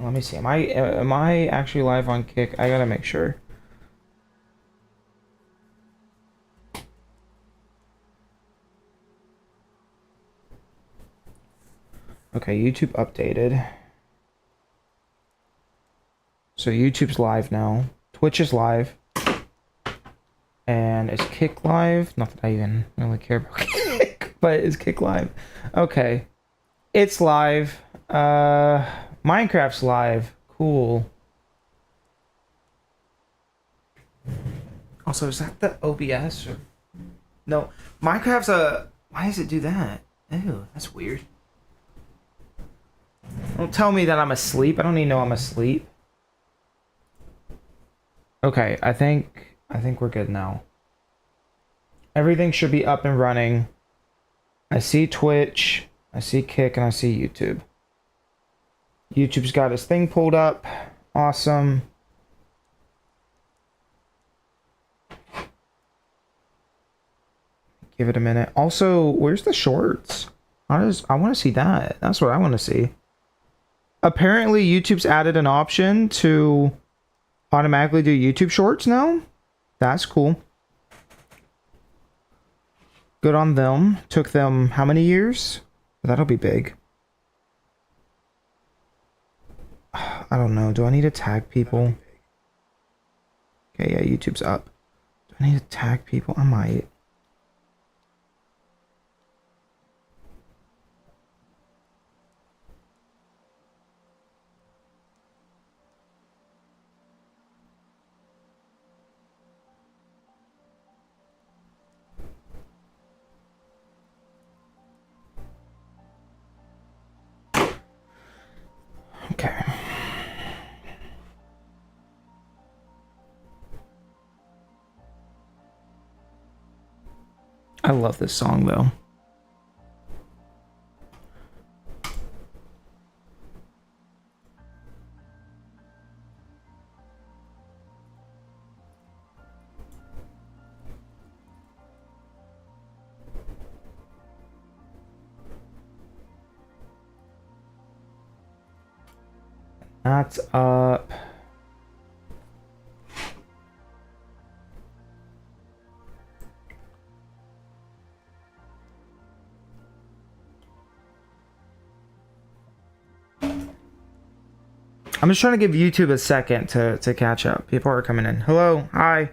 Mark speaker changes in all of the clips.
Speaker 1: Let me see. Am I actually live on Kick? I gotta make sure. Okay, YouTube updated. So YouTube's live now. Twitch is live. And is Kick live? Not that I even really care about Kick, but is Kick live? Okay. It's live. Minecraft's live. Cool. Also, is that the OBS? Or... No. Minecraft's a... Why does it do that? Ew, that's weird. Don't tell me that I'm asleep. I don't even know I'm asleep. Okay, I think we're good now. Everything should be up and running. I see Twitch, I see Kick, and I see YouTube. YouTube's got his thing pulled up. Awesome. Give it a minute. Also, where's the shorts? I want to see that. That's what I want to see. Apparently, YouTube's added an option to automatically do YouTube shorts now. That's cool. Good on them. Took them how many years? That'll be big. I don't know. Do I need to tag people? Okay, yeah, YouTube's up. Do I need to tag people? I might. Okay. I love this song though. That's up. I'm just trying to give YouTube a second to catch up. People are coming in. Hello, hi.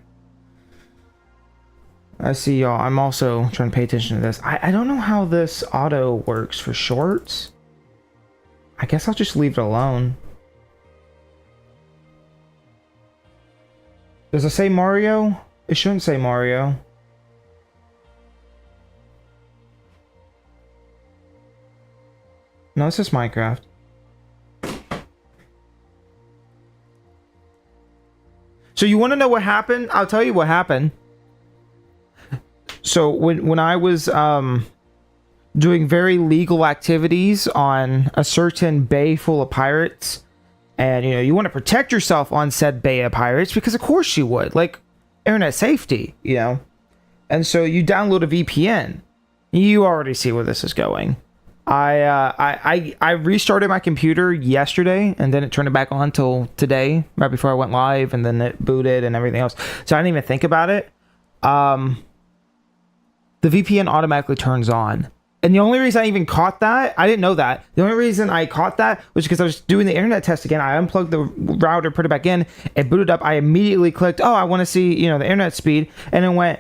Speaker 1: I see y'all. I'm also trying to pay attention to this. I don't know how this auto works for shorts. I guess I'll just leave it alone. Does it say Mario? It shouldn't say Mario. No, it says Minecraft. So you want to know what happened? I'll tell you what happened. So when I was doing very legal activities on a certain bay full of pirates, and you want to protect yourself on said bay of pirates because of course you would, like internet safety, and so you download a VPN. You already see where this is going. I restarted my computer yesterday and then it turned it back on till today, right before I went live, and then it booted and everything else. So I didn't even think about it. The VPN automatically turns on. And the only reason I even caught that, I didn't know that. The only reason I caught that was because I was doing the internet test again. I unplugged the router, put it back in, it booted up. I immediately clicked, oh, I want to see, the internet speed. And it went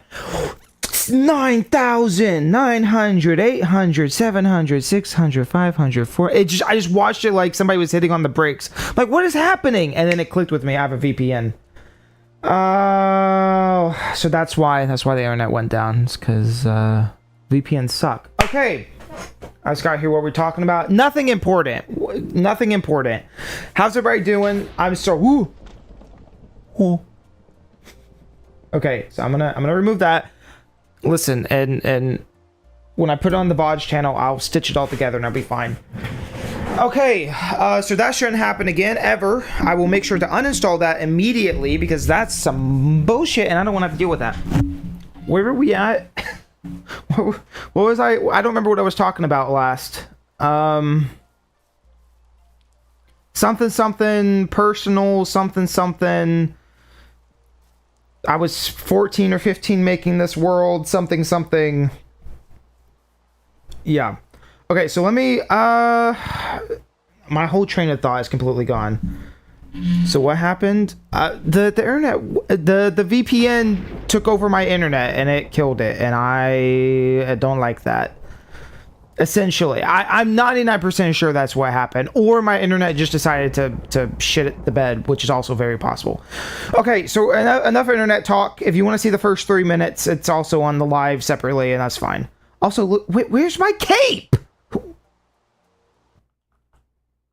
Speaker 1: 9,900, 800, 700, 600, 500, 400. I just watched it like somebody was hitting on the brakes. Like, what is happening? And then it clicked with me. I have a VPN. Oh, so that's why the internet went down. It's because VPNs suck. Okay, I just got here. What we're talking about? Nothing important. Nothing important. How's everybody doing? I'm so woo. Oh. Okay, so I'm gonna remove that. Listen, and when I put it on the VOD channel, I'll stitch it all together and I'll be fine. Okay, so that shouldn't happen again, ever. I will make sure to uninstall that immediately because that's some bullshit and I don't want to have to deal with that. Where were we at? What was I don't remember what I was talking about last. something something personal, something something. I was 14 or 15 making this world, something something. Yeah. Okay, so let me my whole train of thought is completely gone. So what happened? The internet, the VPN took over my internet and it killed it, and I don't like that. Essentially, I'm 99% sure that's what happened, or my internet just decided to shit at the bed, which is also very possible. Okay, so enough internet talk. If you want to see the first 3 minutes, it's also on the live separately, and that's fine. Also, look, where's my cape?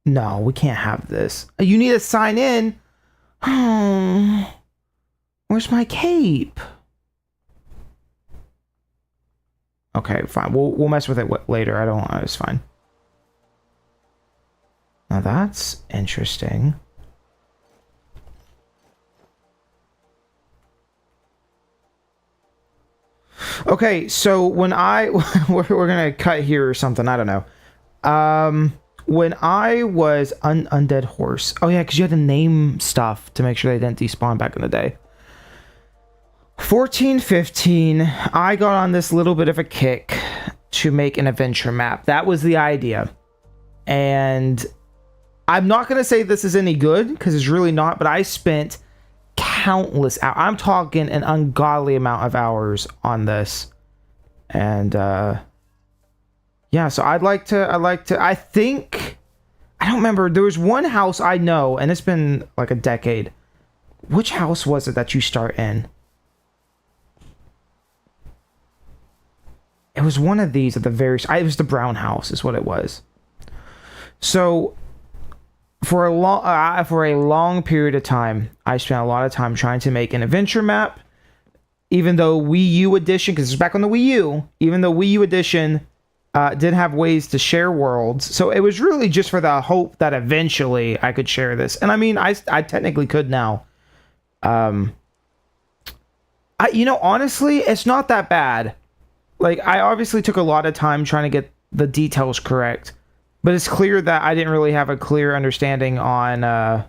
Speaker 1: No, we can't have this. You need to sign in. Where's my cape? Okay, fine. We'll mess with it later. I don't. It's fine. Now that's interesting. Okay, so when we're gonna cut here or something. I don't know. When I was undead horse. Oh yeah, because you had to name stuff to make sure they didn't despawn back in the day. 14, 15, I got on this little bit of a kick to make an adventure map. That was the idea. And I'm not going to say this is any good, because it's really not, but I spent countless hours. I'm talking an ungodly amount of hours on this. And, yeah, so I think, I don't remember, there was one house I know, and it's been like a decade. Which house was it that you start in? It was one of these at the very... It was the brown house is what it was. So, for a long period of time, I spent a lot of time trying to make an adventure map. Even though Wii U Edition, because it's back on the Wii U, even though Wii U Edition did have ways to share worlds. So it was really just for the hope that eventually I could share this. And I mean, I technically could now. Honestly, it's not that bad. Like, I obviously took a lot of time trying to get the details correct, but it's clear that I didn't really have a clear understanding on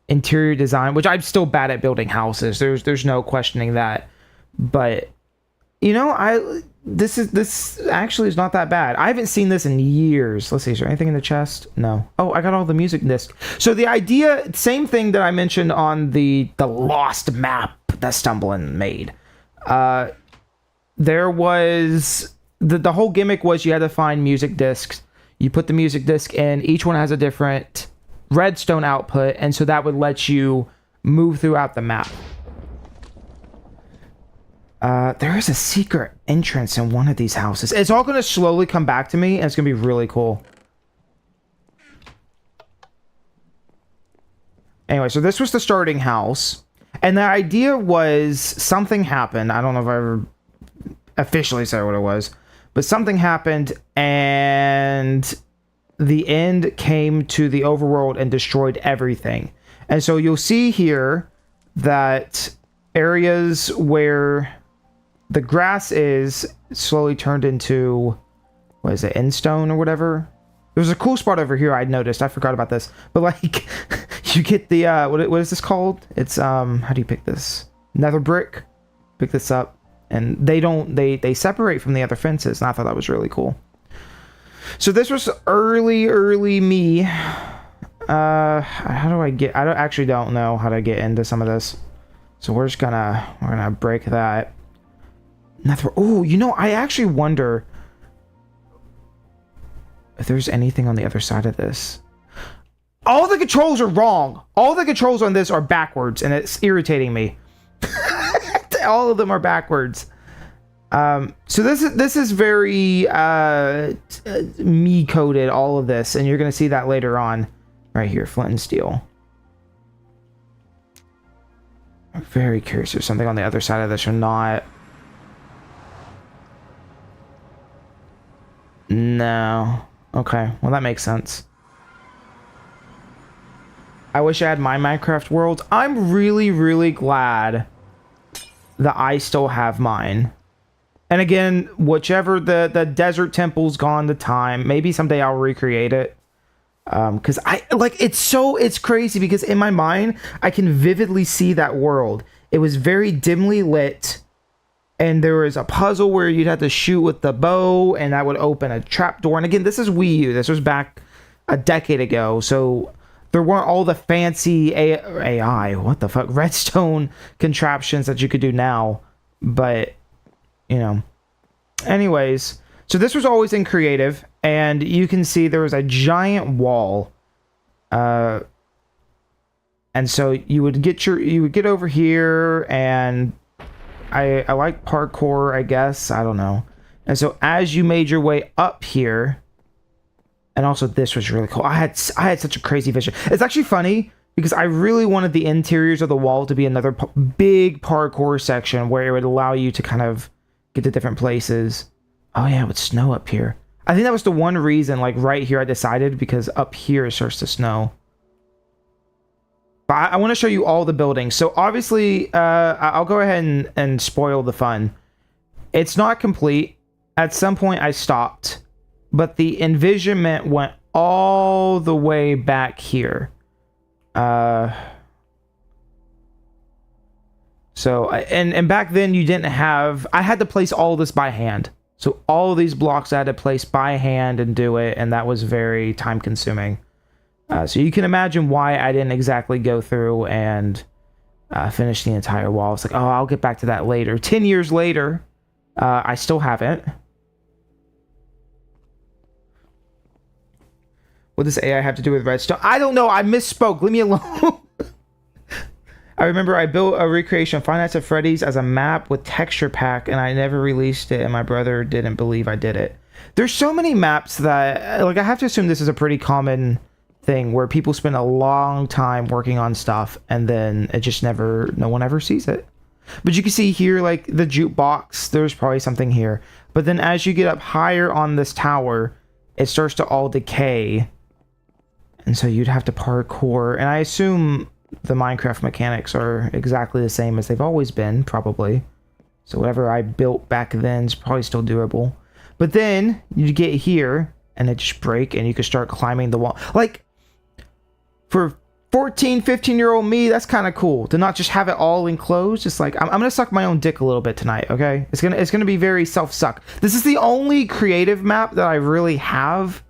Speaker 1: interior design, which I'm still bad at building houses. There's no questioning that. But this actually is not that bad. I haven't seen this in years. Let's see, is there anything in the chest? No. Oh, I got all the music disc. So the idea, same thing that I mentioned on the lost map that Stumbling made. There was the whole gimmick was you had to find music discs. You put the music disc in. Each one has a different redstone output, and so that would let you move throughout the map. There is a secret entrance in one of these houses. It's all going to slowly come back to me, and it's going to be really cool. Anyway, so this was the starting house, and the idea was something happened. I don't know if I ever officially said what it was, but something happened, and the end came to the overworld and destroyed everything. And so you'll see here that areas where the grass is slowly turned into, what is it, endstone or whatever? There's a cool spot over here I'd noticed. I forgot about this. But like, you get the, what is this called? It's, how do you pick this? Nether brick. Pick this up. And they separate from the other fences. And I thought that was really cool. So this was early me. How do I get, I don't know how to get into some of this. So we're gonna break that. Oh, I actually wonder if there's anything on the other side of this. All the controls are wrong. All the controls on this are backwards, and it's irritating me. All of them are backwards. So this is very me coded, all of this, and you're gonna see that later on, right here, flint and steel. I'm very curious if there's something on the other side of this or not. No. Okay, well that makes sense. I wish I had my Minecraft world. I'm really glad that I still have mine. And again, whichever the desert temple's gone to time, maybe someday I'll recreate it. Because it's crazy because in my mind I can vividly see that world. It was very dimly lit, and there was a puzzle where you'd have to shoot with the bow, and that would open a trap door. And again, this is Wii U. This was back a decade ago, so there weren't all the fancy AI, what the fuck, redstone contraptions that you could do now. But, you know, anyways, so this was always in creative, and you can see there was a giant wall. And so you would get over here, and I like parkour, I guess, I don't know. And so as you made your way up here, and also this was really cool. I had such a crazy vision. It's actually funny because I really wanted the interiors of the wall to be another big parkour section where it would allow you to kind of get to different places. Oh yeah, it would snow up here. I think that was the one reason, like right here I decided, because up here it starts to snow. But I want to show you all the buildings. So obviously, I'll go ahead and spoil the fun. It's not complete. At some point I stopped, but the envisionment went all the way back here. So, and back then you didn't have, I had to place all this by hand. So all of these blocks I had to place by hand and do it, and that was very time consuming. So you can imagine why I didn't exactly go through and finish the entire wall. It's like, oh, I'll get back to that later. 10 years later, I still haven't. What does AI have to do with redstone? I don't know. I misspoke. Leave me alone. I remember I built a recreation of Five Nights at Freddy's as a map with texture pack, and I never released it, and my brother didn't believe I did it. There's so many maps that, like, I have to assume this is a pretty common thing where people spend a long time working on stuff, and then it just no one ever sees it. But you can see here, like, the jukebox, there's probably something here. But then as you get up higher on this tower, it starts to all decay. And so you'd have to parkour. And I assume the Minecraft mechanics are exactly the same as they've always been, probably. So whatever I built back then is probably still doable. But then you get here, and it just break, and you can start climbing the wall. Like, for 14, 15-year-old me, that's kind of cool to not just have it all enclosed. It's like, I'm gonna suck my own dick a little bit tonight, okay? It's gonna be very self-suck. This is the only creative map that I really have.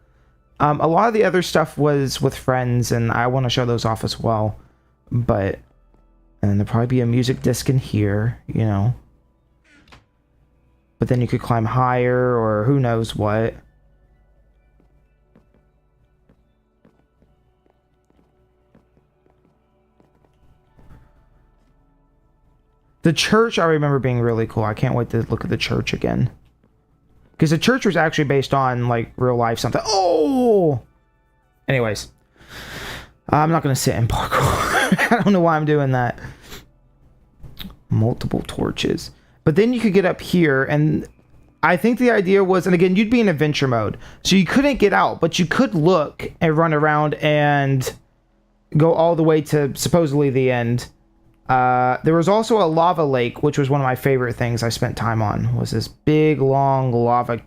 Speaker 1: A lot of the other stuff was with friends, and I want to show those off as well. But, and there'll probably be a music disc in here, you know. But then you could climb higher, or who knows what. The church, I remember being really cool. I can't wait to look at the church again. Because the church was actually based on, like, real life something. Oh! Anyways. I'm not going to sit in parkour. I don't know why I'm doing that. Multiple torches. But then you could get up here, and I think the idea was, and again, you'd be in adventure mode. So you couldn't get out, but you could look and run around and go all the way to supposedly the end. There was also a lava lake, which was one of my favorite things I spent time on, was this big, long lava.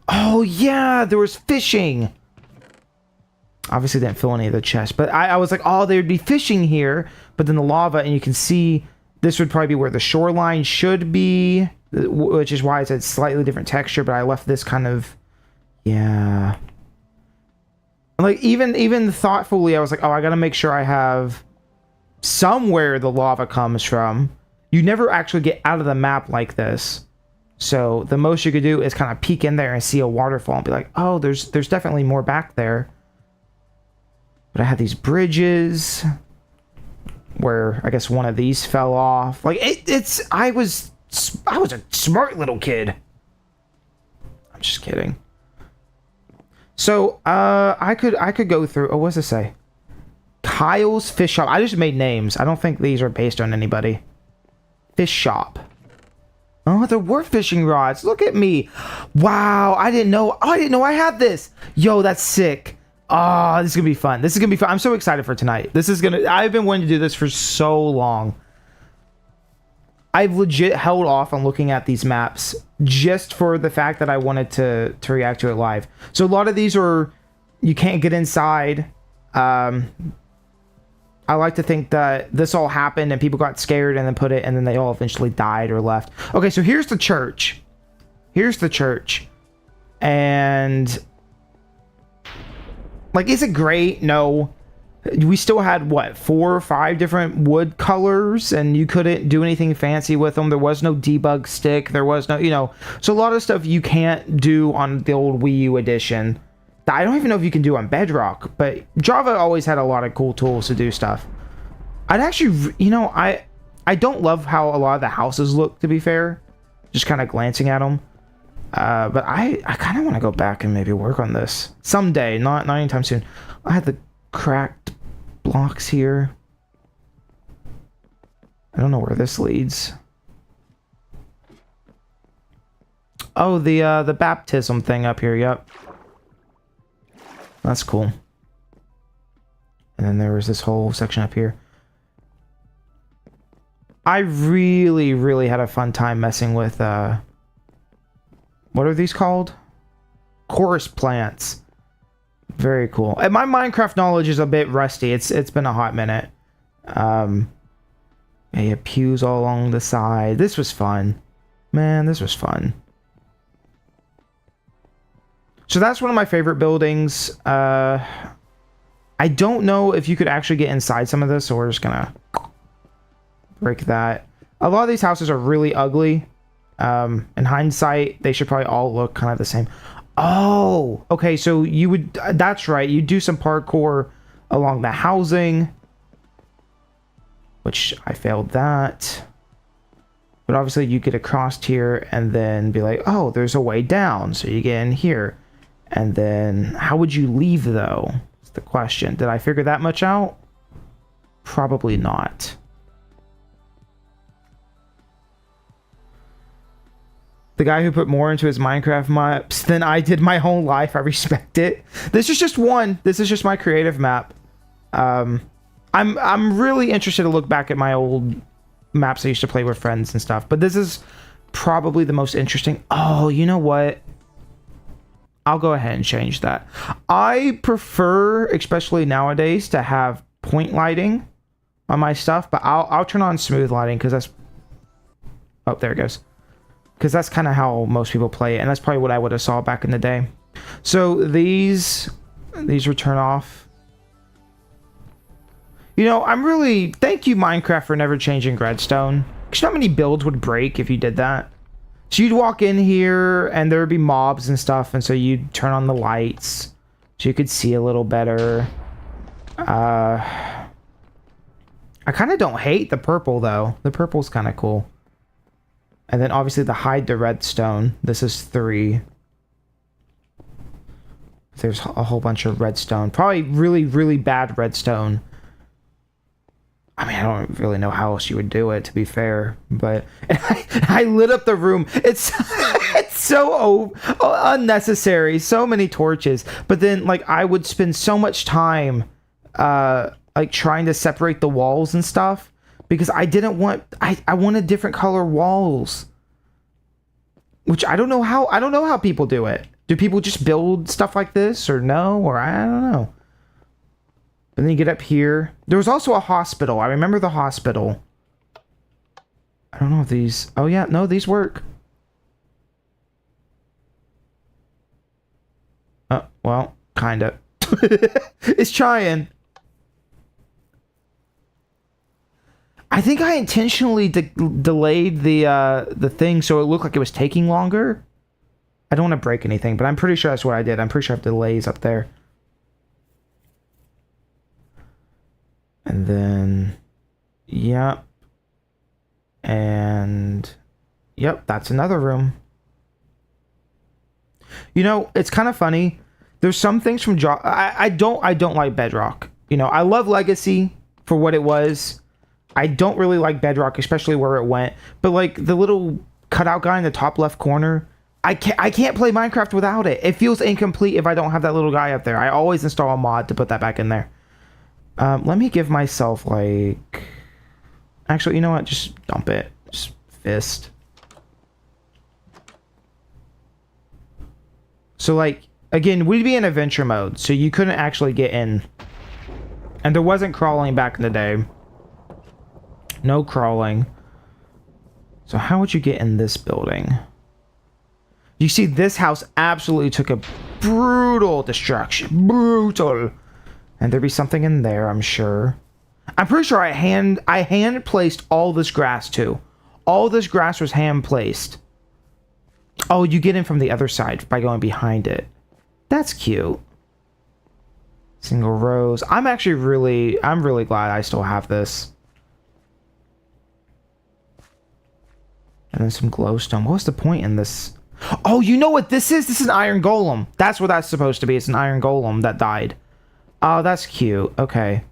Speaker 1: Oh, yeah, there was fishing. Obviously didn't fill any of the chests, but I was like, oh, there'd be fishing here, but then the lava, and you can see this would probably be where the shoreline should be, which is why it's a slightly different texture, but I left this kind of, yeah. Like, even thoughtfully, I was like, oh, I gotta make sure I have somewhere the lava comes from. You never actually get out of the map like this. So the most you could do is kind of peek in there and see a waterfall and be like, oh, there's definitely more back there. But I had these bridges where I guess one of these fell off. Like I was a smart little kid. I'm just kidding. So I could go through. Oh, what's it say? Kyle's Fish Shop. I just made names. I don't think these are based on anybody. Fish Shop. Oh, there were fishing rods. Look at me. Wow, I didn't know. Oh, I didn't know I had this. Yo, that's sick. Oh, this is gonna be fun. This is gonna be fun. I'm so excited for tonight. I've been wanting to do this for so long. I've legit held off on looking at these maps just for the fact that I wanted to react to it live. So a lot of these are You can't get inside. I like to think that this all happened and people got scared and then they all eventually died or left. Okay, so here's the church. Here's the church. And like, is it great? No. We still had what, 4 or 5 different wood colors, and you couldn't do anything fancy with them. There was no debug stick. There was no, so a lot of stuff you can't do on the old Wii U edition. I don't even know if you can do on Bedrock, but Java always had a lot of cool tools to do stuff. I'd actually, I don't love how a lot of the houses look, to be fair, just kind of glancing at them. But I kind of want to go back and maybe work on this someday, not anytime soon. I had the cracked blocks here. I don't know where this leads. Oh, the baptism thing up here. Yep. That's cool. And then there was this whole section up here. I really, really had a fun time messing with, what are these called? Chorus plants. Very cool. And my Minecraft knowledge is a bit rusty. It's been a hot minute. Yeah, you have pews all along the side. This was fun. Man, this was fun. So that's one of my favorite buildings. I don't know if you could actually get inside some of this, so we're just gonna break that. A lot of these houses are really ugly. In hindsight, they should probably all look kind of the same. Oh, okay, so you would, that's right, you do some parkour along the housing, which I failed that. But obviously you get across here and then be like, oh, there's a way down, so you get in here. And then how would you leave, though? That's the question. Did I figure that much out? Probably not. The guy who put more into his Minecraft maps than I did my whole life. I respect it. This is just one. This is just my creative map. I'm really interested to look back at my old maps I used to play with friends and stuff. But this is probably the most interesting. Oh, you know what? I'll go ahead and change that. I prefer, especially nowadays, to have point lighting on my stuff, but I'll turn on smooth lighting because that's... Oh, there it goes. Because that's kind of how most people play it, and that's probably what I would have saw back in the day. So these will turn off. I'm really... Thank you, Minecraft, for never changing redstone. Because you know how many builds would break if you did that? So you'd walk in here and there would be mobs and stuff, and so you'd turn on the lights so you could see a little better. I kind of don't hate the purple, though. The purple's kind of cool. And then obviously the hide the redstone. This is 3. There's a whole bunch of redstone. Probably really, really bad redstone. I mean, I don't really know how else you would do it, to be fair. But I lit up the room. It's so unnecessary. So many torches. But then, like, I would spend so much time, like, trying to separate the walls and stuff. Because I didn't want... I wanted different color walls. Which I don't know how people do it. Do people just build stuff like this? Or no? Or I don't know. And then you get up here. There was also a hospital. I remember the hospital. I don't know if these... Oh, yeah. No, these work. Well, kind of. It's trying. I think I intentionally delayed the thing so it looked like it was taking longer. I don't want to break anything, but I'm pretty sure that's what I did. I'm pretty sure I have delays up there. And then, yep. And, yep, that's another room. It's kind of funny. There's some things from I don't like Bedrock. I love Legacy for what it was. I don't really like Bedrock, especially where it went. But like the little cutout guy in the top left corner, I can't play Minecraft without it. It feels incomplete if I don't have that little guy up there. I always install a mod to put that back in there. Let me give myself like... Actually, you know what? Just dump it. Just fist. So like, Again, we'd be in adventure mode, so you couldn't actually get in. And there wasn't crawling back in the day. No crawling. So how would you get in this building? You see, this house absolutely took a brutal destruction. Brutal. And there'd be something in there, I'm sure. I'm pretty sure I hand placed all this grass too. All this grass was hand placed. Oh, you get in from the other side by going behind it. That's cute. Single rows. I'm really glad I still have this. And then some glowstone. What's the point in this? Oh, you know what this is? This is an iron golem. That's what that's supposed to be. It's an iron golem that died. Oh, that's cute. Okay.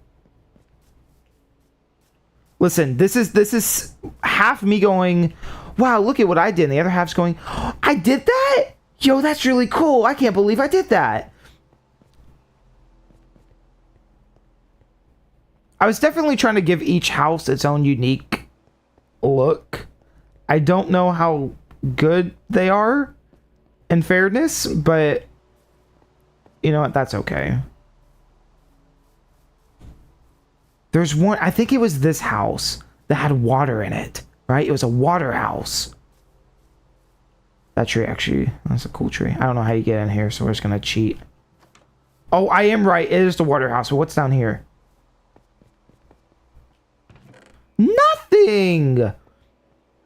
Speaker 1: Listen, this is half me going, wow, look at what I did. And the other half's going, oh, I did that? Yo, that's really cool. I can't believe I did that. I was definitely trying to give each house its own unique look. I don't know how good they are in fairness, but you know what? That's okay. There's one, I think it was this house that had water in it, right? It was a water house. That tree actually, that's a cool tree. I don't know how you get in here, so we're just gonna cheat. Oh, I am right. It is the water house. But what's down here? Nothing!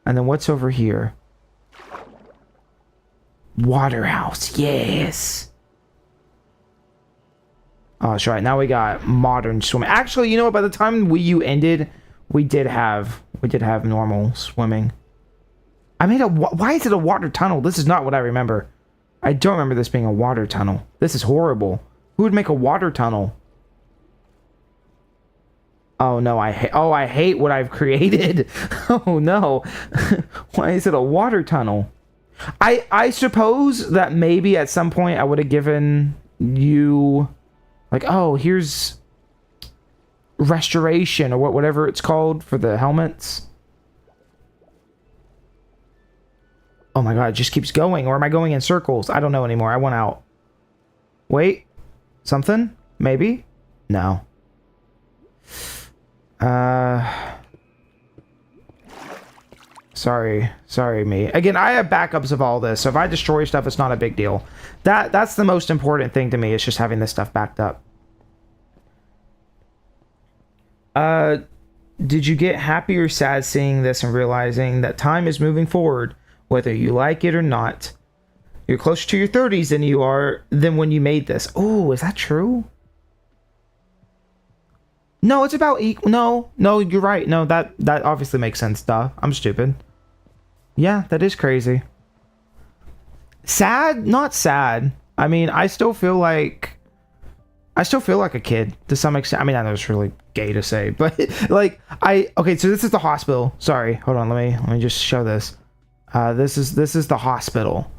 Speaker 1: And then what's over here? Water house, yes. Oh, that's right. Now we got modern swimming. Actually, you know what? By the time Wii U ended, we did have normal swimming. I made a. Why is it a water tunnel? This is not what I remember. I don't remember this being a water tunnel. This is horrible. Who would make a water tunnel? Oh no! I hate what I've created. Oh no! Why is it a water tunnel? I suppose that maybe at some point I would have given you, like, oh, here's restoration or whatever it's called for the helmets. Oh my god, it just keeps going. Or am I going in circles? I don't know anymore. I went out. Wait. Something? Maybe? No. Sorry me. Again, I have backups of all this, so if I destroy stuff, it's not a big deal. That's the most important thing to me, is just having this stuff backed up. Did you get happy or sad seeing this and realizing that time is moving forward, whether you like it or not? You're closer to your 30s than when you made this. Oh, is that true? No, it's about equal. No, you're right. No, that obviously makes sense. Duh, I'm stupid. Yeah, that is crazy. Sad? Not sad. I mean, I still feel like a kid to some extent. I mean, I know it's really gay to say, but like okay, so this is the hospital. Sorry, hold on. Let me just show this. This is the hospital,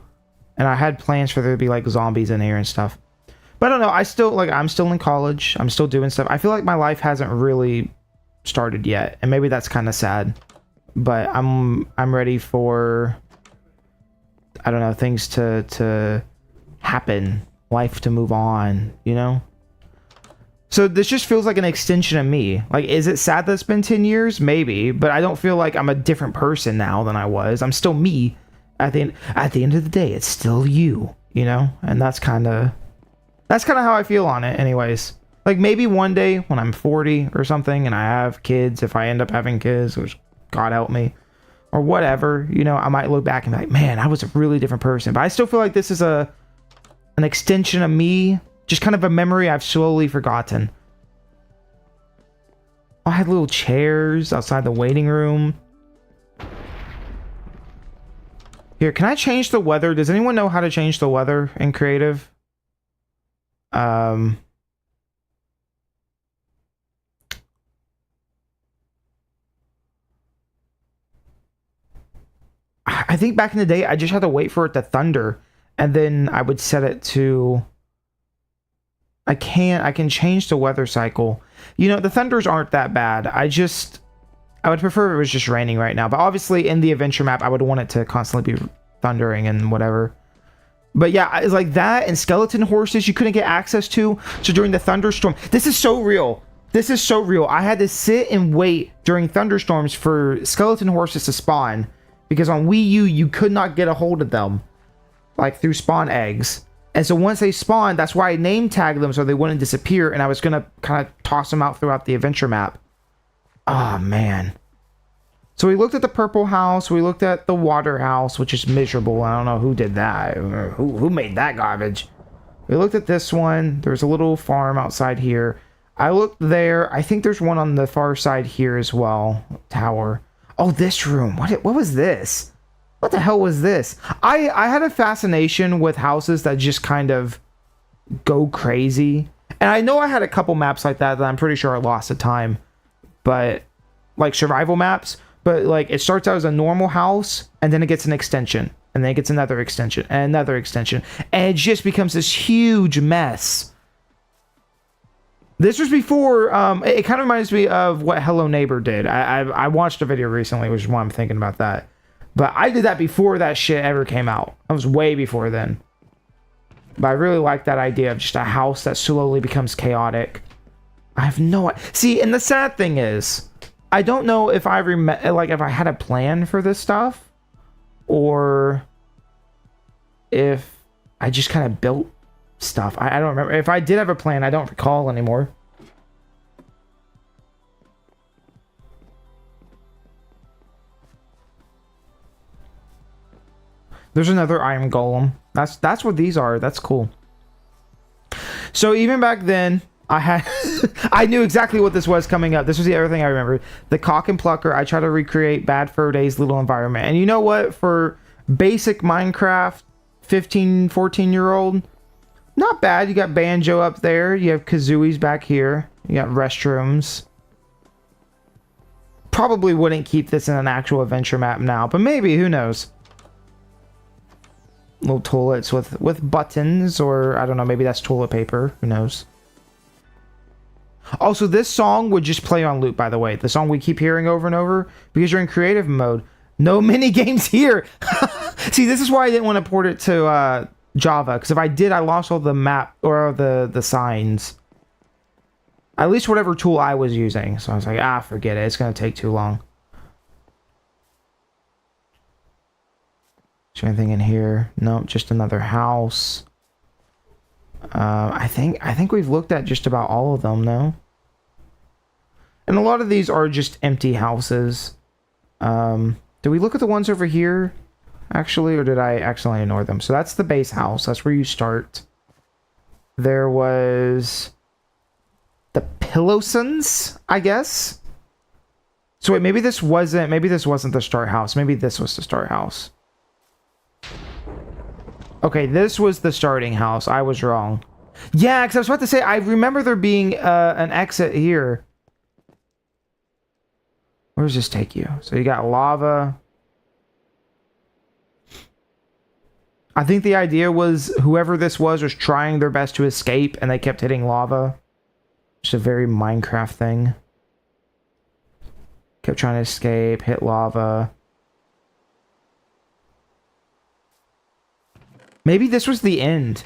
Speaker 1: and I had plans for there to be like zombies in here and stuff. But I don't know. I'm still in college. I'm still doing stuff. I feel like my life hasn't really started yet, and maybe that's kind of sad. But I'm ready for, I don't know, things to happen, life to move on, you know? So this just feels like an extension of me. Like, is it sad that it's been 10 years? Maybe, but I don't feel like I'm a different person now than I was. I'm still me. At the end of the day, it's still you, you know? And that's kind of how I feel on it anyways. Like, maybe one day when I'm 40 or something and I have kids, if I end up having kids, which God help me, or whatever, you know, I might look back and be like, man, I was a really different person. But I still feel like this is an extension of me, just kind of a memory I've slowly forgotten. I had little chairs outside the waiting room. Here, can I change the weather? Does anyone know how to change the weather in creative? I think back in the day, I just had to wait for it to thunder, and then I would set it to... I can change the weather cycle. You know, the thunders aren't that bad. I would prefer if it was just raining right now. But obviously, in the adventure map, I would want it to constantly be thundering and whatever. But yeah, it's like that and skeleton horses you couldn't get access to. So during the thunderstorm, this is so real. This is so real. I had to sit and wait during thunderstorms for skeleton horses to spawn because on Wii U you could not get a hold of them like through spawn eggs. And so once they spawned, that's why I name tagged them so they wouldn't disappear. And I was gonna kind of toss them out throughout the adventure map. Oh man. So we looked at the purple house. We looked at the water house, which is miserable. I don't know who did that. Who made that garbage? We looked at this one. There's a little farm outside here. I looked there. I think there's one on the far side here as well. Tower. Oh, this room. What was this? What the hell was this? I had a fascination with houses that just kind of go crazy. And I know I had a couple maps like that I'm pretty sure I lost to time. But, like survival maps. But like it starts out as a normal house and then it gets an extension and then it gets another extension and another extension and it just becomes this huge mess. This was before it kind of reminds me of what Hello Neighbor did. I watched a video recently, which is why I'm thinking about that. But I did that before that shit ever came out. I was way before then. But I really like that idea of just a house that slowly becomes chaotic. I have no... See, and the sad thing is, I don't know if I if I had a plan for this stuff or if I just kind of built stuff. I don't remember. If I did have a plan, I don't recall anymore. There's another iron golem. That's what these are. That's cool. So even back then, I knew exactly what this was coming up. This was the other thing I remembered. The cock and plucker. I try to recreate Bad Fur Day's little environment. And you know what? For basic Minecraft 15, 14-year-old, not bad. You got Banjo up there. You have Kazooies back here. You got restrooms. Probably wouldn't keep this in an actual adventure map now, but maybe. Who knows? Little toilets with buttons, or I don't know. Maybe that's toilet paper. Who knows? Also, this song would just play on loop, by the way. The song we keep hearing over and over because you're in creative mode. No mini games here. See, this is why I didn't want to port it to Java, because if I did, I lost all the map or the signs. At least whatever tool I was using. So I was like, forget it. It's going to take too long. Is there anything in here? Nope, just another house. I think we've looked at just about all of them, no? And a lot of these are just empty houses. Did we look at the ones over here, actually, or did I accidentally ignore them? So that's the base house. That's where you start. There was the Pillowsons, I guess. So wait, maybe this wasn't the start house. Maybe this was the start house. Okay, this was the starting house. I was wrong. Yeah, because I was about to say, I remember there being an exit here. Where does this take you? So you got lava. I think the idea was whoever this was trying their best to escape, and they kept hitting lava. Just a very Minecraft thing. Kept trying to escape, hit lava. Maybe this was the end.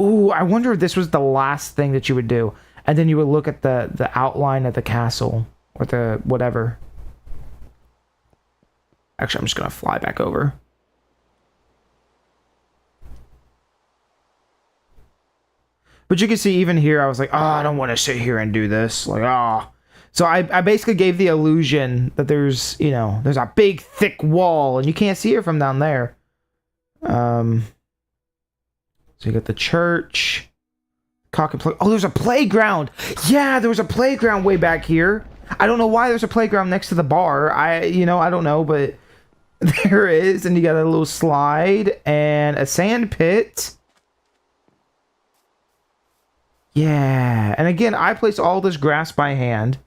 Speaker 1: Ooh, I wonder if this was the last thing that you would do. And then you would look at the outline of the castle. Or the whatever. Actually, I'm just going to fly back over. But you can see even here, I was like, I don't want to sit here and do this. Like, So I basically gave the illusion that there's, there's a big thick wall. And you can't see it from down there. So you got the church. Cock and play. Oh, there's a playground. Yeah, there was a playground way back here. I don't know why there's a playground next to the bar. I don't know, but there is. And you got a little slide and a sand pit. Yeah. And again, I placed all this grass by hand.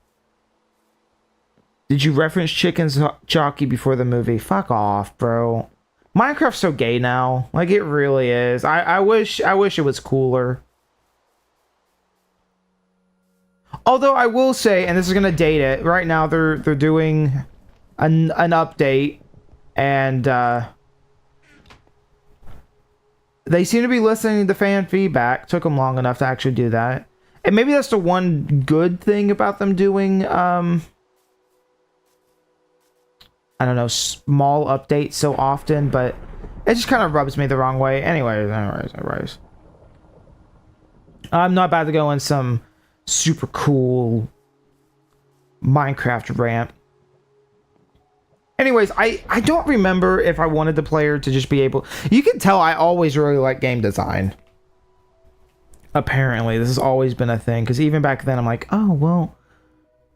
Speaker 1: Did you reference Chicken's Jockey before the movie? Fuck off, bro. Minecraft's so gay now. Like, it really is. I wish it was cooler. Although I will say, and this is gonna date it, right now they're doing an update, and They seem to be listening to fan feedback. Took them long enough to actually do that. And maybe that's the one good thing about them doing, I don't know, small updates so often, but it just kind of rubs me the wrong way. Anyways. I'm not about to go in some super cool Minecraft rant. Anyways, I don't remember if I wanted the player to just be able... You can tell I always really like game design. Apparently, this has always been a thing. Because even back then, I'm like, oh, well,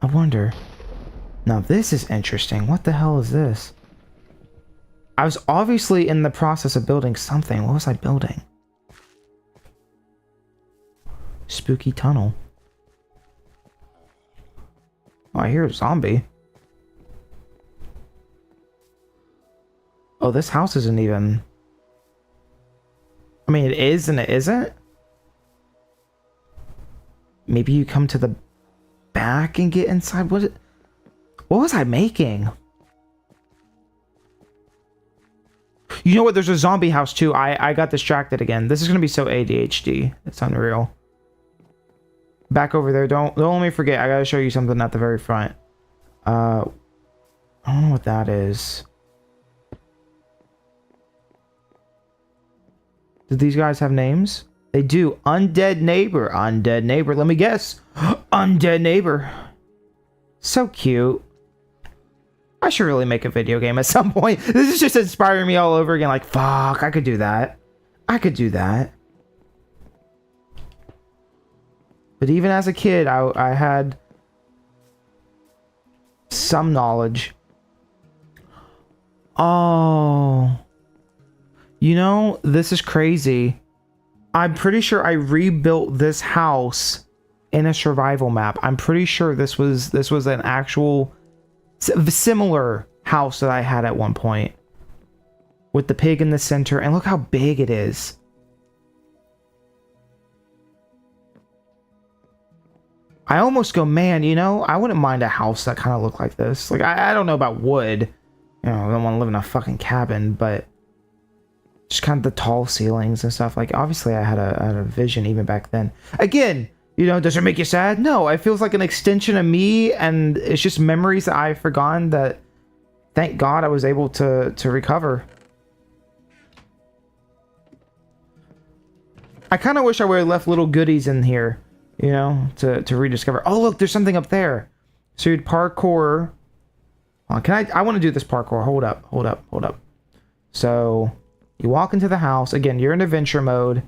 Speaker 1: I wonder. Now, this is interesting. What the hell is this? I was obviously in the process of building something. What was I building? Spooky tunnel. Oh, I hear a zombie. Oh, this house isn't even... I mean, it is and it isn't? Maybe you come to the back and get inside? What was I making? You know what? There's a zombie house too. I got distracted again. This is going to be so ADHD. It's unreal. Back over there. Don't let me forget. I got to show you something at the very front. I don't know what that is. Do these guys have names? They do. Undead Neighbor. Undead Neighbor. Let me guess. Undead Neighbor. So cute. I should really make a video game at some point. This is just inspiring me all over again. Like, fuck, I could do that. I could do that. But even as a kid, I had some knowledge. Oh. You know, this is crazy. I'm pretty sure I rebuilt this house in a survival map. I'm pretty sure this was an actual similar house that I had at one point. With the pig in the center. And look how big it is. I almost go, man, you know, I wouldn't mind a house that kind of looked like this. Like, I don't know about wood. You know, I don't want to live in a fucking cabin, but... just kind of the tall ceilings and stuff. Like, obviously I had a vision even back then. Again, you know, does it make you sad? No, it feels like an extension of me, and it's just memories that I've forgotten that, thank God, I was able to recover. I kind of wish I would have left little goodies in here, you know, to rediscover. Oh, look, there's something up there. So you'd parkour. I want to do this parkour. Hold up. So... you walk into the house. Again, you're in adventure mode.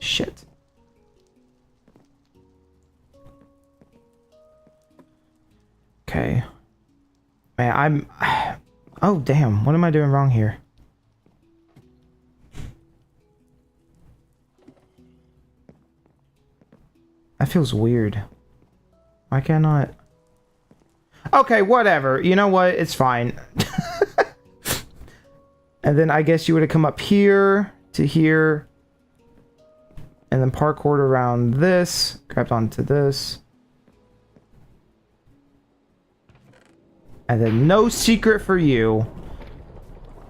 Speaker 1: Shit. Okay. Man, oh, damn. What am I doing wrong here? That feels weird. Why can't I? Okay, whatever. You know what? It's fine. And then I guess you would have come up here to here. And then parkoured around this. Grabbed onto this. And then no secret for you.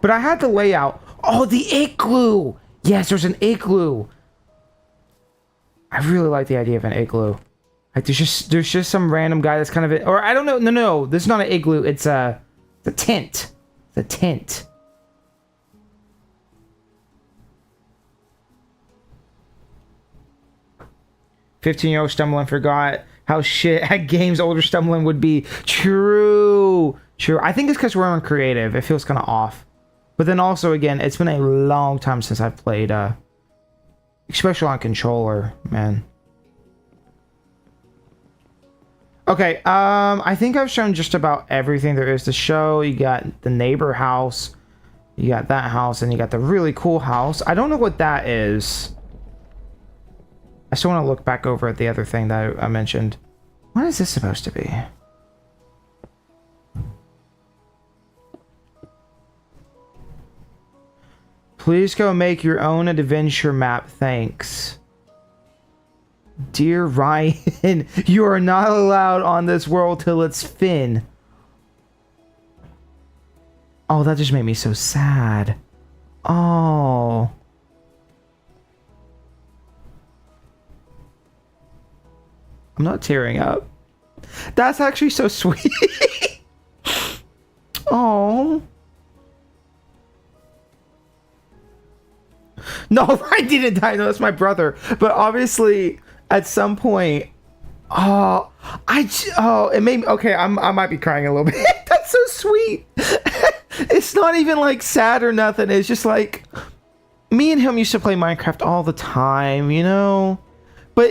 Speaker 1: But I had the layout. Oh, the igloo! Yes, there's an igloo. I really like the idea of an igloo. Like, there's just some random guy that's kind of... or, I don't know. No. This is not an igloo. It's the tent. The tent. "15-year-old stumbling forgot how shit at games older stumbling would be." True. I think it's because we're on creative. It feels kind of off. But then also, again, it's been a long time since I've played... especially on controller, man. Okay, I think I've shown just about everything there is to show. You got the neighbor house. You got that house, and you got the really cool house. I don't know what that is. I still want to look back over at the other thing that I mentioned. What is this supposed to be? Please go make your own adventure map, thanks. Dear Ryan, you are not allowed on this world till it's Finn. Oh, that just made me so sad. Oh. I'm not tearing up. That's actually so sweet. Oh. No, I didn't die. No, that's my brother. But obviously, at some point, it made me, okay, I might be crying a little bit. That's so sweet. It's not even like sad or nothing. It's just like, me and him used to play Minecraft all the time, you know? But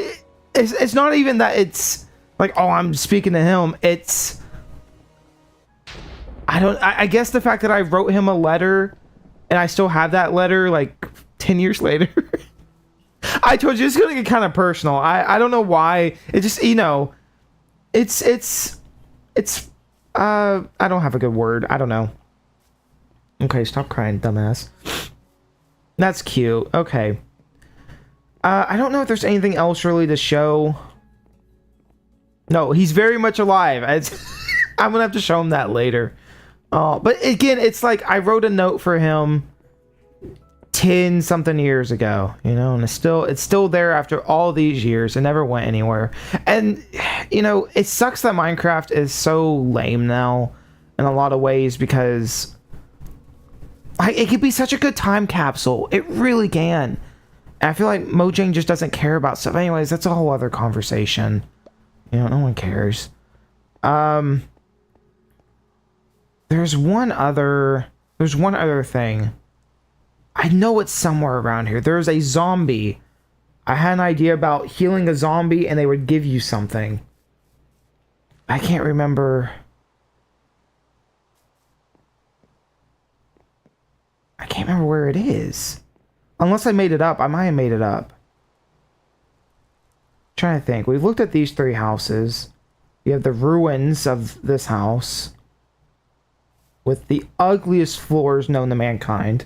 Speaker 1: it's not even that it's like, oh, I'm speaking to him. It's, I guess the fact that I wrote him a letter and I still have that letter like 10 years later. I told you it's gonna get kind of personal. I don't know why. It just, you know, it's I don't have a good word. I don't know. Okay, stop crying, dumbass. That's cute. Okay. I don't know if there's anything else really to show. No, he's very much alive. I'm gonna have to show him that later. But again, it's like I wrote a note for him 10 something years ago, you know, and it's still there after all these years. It never went anywhere. And you know, it sucks that Minecraft is so lame now in a lot of ways, because it could be such a good time capsule. It really can. And I feel like Mojang just doesn't care about stuff. Anyways, that's a whole other conversation. You know, no one cares. There's one other thing. I know it's somewhere around here. There's a zombie. I had an idea about healing a zombie and they would give you something. I can't remember. I can't remember where it is. Unless I made it up. I might have made it up. I'm trying to think. We've looked at these 3 houses. You have the ruins of this house with the ugliest floors known to mankind.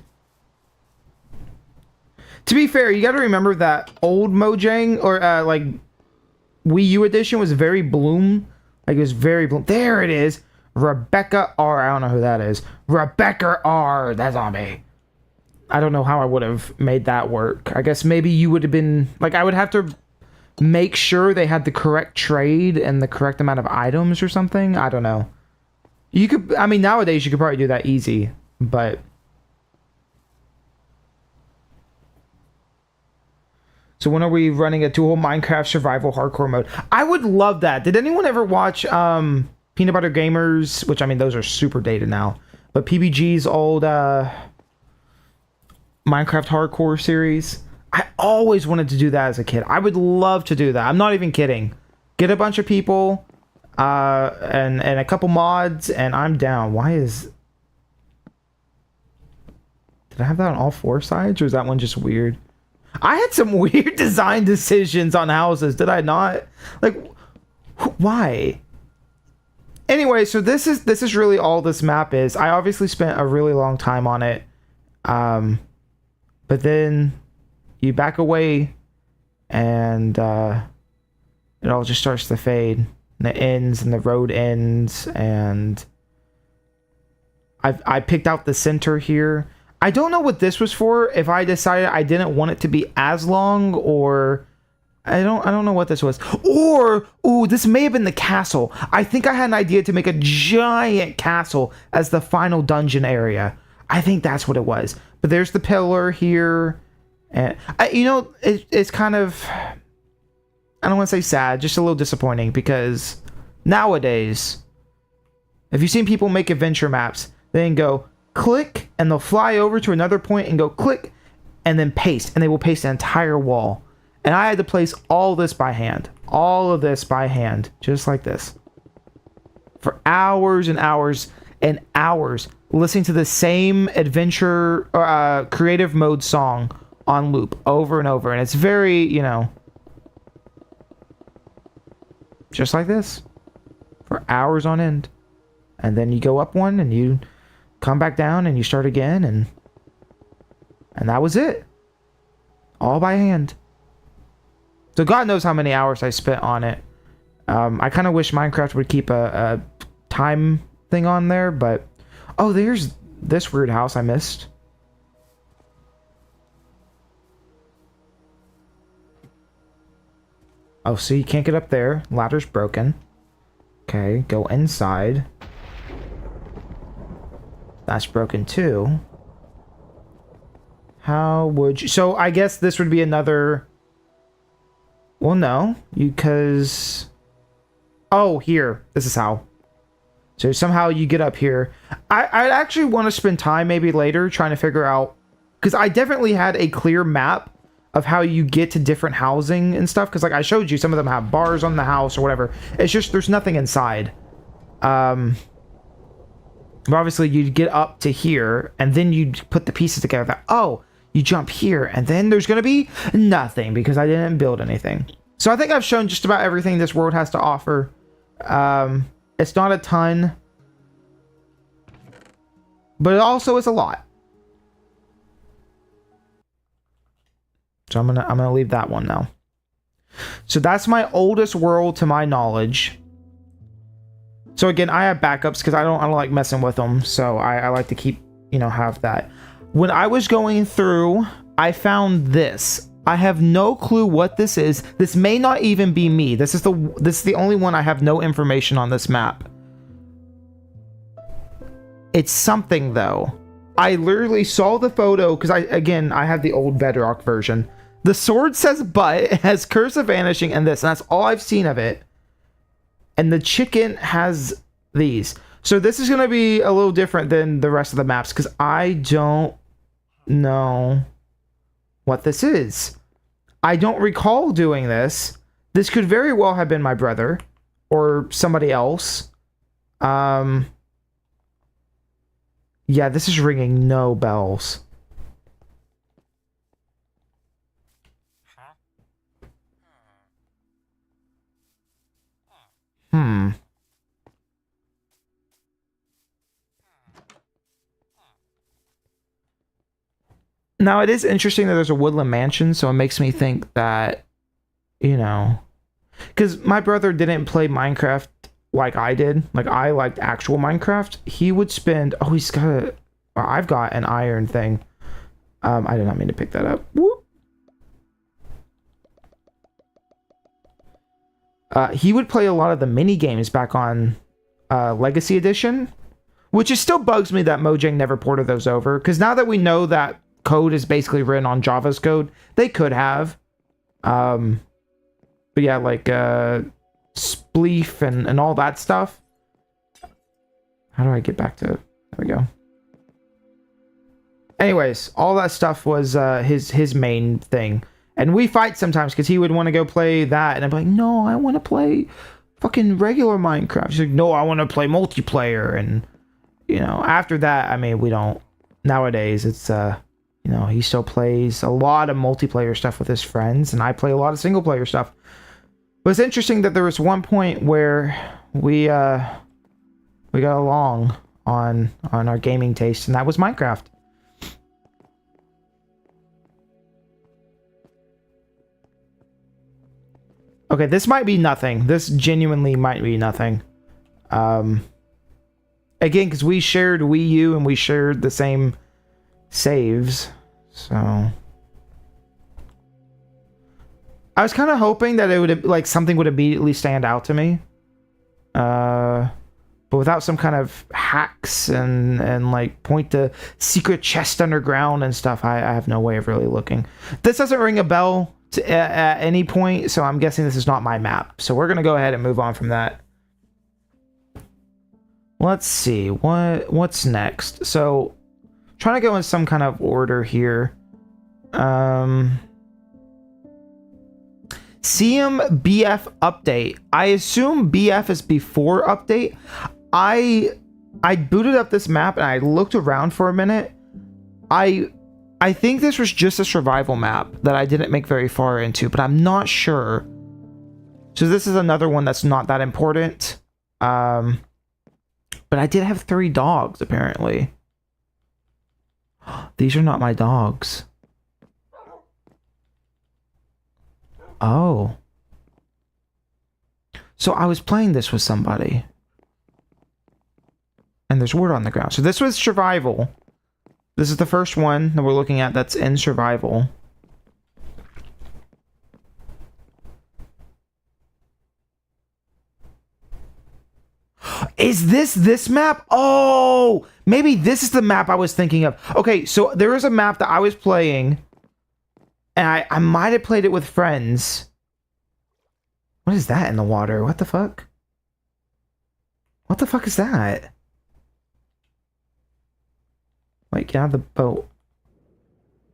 Speaker 1: To be fair, you got to remember that old Mojang, or like Wii U edition, was very bloom. Like, it was very bloom. There it is. Rebecca R. I don't know who that is. Rebecca R. That zombie. I don't know how I would have made that work. I guess maybe you would have been like, I would have to make sure they had the correct trade and the correct amount of items or something. I don't know. You could, I mean, nowadays you could probably do that easy, but. So when are we running a dual Minecraft survival hardcore mode? I would love that. Did anyone ever watch Peanut Butter Gamers? Which, I mean, those are super dated now. But PBG's old Minecraft hardcore series. I always wanted to do that as a kid. I would love to do that. I'm not even kidding. Get a bunch of people and a couple mods, and I'm down. Why is... Did I have that on all 4 sides, or is that one just weird? I had some weird design decisions on houses, did I not? Like, why? Anyway, so this is really all this map is. I obviously spent a really long time on it. But then you back away and it all just starts to fade. And it ends and the road ends, and I picked out the center here. I don't know what this was for. If I decided I didn't want it to be as long, or I don't know what this was. Or, ooh, this may have been the castle. I think I had an idea to make a giant castle as the final dungeon area. I think that's what it was. But there's the pillar here. And it's kind of, I don't want to say sad, just a little disappointing, because nowadays, have you seen people make adventure maps? They can go click and they'll fly over to another point and go click and then paste, and they will paste an entire wall. And I had to place all this by hand. All of this by hand. Just like this. For hours and hours and hours. Listening to the same adventure creative mode song on loop over and over. And it's very, just like this. For hours on end. And then you go up one and you come back down and you start again. And that was it. All by hand. So God knows how many hours I spent on it. I kind of wish Minecraft would keep a time thing on there, but... Oh, there's this weird house I missed. Oh, so you can't get up there. Ladder's broken. Okay, go inside. That's broken too. How would you... So I guess this would be another... Well, no. Because... Oh, here. This is how. So somehow you get up here. I actually want to spend time maybe later trying to figure out... Because I definitely had a clear map of how you get to different housing and stuff. Because like I showed you, some of them have bars on the house or whatever. It's just there's nothing inside. But obviously you'd get up to here and then you'd put the pieces together that, oh, you jump here and then there's going to be nothing because I didn't build anything. So I think I've shown just about everything this world has to offer. It's not a ton, but it also is a lot. So I'm gonna leave that one now. So that's my oldest world to my knowledge. So again, I have backups because I don't like messing with them. So I like to keep, you know, have that. When I was going through, I found this. I have no clue what this is. This may not even be me. This is the only one I have no information on this map. It's something though. I literally saw the photo because I have the old Bedrock version. The sword says but, it has Curse of Vanishing and this, and that's all I've seen of it. And the chicken has these. So this is going to be a little different than the rest of the maps because I don't know what this is. I don't recall doing this. This could very well have been my brother or somebody else. Yeah, this is ringing no bells. Now, it is interesting that there's a woodland mansion, so it makes me think that, you know... Because my brother didn't play Minecraft like I did. Like, I liked actual Minecraft. He would spend... Oh, he's got a... I've got an iron thing. I did not mean to pick that up. Whoop. He would play a lot of the mini games back on Legacy Edition, which it still bugs me that Mojang never ported those over. Because now that we know that code is basically written on Java's code, they could have. But yeah, like Spleef and all that stuff. How do I get back to... There we go. Anyways, all that stuff was his main thing. And we fight sometimes because he would want to go play that. And I'm like, no, I want to play fucking regular Minecraft. He's like, no, I want to play multiplayer. And, you know, after that, I mean, we don't... Nowadays, it's, you know, he still plays a lot of multiplayer stuff with his friends. And I play a lot of single player stuff. But it's interesting that there was one point where we got along on our gaming taste. And that was Minecraft. Okay, this might be nothing. This genuinely might be nothing. Again, because we shared Wii U and we shared the same saves. So... I was kind of hoping that it would, like, something would immediately stand out to me. But without some kind of hacks and like, point to secret chest underground and stuff, I have no way of really looking. This doesn't ring a bell at any point, so I'm guessing this is not my map. So we're gonna go ahead and move on from that. Let's see what's next. So trying to go in some kind of order here. CM BF update. I assume BF is before update. I booted up this map and I looked around for a minute. I think this was just a survival map that I didn't make very far into, but I'm not sure. So this is another one that's not that important. But I did have 3 dogs, apparently. These are not my dogs. Oh. So I was playing this with somebody. And there's wood on the ground. So this was survival. This is the first one that we're looking at that's in survival. Is this map? Oh, maybe this is the map I was thinking of. Okay, so there was a map that I was playing, and I might have played it with friends. What is that in the water? What the fuck? What the fuck is that? Wait, get out of the boat.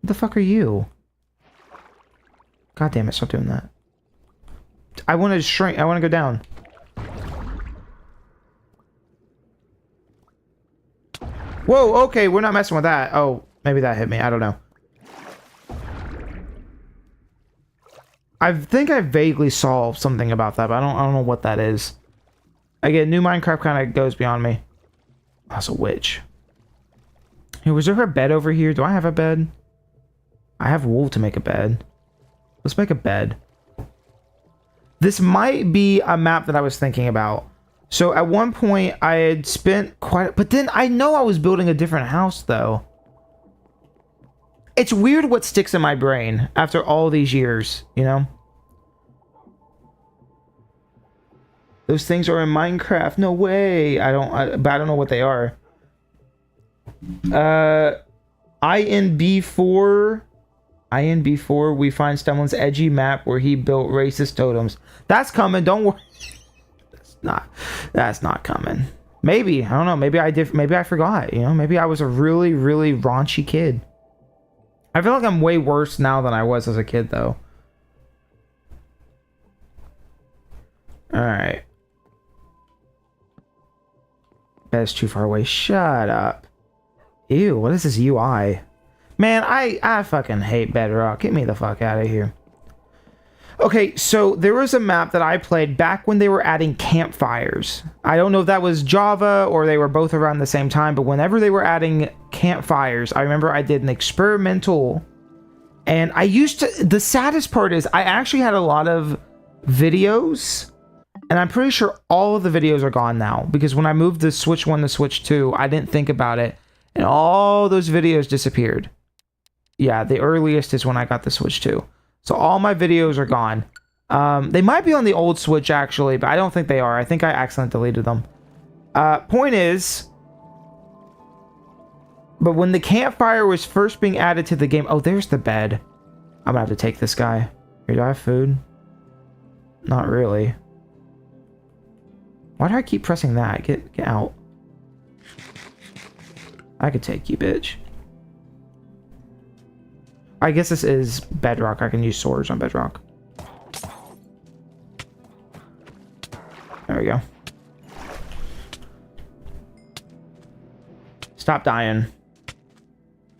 Speaker 1: What the fuck are you? God damn it, stop doing that. I want to shrink. I want to go down. Whoa, okay, we're not messing with that. Oh, maybe that hit me. I don't know. I think I vaguely saw something about that, but I don't know what that is. Again, new Minecraft kind of goes beyond me. That's a witch. Hey, was there a bed over here? Do I have a bed? I have wool to make a bed. Let's make a bed. This might be a map that I was thinking about. So at one point I had spent quite... But then I know I was building a different house though. It's weird what sticks in my brain after all these years, you know? Those things are in Minecraft. No way. But I don't know what they are. INB4, we find Stumlin's edgy map where he built racist totems. That's coming, don't worry. That's not coming. Maybe, I don't know, maybe I forgot, you know, maybe I was a really, really raunchy kid. I feel like I'm way worse now than I was as a kid, though. Alright. Bed's too far away. Shut up. Ew, what is this UI? Man, I fucking hate Bedrock. Get me the fuck out of here. Okay, so there was a map that I played back when they were adding campfires. I don't know if that was Java or they were both around the same time, but whenever they were adding campfires, I remember I did an experimental, and I used to... The saddest part is I actually had a lot of videos, and I'm pretty sure all of the videos are gone now, because when I moved the Switch 1 to Switch 2, I didn't think about it, and all those videos disappeared. Yeah, the earliest is when I got the Switch 2. So all my videos are gone. They might be on the old Switch, actually, but I don't think they are. I think I accidentally deleted them. Point is... But when the campfire was first being added to the game... Oh, there's the bed. I'm gonna have to take this guy. Here, do I have food? Not really. Why do I keep pressing that? Get out. I could take you, bitch. I guess this is Bedrock. I can use swords on Bedrock. There we go. Stop dying.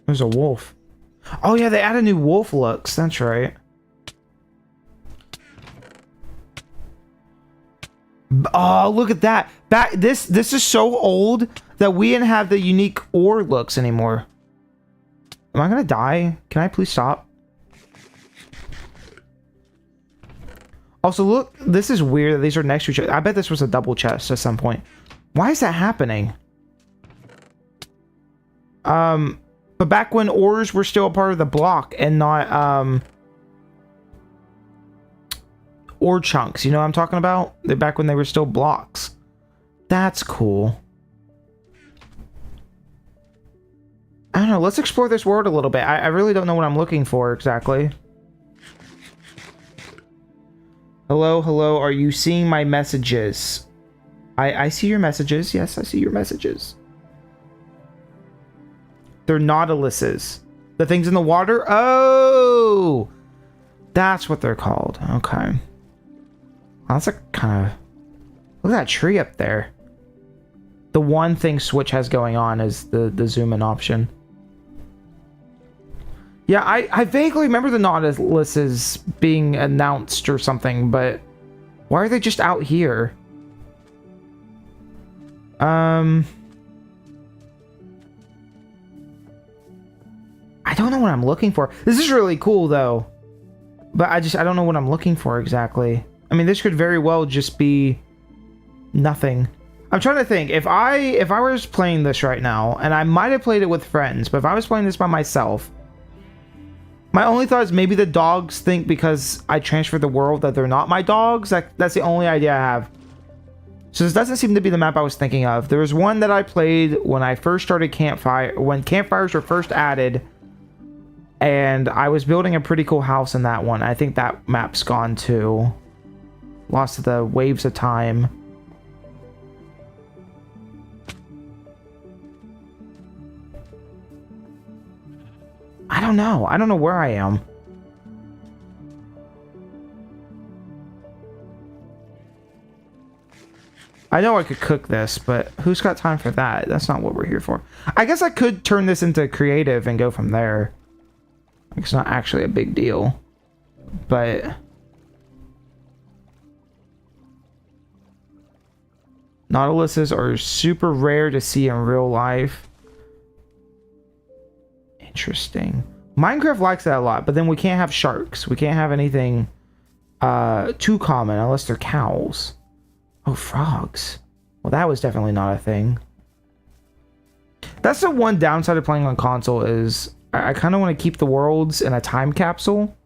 Speaker 1: There's a wolf. Oh yeah, they added new wolf looks. That's right. Oh, look at that. This is so old that we didn't have the unique ore looks anymore. Am I gonna die? Can I please stop? Also, look, this is weird that these are next to each other. I bet this was a double chest at some point. Why is that happening? But back when ores were still a part of the block and not, ore chunks, you know what I'm talking about? Back when they were still blocks. That's cool. I don't know, let's explore this world a little bit. I really don't know what I'm looking for exactly. Hello, hello, are you seeing my messages? I see your messages. Yes, I see your messages. They're Nautiluses. The things in the water? Oh! That's what they're called. Okay. Well, that's a kind of... Look at that tree up there. The one thing Switch has going on is the zoom in option. Yeah, I vaguely remember the Nautiluses being announced or something, but why are they just out here? I don't know what I'm looking for. This is really cool, though. But I don't know what I'm looking for exactly. I mean, this could very well just be nothing. I'm trying to think. If I was playing this right now, and I might have played it with friends, but if I was playing this by myself, my only thought is maybe the dogs think because I transferred the world that they're not my dogs. That's the only idea I have. So this doesn't seem to be the map I was thinking of. There was one that I played when I first started Campfire, when campfires were first added, and I was building a pretty cool house in that one. I think that map's gone too. Lost to the waves of time. I don't know. I don't know where I am. I know I could cook this, but who's got time for that? That's not what we're here for. I guess I could turn this into creative and go from there. It's not actually a big deal. But Nautiluses are super rare to see in real life. Interesting. Minecraft likes that a lot, but then we can't have sharks. We can't have anything too common unless they're cows. Oh, frogs. Well, that was definitely not a thing. That's the one downside of playing on console is I kind of want to keep the worlds in a time capsule.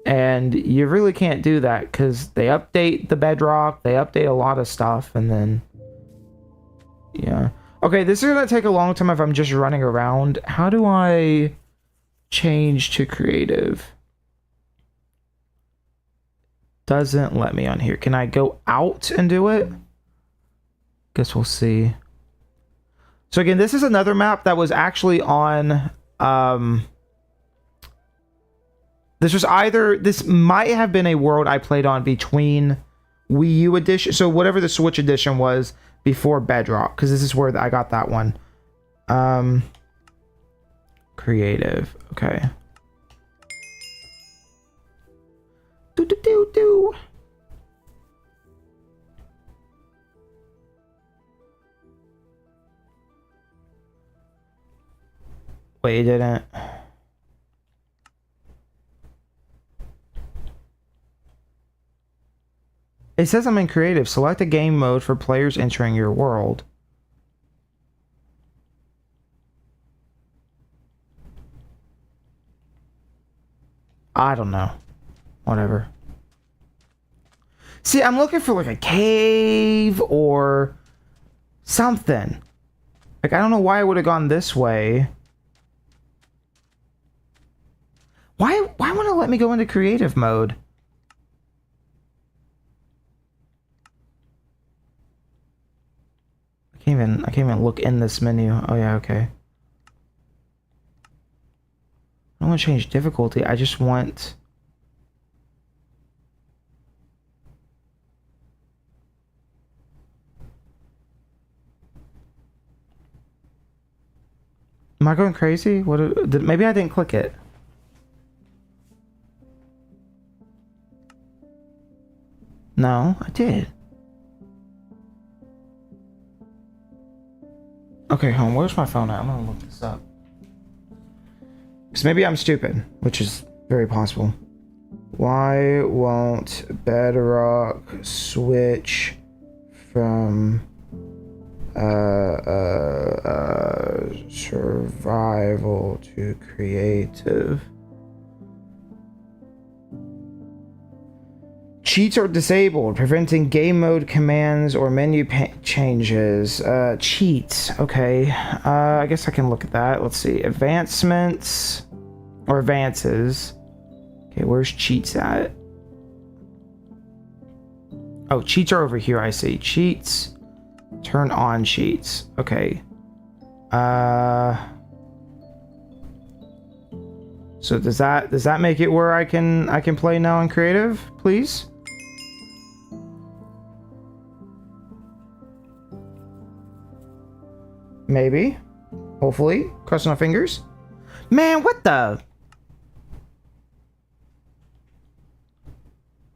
Speaker 1: And you really can't do that because they update the bedrock. They update a lot of stuff. And then... yeah. Okay, this is going to take a long time if I'm just running around. How do I change to creative? Doesn't let me on here. Can I go out and do it? Guess we'll see. So again, this is another map that was actually on... this might have been a world I played on between Wii U edition, so whatever the Switch edition was before Bedrock, because this is where I got that one. Creative, okay. Do. Wait, it didn't. It says I'm in creative. Select a game mode for players entering your world. I don't know. Whatever. See, I'm looking for like a cave or something. Like, I don't know why I would have gone this way. Why won't it let me go into creative mode? I can't even look in this menu. Oh yeah, okay. I don't want to change difficulty. I just want... Am I going crazy? Maybe I didn't click it. No, I did. Okay, home. Where's my phone at? I'm gonna look this up. Because maybe I'm stupid, which is very possible. Why won't Bedrock switch from survival to creative? Cheats are disabled, preventing game mode commands or menu changes. Cheats. Okay. I guess I can look at that. Let's see. Advancements or advances. Okay, where's cheats at? Oh, cheats are over here. I see. Cheats. Turn on cheats. Okay. So does that make it where I can play now in creative, please? Maybe. Hopefully. Crossing our fingers. Man, what the?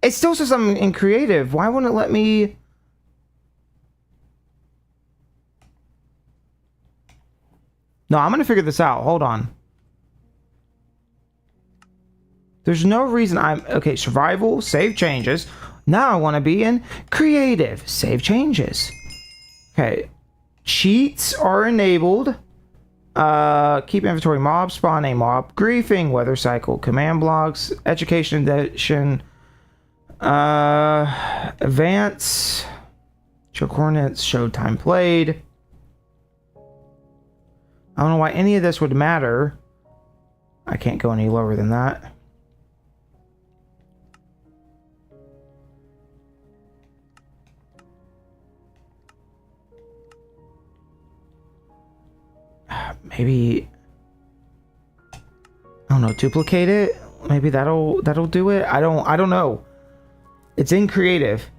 Speaker 1: It still says I'm in creative. Why wouldn't it let me... No, I'm gonna figure this out. Hold on. There's no reason I'm... Okay, survival, save changes. Now I want to be in creative, save changes. Okay. Cheats are enabled. Keep inventory, mob, spawn a mob, griefing, weather cycle, command blocks, education edition, advance, show coordinates, show time played. I don't know why any of this would matter. I can't go any lower than that. Maybe, I don't know, duplicate it. Maybe that'll do it. I don't know. It's in creative.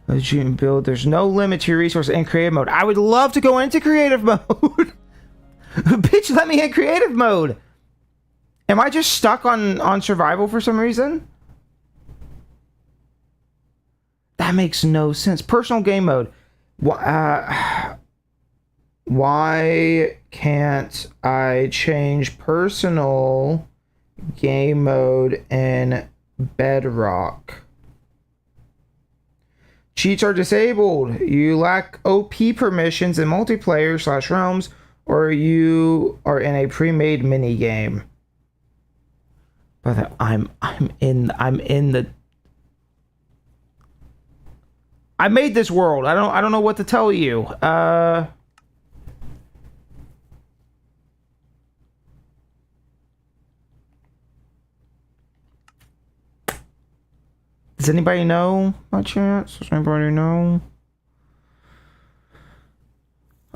Speaker 1: As you can build, there's no limit to your resource in creative mode. I would love to go into creative mode. Bitch, let me in creative mode. Am I just stuck on survival for some reason? That makes no sense. Personal game mode. Why can't I change personal game mode in Bedrock? Cheats are disabled. You lack OP permissions in multiplayer / realms, or you are in a pre-made mini game. But I'm in the... I made this world. I don't know what to tell you. Does anybody know by chance? Does anybody know?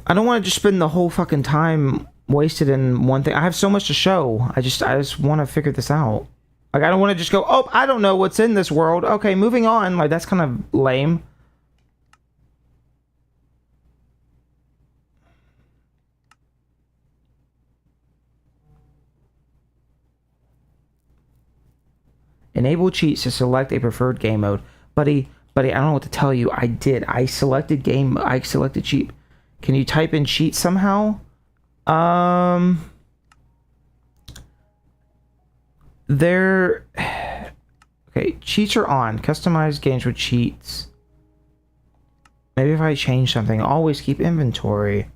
Speaker 1: I don't want to just spend the whole fucking time wasted in one thing. I have so much to show. I just want to figure this out. Like, I don't want to just go, oh, I don't know what's in this world. Okay, moving on. Like, that's kind of lame. Enable cheats to select a preferred game mode. Buddy, I don't know what to tell you. I did. I selected cheat. Can you type in cheat somehow? Okay, cheats are on. Customize games with cheats. Maybe if I change something, always keep inventory.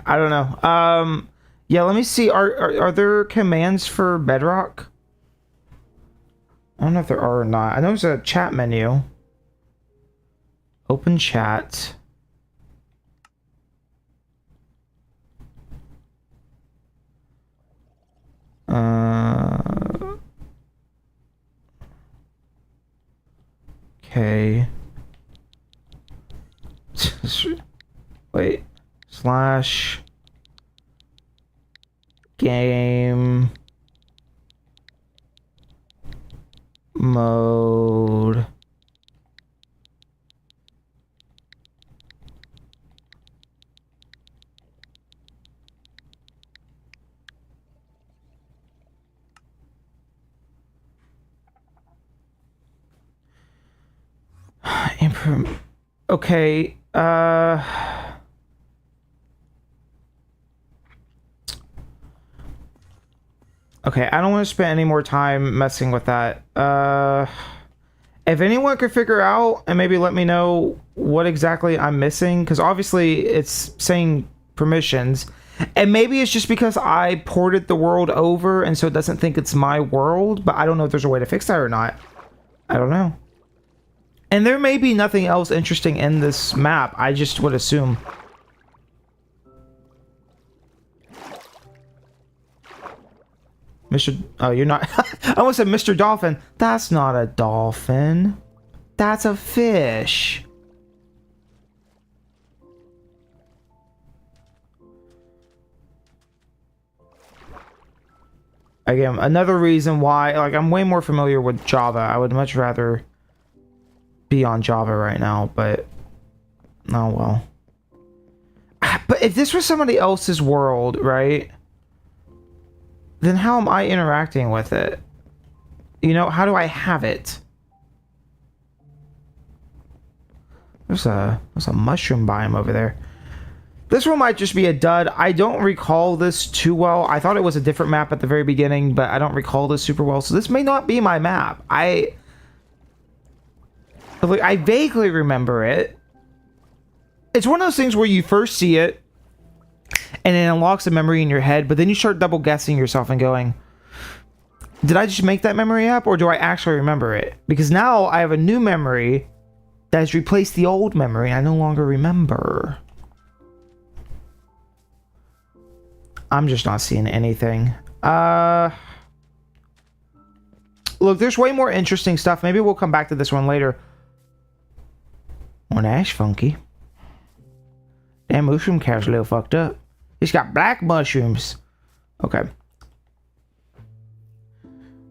Speaker 1: I don't know. Yeah, let me see. Are there commands for Bedrock? I don't know if there are or not. I know there's a chat menu. Open chat. Okay. Wait. Slash game mode. Okay, okay, I don't want to spend any more time messing with that. If anyone could figure out and maybe let me know what exactly I'm missing, because obviously it's saying permissions, and maybe it's just because I ported the world over and so it doesn't think it's my world, but I don't know if there's a way to fix that or not. I don't know. And there may be nothing else interesting in this map. I just would assume. Mr. Oh, you're not. I almost said Mr. Dolphin. That's not a dolphin. That's a fish. Again, another reason why, like, I'm way more familiar with Java. I would much rather be on Java right now, but oh well. But if this was somebody else's world, right, then how am I interacting with it? You know, how do I have it? There's a mushroom biome over there. This one might just be a dud. I don't recall this too well. I thought it was a different map at the very beginning, but I don't recall this super well. So this may not be my map. I vaguely remember it. It's one of those things where you first see it, and it unlocks a memory in your head, but then you start double guessing yourself and going, did I just make that memory up, or do I actually remember it? Because now I have a new memory that has replaced the old memory, and I no longer remember. I'm just not seeing anything. Look, there's way more interesting stuff. Maybe we'll come back to this one later. Oh, that's funky. Damn, mushroom car's a little fucked up. It's got black mushrooms. Okay.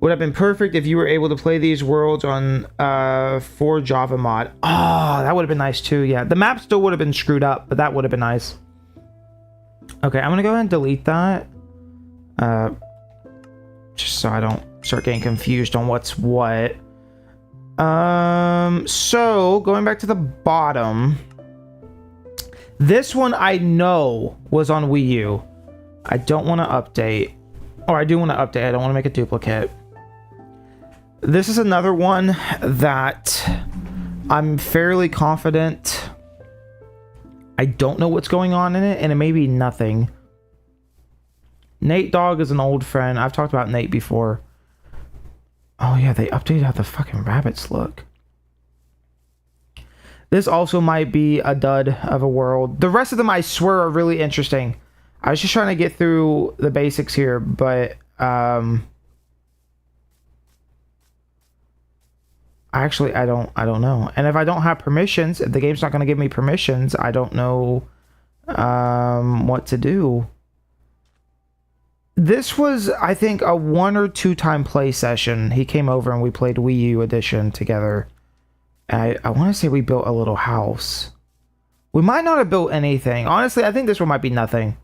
Speaker 1: Would have been perfect if you were able to play these worlds on 4 Java mod. Oh, that would have been nice too. Yeah, the map still would have been screwed up, but that would have been nice. Okay, I'm gonna go ahead and delete that. Just so I don't start getting confused on what's what. So going back to the bottom. This one I know was on Wii U. I don't want to update. Or I do want to update. I don't want to make a duplicate. This is another one that I'm fairly confident. I don't know what's going on in it, and it may be nothing. Nate Dogg is an old friend. I've talked about Nate before. Oh yeah, they updated how the fucking rabbits look. This also might be a dud of a world. The rest of them, I swear, are really interesting. I was just trying to get through the basics here, but actually, I don't know. And if I don't have permissions, if the game's not going to give me permissions, I don't know what to do. This was, I think, a 1 or 2 time play session. He came over and we played Wii U Edition together. And I want to say we built a little house. We might not have built anything. Honestly, I think this one might be nothing.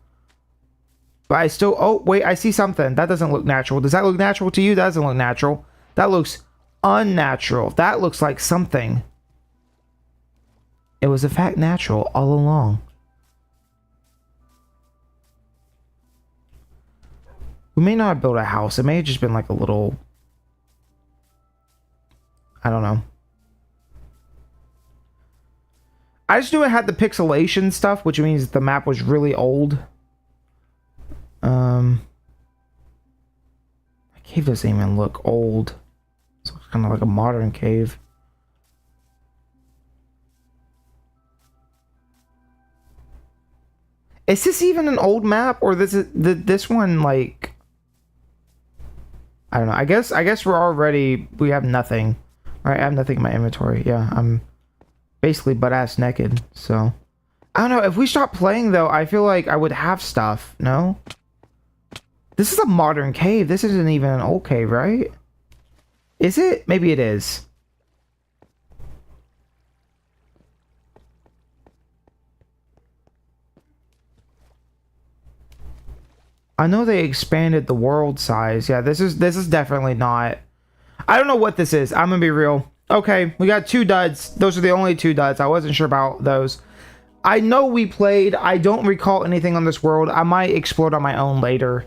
Speaker 1: But I still... Oh, wait, I see something. That doesn't look natural. Does that look natural to you? That doesn't look natural. That looks unnatural. That looks like something. It was in fact natural all along. We may not have built a house. It may have just been like a little... I don't know. I just knew it had the pixelation stuff, which means the map was really old. My cave doesn't even look old. It looks kind of like a modern cave. Is this even an old map, or this one like... I don't know. I guess we have nothing. All right, I have nothing in my inventory. Yeah, I'm basically butt-ass naked, so... I don't know, if we stop playing, though, I feel like I would have stuff, no? This is a modern cave. This isn't even an old cave, right? Is it? Maybe it is. I know they expanded the world size. Yeah, this is definitely not... I don't know what this is. I'm gonna be real. Okay, we got 2 duds. Those are the only 2 duds. I wasn't sure about those. I know we played. I don't recall anything on this world. I might explore it on my own later.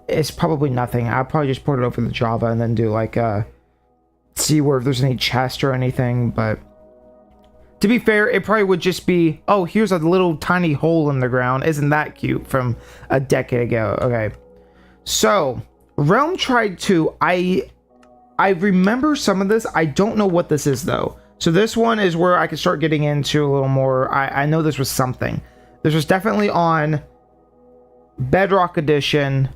Speaker 1: It's probably nothing. I'll probably just put it over to Java and then do like see where if there's any chest or anything. But to be fair, it probably would just be, oh, here's a little tiny hole in the ground. Isn't that cute from a decade ago? Okay. So, Realm Tried 2, I remember some of this. I don't know what this is though. So this one is where I can start getting into a little more. I know this was something. This was definitely on Bedrock Edition,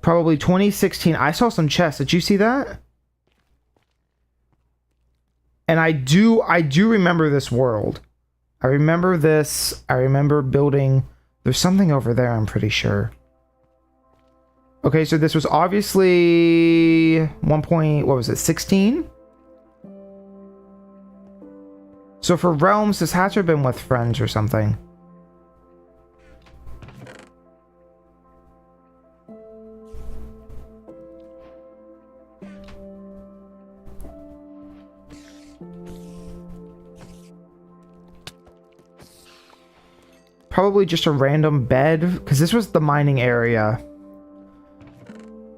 Speaker 1: probably 2016. I saw some chests. Did you see that? And I do remember this world. I remember this. I remember building. There's something over there, I'm pretty sure. Okay, so this was obviously 16? So for Realms, this has to have been with friends or something. probably just a random bed, because this was the mining area.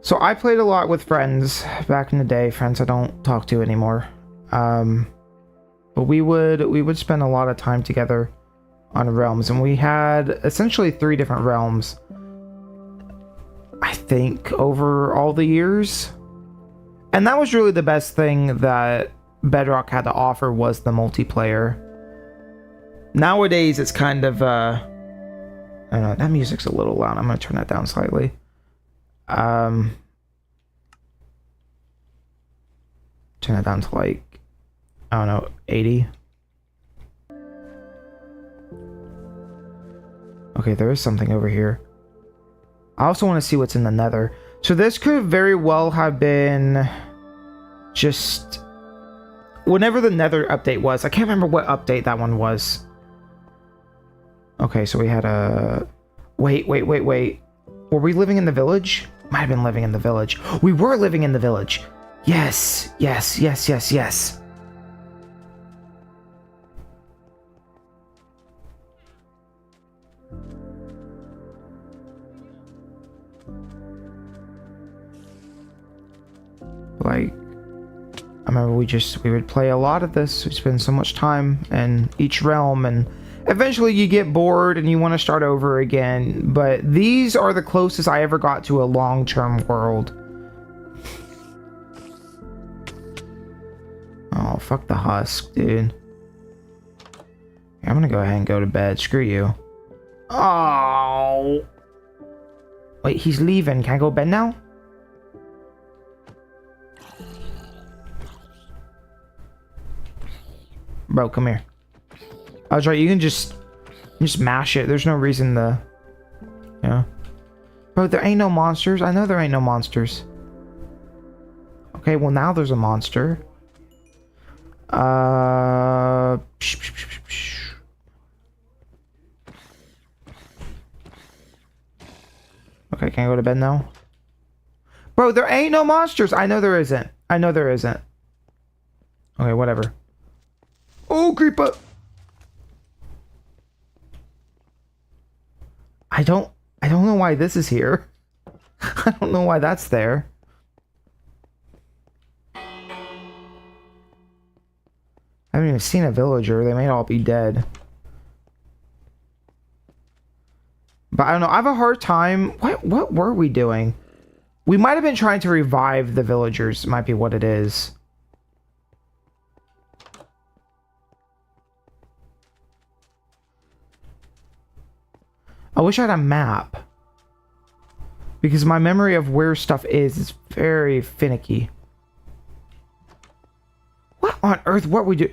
Speaker 1: So I played a lot with friends back in the day, friends I don't talk to anymore. But we would spend a lot of time together on realms, and we had essentially 3 different realms, I think, over all the years. And that was really the best thing that Bedrock had to offer, was the multiplayer. Nowadays, it's kind of, I don't know, that music's a little loud. I'm going to turn that down slightly. Turn it down to like, I don't know, 80. Okay, there is something over here. I also want to see what's in the nether. So this could very well have been just whenever the nether update was. I can't remember what update that one was. Okay, so we had a... Wait. Were we living in the village? Might have been living in the village. We were living in the village. Yes. Like, I remember we would play a lot of this. We spend so much time in each realm, and eventually you get bored and you want to start over again. But these are the closest I ever got to a long-term world. Oh, fuck the husk, dude. I'm gonna go ahead and go to bed. Screw you. Oh. Wait, he's leaving. Can I go to bed now? Bro, come here. I was right, you can just mash it. There's no reason to... Yeah. Bro, there ain't no monsters. I know there ain't no monsters. Okay, well now there's a monster. Okay, can I go to bed now? Bro, there ain't no monsters. I know there isn't. Okay, whatever. Oh, creeper. I don't know why this is here. I don't know why that's there. I haven't even seen a villager. They may all be dead. But I don't know. I have a hard time. What were we doing? We might have been trying to revive the villagers. Might be what it is. I wish I had a map. Because my memory of where stuff is very finicky. What on earth? What we do?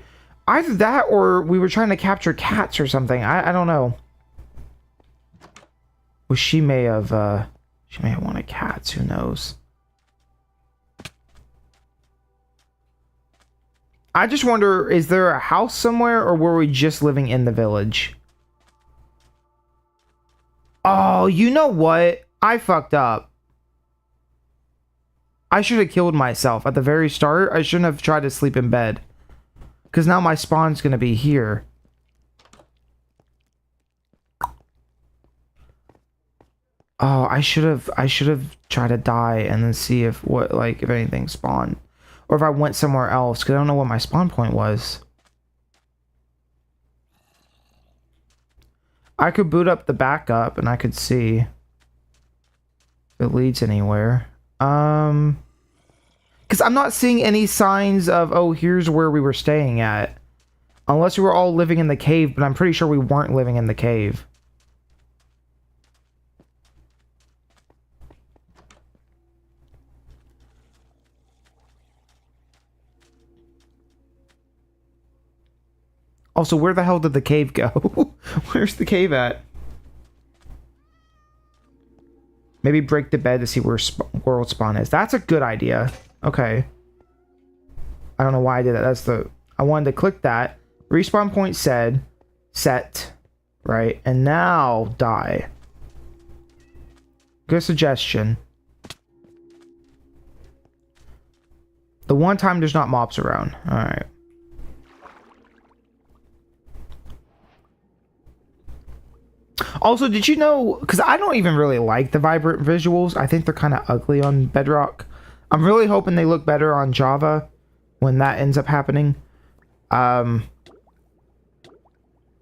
Speaker 1: Either that or we were trying to capture cats or something. I don't know. Well, she may have wanted cats. Who knows? I just wonder, is there a house somewhere, or were we just living in the village? Oh, you know what? I fucked up. I should have killed myself at the very start. I shouldn't have tried to sleep in bed. Because now my spawn's going to be here. Oh, I should have tried to die and then see if anything spawned. Or if I went somewhere else, because I don't know what my spawn point was. I could boot up the backup and I could see if it leads anywhere. Because I'm not seeing any signs of, oh, here's where we were staying at. Unless we were all living in the cave, but I'm pretty sure we weren't living in the cave. Also, where the hell did the cave go? Where's the cave at? Maybe break the bed to see where world spawn is. That's a good idea. Okay. I don't know why I did that. I wanted to click that. Respawn point said set. Right? And now die. Good suggestion. The one time there's not mobs around. Alright. Also, did you know, because I don't even really like the vibrant visuals. I think they're kind of ugly on Bedrock. I'm really hoping they look better on Java when that ends up happening. But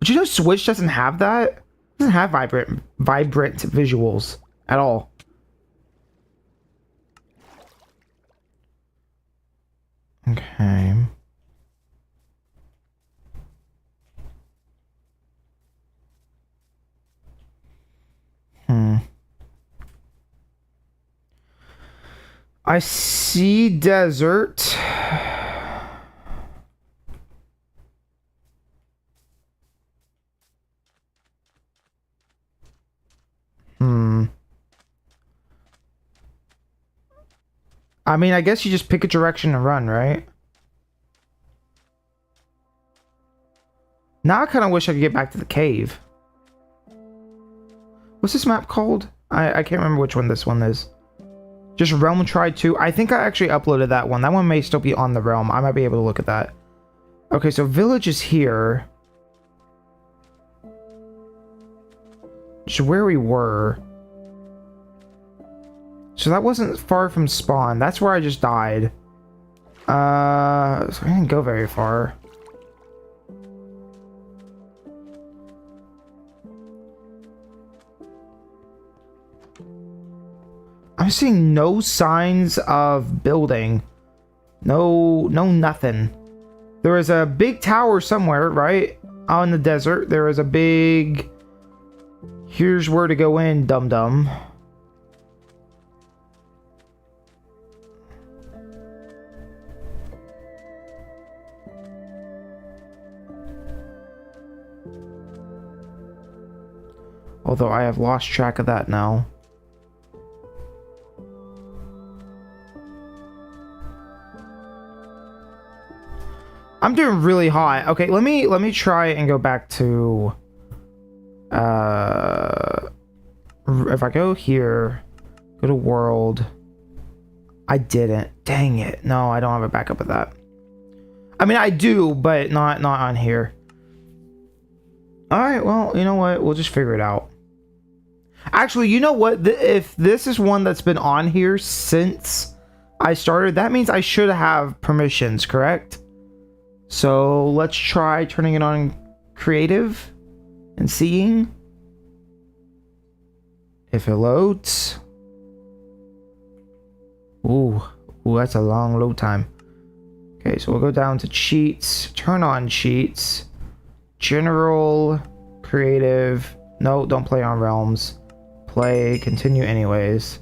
Speaker 1: you know Switch doesn't have that? It doesn't have vibrant visuals at all. Okay. I see desert. I mean, I guess you just pick a direction and run, right? Now I kind of wish I could get back to the cave. What's this map called? I can't remember which one this one is. Just Realm Try 2. I think I actually uploaded that one. That one may still be on the Realm. I might be able to look at that. Okay, so village is here. Which is where we were. So that wasn't far from spawn. That's where I just died. So I didn't go very far. I'm seeing no signs of building. No nothing. There is a big tower somewhere, right? Out in the desert. There is a big... Here's where to go in, dum-dum. Although I have lost track of that now. I'm doing really hot. Okay, let me try and go back to if I go here, go to world. I didn't. Dang it. No, I don't have a backup of that. I mean, I do, but not on here. All right, well, you know what? We'll just figure it out. Actually, you know what? If this is one that's been on here since I started, that means I should have permissions, correct? So let's try turning it on creative and seeing if it loads. Ooh, that's a long load time. Okay, so we'll go down to cheats, turn on cheats, general, creative. No, don't play on realms. Play, continue anyways.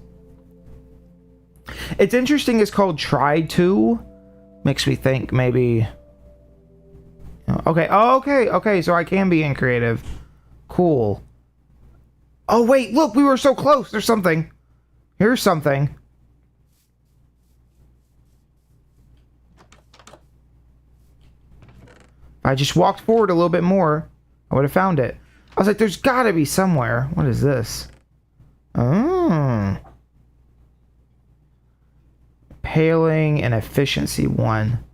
Speaker 1: It's interesting, it's called try to. Makes me think maybe... Okay, okay, so I can be in creative. Cool. Oh wait, look, we were so close. There's something. Here's something. If I just walked forward a little bit more, I would have found it. I was like, there's gotta be somewhere. What is this? Oh. Paling and efficiency 1.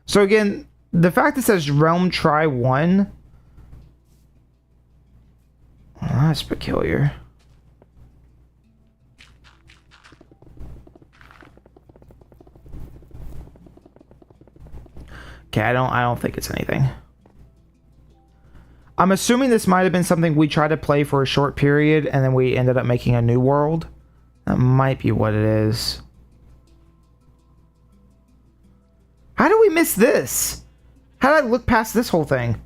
Speaker 1: So again, the fact that it says Realm Try 1, well, that's peculiar. Okay, I don't think it's anything. I'm assuming this might have been something we tried to play for a short period and then we ended up making a new world. That might be what it is. How do we miss this? How did I look past this whole thing?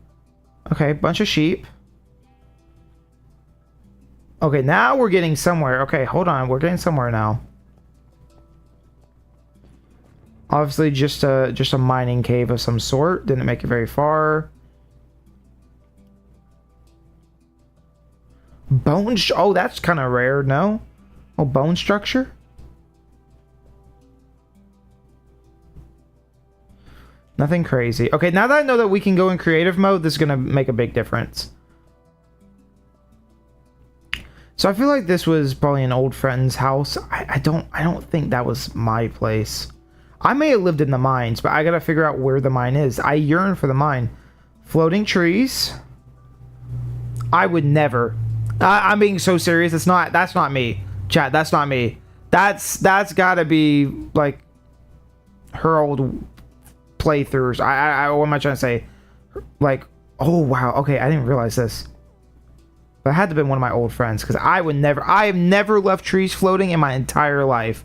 Speaker 1: Okay, bunch of sheep. Okay, now we're getting somewhere. Okay, hold on. We're getting somewhere now. Obviously, just a mining cave of some sort. Didn't make it very far. Bone... Oh, that's kind of rare, no? Oh, bone structure? Nothing crazy. Okay, now that I know that we can go in creative mode, this is going to make a big difference. So I feel like this was probably an old friend's house. I don't think that was my place. I may have lived in the mines, but I got to figure out where the mine is. I yearn for the mine. Floating trees. I would never. I'm being so serious. That's not me. Chat, that's not me. That's gotta be like her old playthroughs. What am I trying to say? Like, oh wow, okay, I didn't realize this. But it had to have been one of my old friends, because I have never left trees floating in my entire life.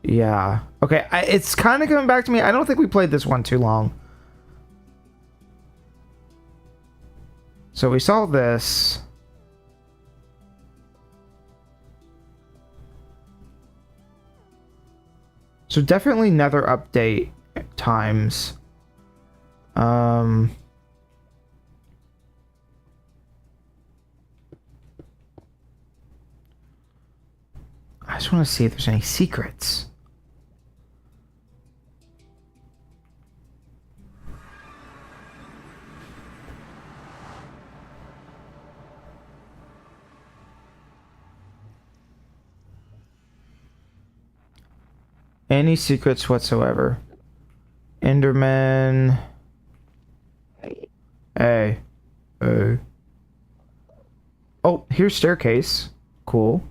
Speaker 1: Yeah. Okay, it's kind of coming back to me. I don't think we played this one too long. So we saw this. So definitely Nether update times. I just want to see if there's any secrets. Any secrets whatsoever. Enderman. Hey. Hey. Oh, here's staircase. Cool.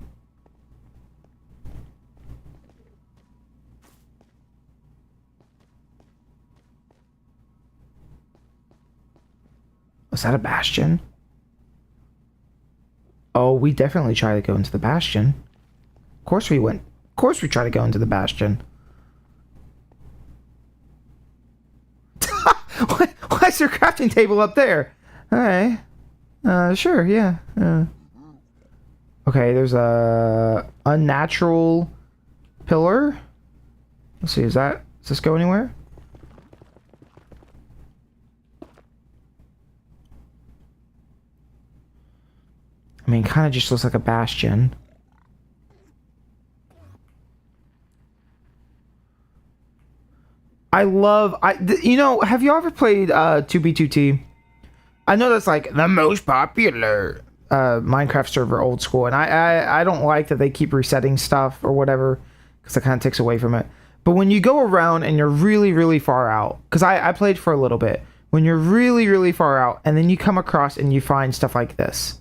Speaker 1: Was that a bastion? Oh, we definitely try to go into the bastion. Of course we went. Of course we try to go into the bastion. Why is there a crafting table up there? Alright. Sure, yeah. Okay, there's a unnatural pillar. Let's see, does this go anywhere? I mean, kind of just looks like a bastion. You know, have you ever played 2B2T? I know that's like the most popular Minecraft server, old school, and I don't like that they keep resetting stuff or whatever, because it kind of takes away from it. But when you go around and you're really, really far out, because I played for a little bit, when you're really, really far out, and then you come across and you find stuff like this,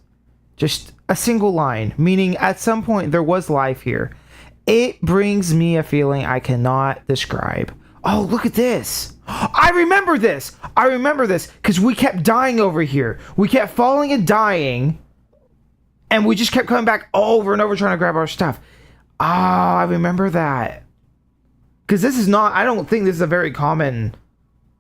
Speaker 1: just a single line, meaning at some point there was life here. It brings me a feeling I cannot describe. Oh, look at this. I remember this. I remember this because we kept dying over here. We kept falling and dying. And we just kept coming back over and over trying to grab our stuff. Ah, I remember that. Because this is not, I don't think this is a very common,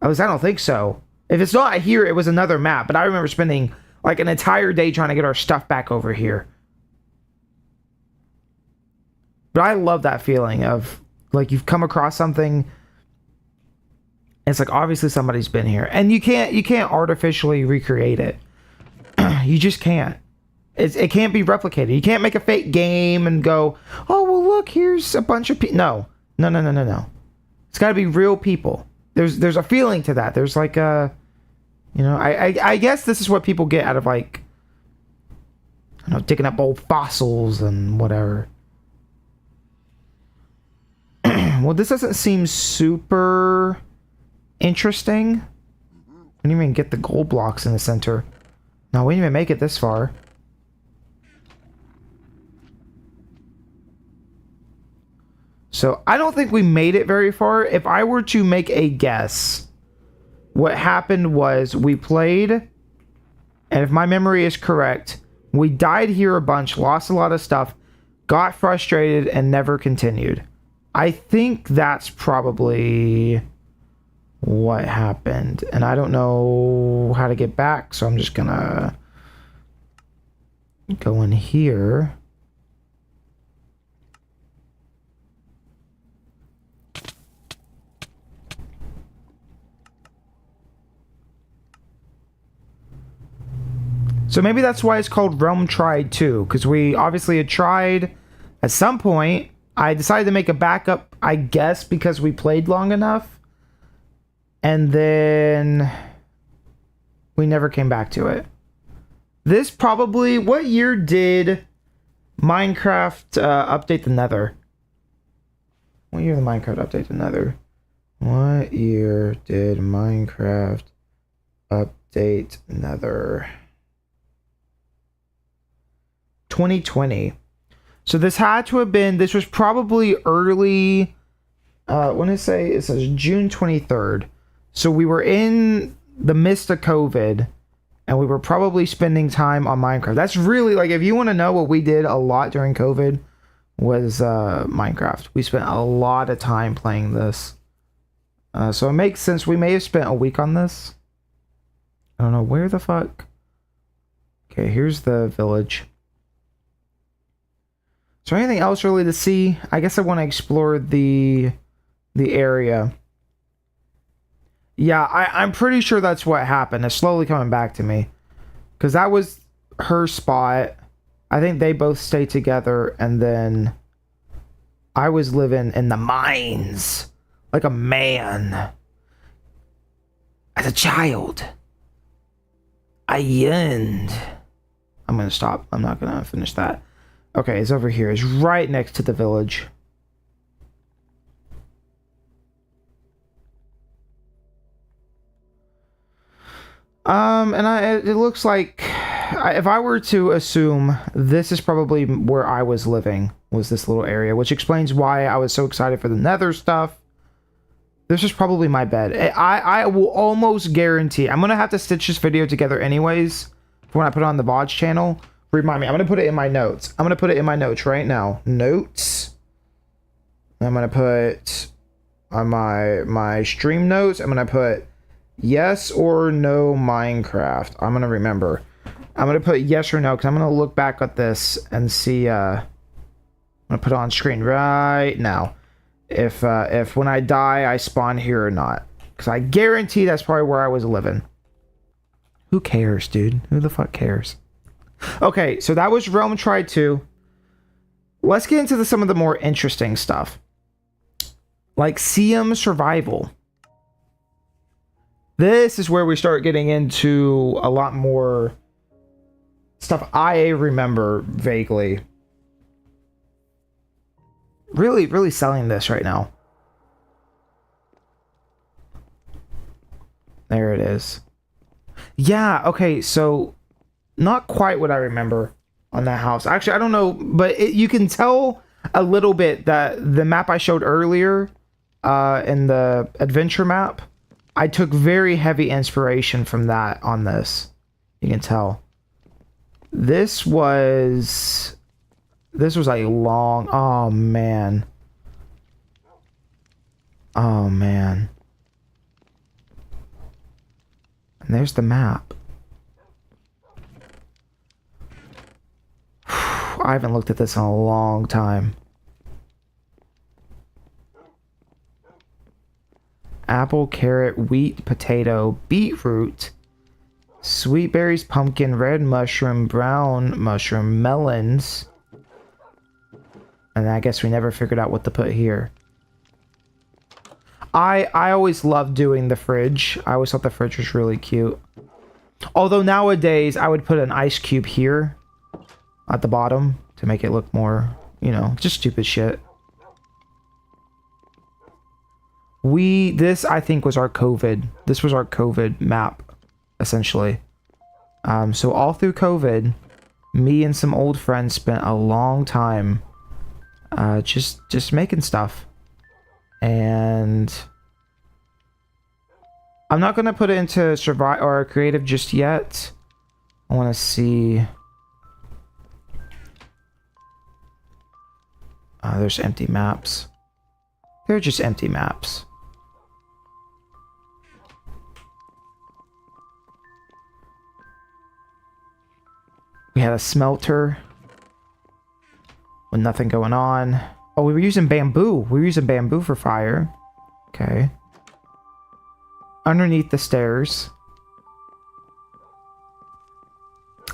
Speaker 1: I don't think so. If it's not here, it was another map. But I remember spending like an entire day trying to get our stuff back over here. But I love that feeling of like you've come across something. It's like obviously somebody's been here, and you can't artificially recreate it. You just can't. It can't be replicated. You can't make a fake game and go, oh well, look, here's a bunch of people. No. It's got to be real people. There's a feeling to that. There's like a, you know, I guess this is what people get out of like, I don't know, digging up old fossils and whatever. Well, this doesn't seem super interesting. We didn't even get the gold blocks in the center. No, we didn't even make it this far. So I don't think we made it very far. If I were to make a guess, what happened was we played, and if my memory is correct, we died here a bunch, lost a lot of stuff, got frustrated, and never continued. I think that's probably what happened, and I don't know how to get back, so I'm just gonna go in here. So maybe that's why it's called Realm Tried too, because we obviously had tried at some point. I decided to make a backup, I guess, because we played long enough. And then we never came back to it. This probably, what year did Minecraft update the Nether? What year did Minecraft update the Nether? What year did Minecraft update Nether? 2020. So this had to have been, this was probably early, when I say, it says June 23rd. So we were in the midst of COVID, and we were probably spending time on Minecraft. That's really, like, if you want to know what we did a lot during COVID, was Minecraft. We spent a lot of time playing this. So it makes sense. We may have spent a week on this. I don't know where the fuck. Okay, here's the village. Is there anything else really to see? I guess I want to explore the area. Yeah, I'm pretty sure that's what happened. It's slowly coming back to me. Because that was her spot. I think they both stayed together, and then I was living in the mines like a man. As a child, I yearned. I'm gonna stop. I'm not gonna finish that. Okay, it's over here. It's right next to the village. And it looks like, if I were to assume, this is probably where I was living, was this little area, which explains why I was so excited for the Nether stuff. This is probably my bed. I will almost guarantee, I'm gonna have to stitch this video together anyways for when I put it on the VODs channel. Remind me, I'm gonna put it in my notes. I'm gonna put it in my notes right now. Notes. I'm gonna put on my stream notes, I'm gonna put yes or no Minecraft. I'm gonna remember. I'm gonna put yes or no, because I'm gonna look back at this and see. I'm gonna put it on screen right now. If when I die I spawn here or not, because I guarantee that's probably where I was living. Who cares, dude? Who the fuck cares? Okay, so that was Realm Tried 2. Let's get into some of the more interesting stuff, like CM Survival. This is where we start getting into a lot more stuff I remember vaguely. Really selling this right now. There it is. Yeah, okay, so not quite what I remember on that house. Actually, I don't know, but you can tell a little bit that the map I showed earlier in the adventure map, I took very heavy inspiration from that on this. You can tell. This was a long... Oh, man. Oh, man. And there's the map. I haven't looked at this in a long time. Apple, carrot, wheat, potato, beetroot, sweet berries, pumpkin, red mushroom, brown mushroom, melons. And I guess we never figured out what to put here. I always loved doing the fridge. I always thought the fridge was really cute. Although nowadays I would put an ice cube here at the bottom to make it look more, you know, just stupid shit. This I think was our COVID. This was our COVID map, essentially. So all through COVID, me and some old friends spent a long time just making stuff. And I'm not gonna put it into survive or creative just yet. I want to see. There's empty maps. They're just empty maps. We had a smelter with nothing going on. Oh, we were using bamboo. We were using bamboo for fire. Okay. Underneath the stairs.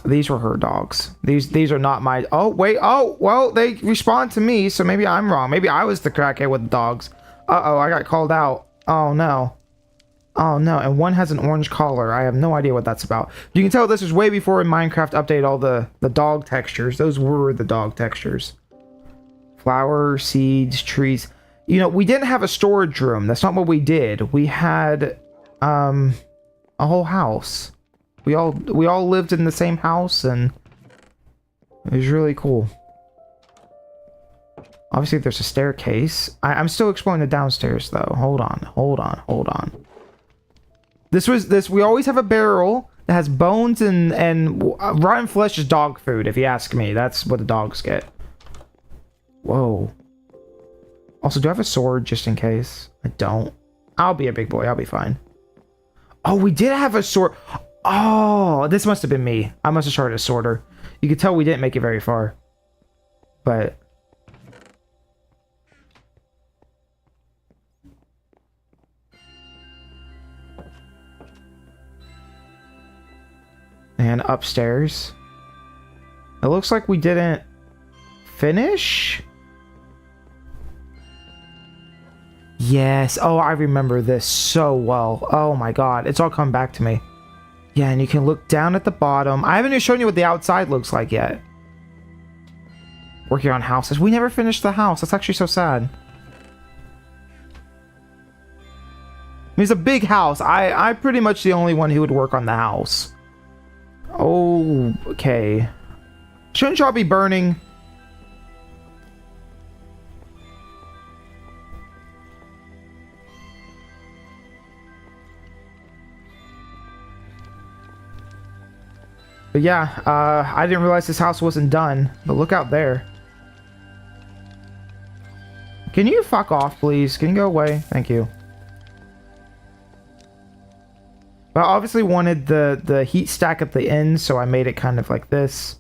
Speaker 1: These were her dogs. These are not my... Oh, wait. Oh, well, they respond to me, so maybe I'm wrong. Maybe I was the crackhead with the dogs. Uh-oh, I got called out. Oh, no. Oh, no. And one has an orange collar. I have no idea what that's about. You can tell this was way before Minecraft updated all the dog textures. Those were the dog textures. Flower, seeds, trees. You know, we didn't have a storage room. That's not what we did. We had a whole house. We all lived in the same house, and it was really cool. Obviously, there's a staircase. I'm still exploring the downstairs, though. Hold on. We always have a barrel that has bones and rotten flesh is dog food, if you ask me. That's what the dogs get. Whoa. Also, do I have a sword just in case? I don't. I'll be a big boy. I'll be fine. Oh, we did have a sword. Oh, this must have been me. I must have started a sorter. You could tell we didn't make it very far. But... and upstairs. It looks like we didn't finish. Yes. Oh, I remember this so well. Oh my god. It's all come back to me. Yeah, and you can look down at the bottom. I haven't even shown you what the outside looks like yet. Working on houses. We never finished the house. That's actually so sad. I mean, it's a big house. I'm pretty much the only one who would work on the house. Oh, okay. Shouldn't y'all be burning? But yeah, I didn't realize this house wasn't done. But look out there. Can you fuck off, please? Can you go away? Thank you. But I obviously wanted the heat stack at the end, so I made it kind of like this.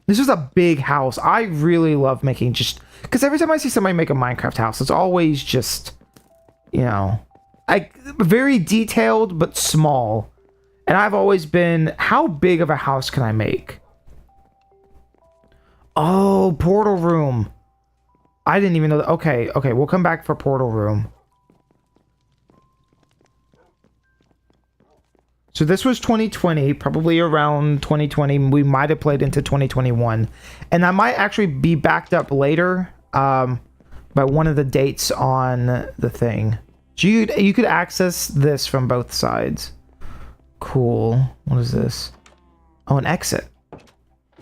Speaker 1: This is a big house. I really love making just... because every time I see somebody make a Minecraft house, it's always just, you know, very detailed but small. And I've always been, how big of a house can I make? Oh, portal room. I didn't even know that. Okay, we'll come back for portal room. So this was 2020, probably around 2020. We might have played into 2021. And I might actually be backed up later by one of the dates on the thing. So you could access this from both sides. Cool. What is this? Oh, an exit.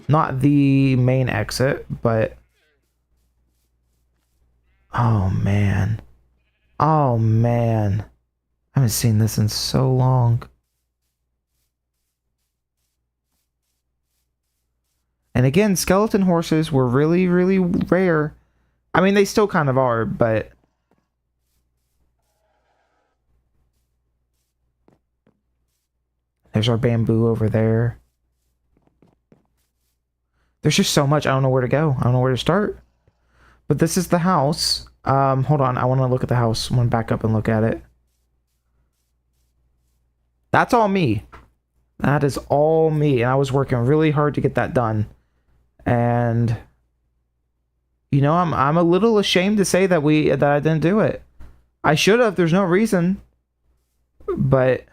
Speaker 1: Not the main exit, but... oh, man. Oh, man. I haven't seen this in so long. And again, skeleton horses were really, really rare. I mean, they still kind of are, but... there's our bamboo over there. There's just so much. I don't know where to go. I don't know where to start. But this is the house. Hold on. I want to look at the house. I want to back up and look at it. That's all me. That is all me. And I was working really hard to get that done. And you know, I'm a little ashamed to say that I didn't do it. I should have. There's no reason. But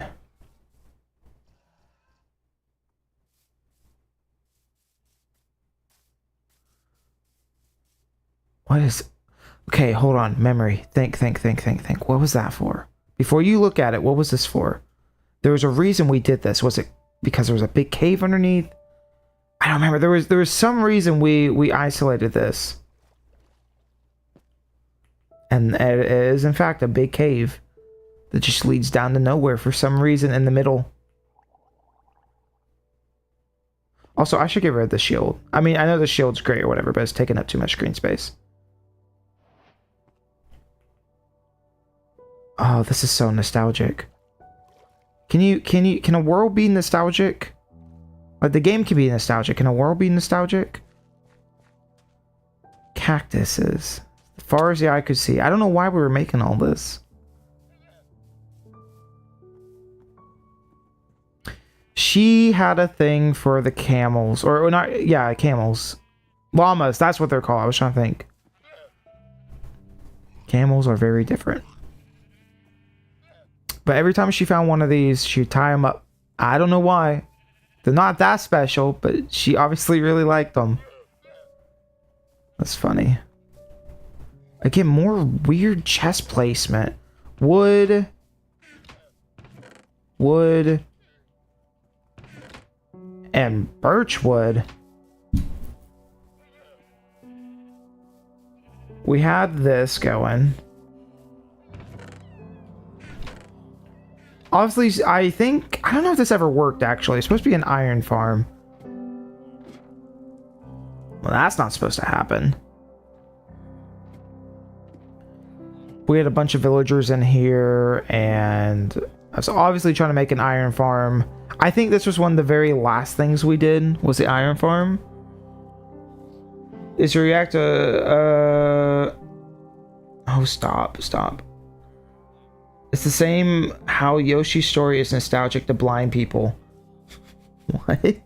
Speaker 1: what is... okay, hold on. Memory. Think. What was that for? Before you look at it, what was this for? There was a reason we did this. Was it because there was a big cave underneath? I don't remember. There was some reason we isolated this. And it is, in fact, a big cave that just leads down to nowhere for some reason in the middle. Also, I should get rid of the shield. I mean, I know the shield's great or whatever, but it's taking up too much screen space. Oh, this is so nostalgic. Can a world be nostalgic? Like, the game can be nostalgic. Can a world be nostalgic? Cactuses. As far as the eye could see. I don't know why we were making all this. She had a thing for the camels. Or not, yeah, camels. Llamas, that's what they're called. I was trying to think. Camels are very different. But every time she found one of these, she'd tie them up. I don't know why. They're not that special, but she obviously really liked them. That's funny. Again, more weird chest placement. Wood. Wood. And birchwood. We had this going. Obviously, I don't know if this ever worked, actually. It's supposed to be an iron farm. Well, that's not supposed to happen. We had a bunch of villagers in here, and I was obviously trying to make an iron farm. I think this was one of the very last things we did, was the iron farm. Is your react oh, stop. It's the same how Yoshi's story is nostalgic to blind people. What?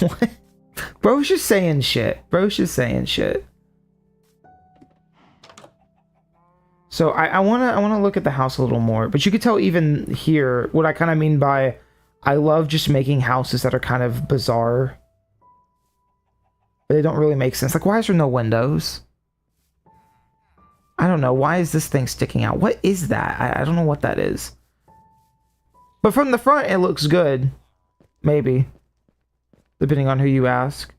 Speaker 1: What? Bro's just saying shit. So I wanna look at the house a little more, but you could tell even here what I kind of mean by I love just making houses that are kind of bizarre. But they don't really make sense. Like, why is there no windows? I don't know. Why is this thing sticking out? What is that? I don't know what that is. But from the front, it looks good. Maybe. Depending on who you ask.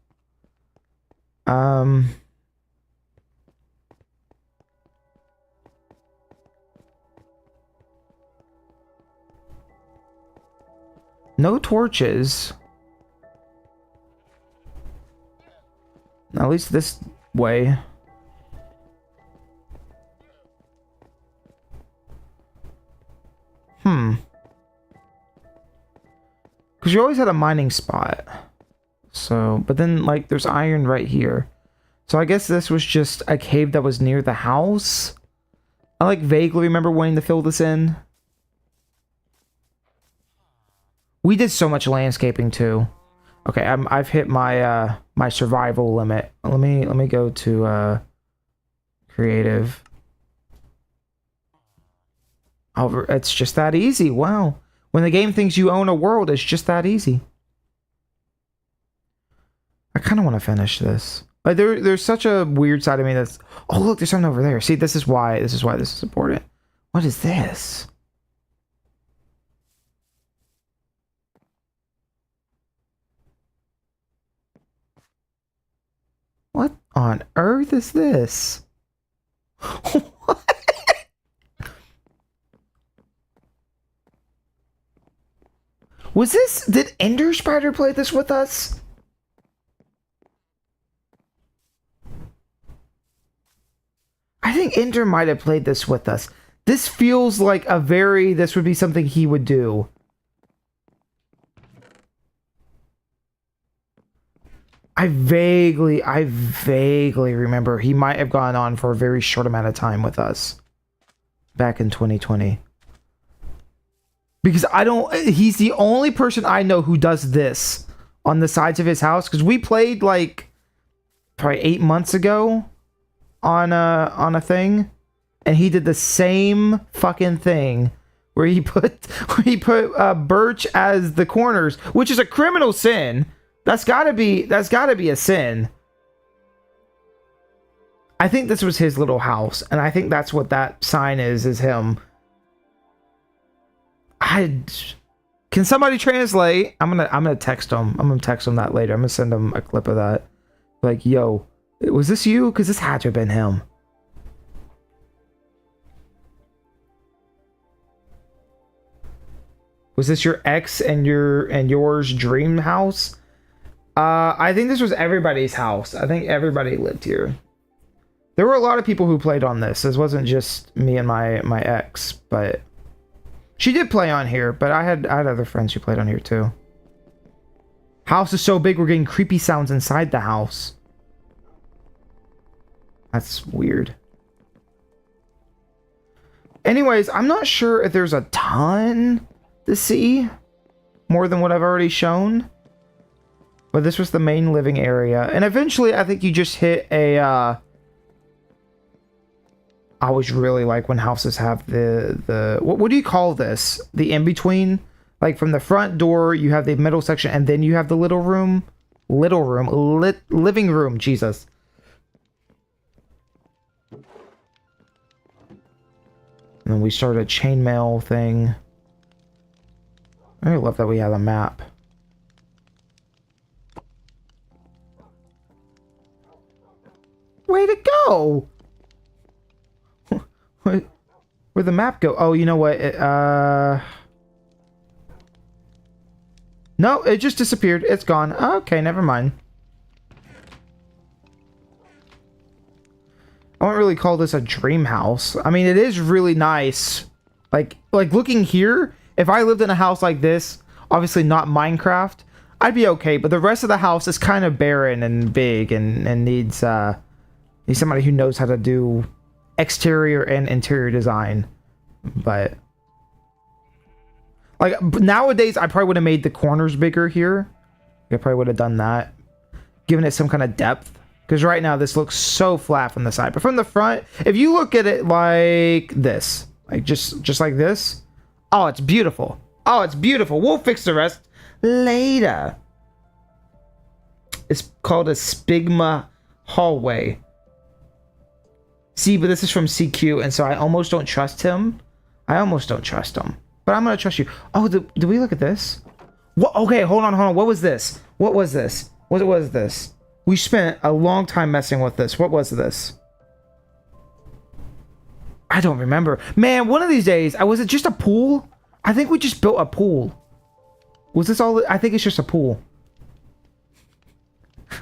Speaker 1: No torches. At least this way. Because you always had a mining spot. So, but then, like, there's iron right here. So I guess this was just a cave that was near the house. I, like, vaguely remember wanting to fill this in. We did so much landscaping, too. Okay, I've hit my, my survival limit. Let me go to, creative. Oh, it's just that easy. Wow. When the game thinks you own a world, it's just that easy. I kind of want to finish this. Like, there's such a weird side of me that's... Oh, look, there's something over there. See, this is why this is important. What is this? What on earth is this? What? Was this... Did Ender Spider play this with us? I think Ender might have played this with us. This feels like a very... This would be something he would do. I vaguely remember he might have gone on for a very short amount of time with us. Back in 2020. Because he's the only person I know who does this on the sides of his house. Because we played like probably 8 months ago on a thing, and he did the same fucking thing where he put birch as the corners, which is a criminal sin. That's gotta be a sin. I think this was his little house, and I think that's what that sign is him. Can somebody translate? I'm gonna text him. I'm gonna text him that later. I'm gonna send him a clip of that. Like, yo, was this you? Because this had to have been him. Was this your ex and yours dream house? I think this was everybody's house. I think everybody lived here. There were a lot of people who played on this. This wasn't just me and my ex, but she did play on here, but I had other friends who played on here too. House is so big we're getting creepy sounds inside the house. That's weird. Anyways, I'm not sure if there's a ton to see. More than what I've already shown. But this was the main living area. And eventually, I think you just hit a... I always really like when houses have the what do you call this? The in-between? Like, from the front door, you have the middle section, and then you have the living room, Jesus. And then we started a chainmail thing. I love that we have a map. Way to go! Where'd the map go? Oh, you know what? No, it just disappeared. It's gone. Okay, never mind. I wouldn't really call this a dream house. I mean, it is really nice. Like looking here, if I lived in a house like this, obviously not Minecraft, I'd be okay. But the rest of the house is kind of barren and big and needs somebody who knows how to do exterior and interior design. But like nowadays, I probably would have made the corners bigger here. I probably would have done that, given it some kind of depth. Because right now this looks so flat from the side, but from the front, if you look at it like this, like just like this, oh, it's beautiful. Oh, it's beautiful. We'll fix the rest later. It's called a Spigma hallway. See, but this is from CQ, and so I almost don't trust him. I almost don't trust him, but I'm gonna trust you. Oh, do we look at this? What? Okay, hold on. What was this? What was this? What was this? We spent a long time messing with this. What was this? I don't remember. Man, one of these days, was it just a pool? I think we just built a pool. Was this all? I think it's just a pool.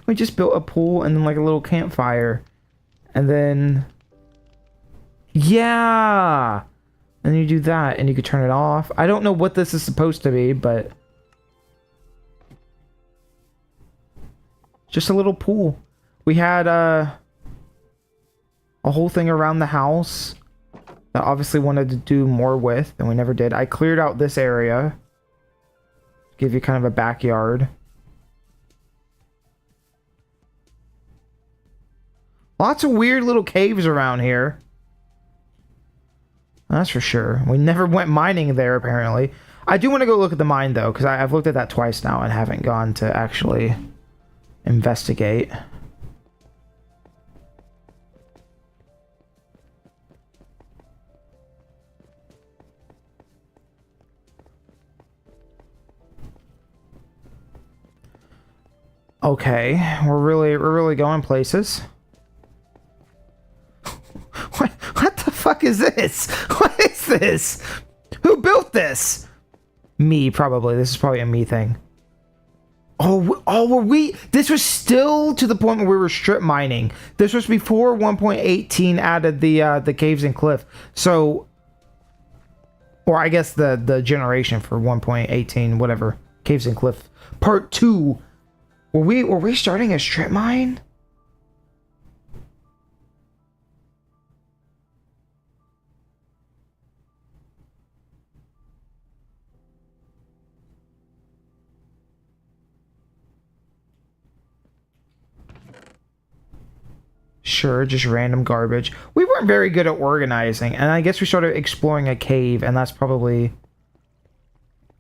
Speaker 1: We just built a pool and then like a little campfire. And then... yeah! And you do that and you could turn it off. I don't know what this is supposed to be, but... just a little pool. We had a whole thing around the house that I obviously wanted to do more with, and we never did. I cleared out this area. Give you kind of a backyard. Lots of weird little caves around here. That's for sure. We never went mining there, apparently. I do want to go look at the mine, though, because I've looked at that twice now and haven't gone to actually... investigate. Okay, we're really going places. What the fuck is this? What is this? Who built this? Me, probably. This is probably a me thing. Were we? This was still to the point where we were strip mining. This was before 1.18 added the caves and cliff. So, or I guess the generation for 1.18, whatever, caves and cliff part 2. Were we starting a strip mine? Sure, just random garbage. We weren't very good at organizing, and I guess we started exploring a cave, and that's probably...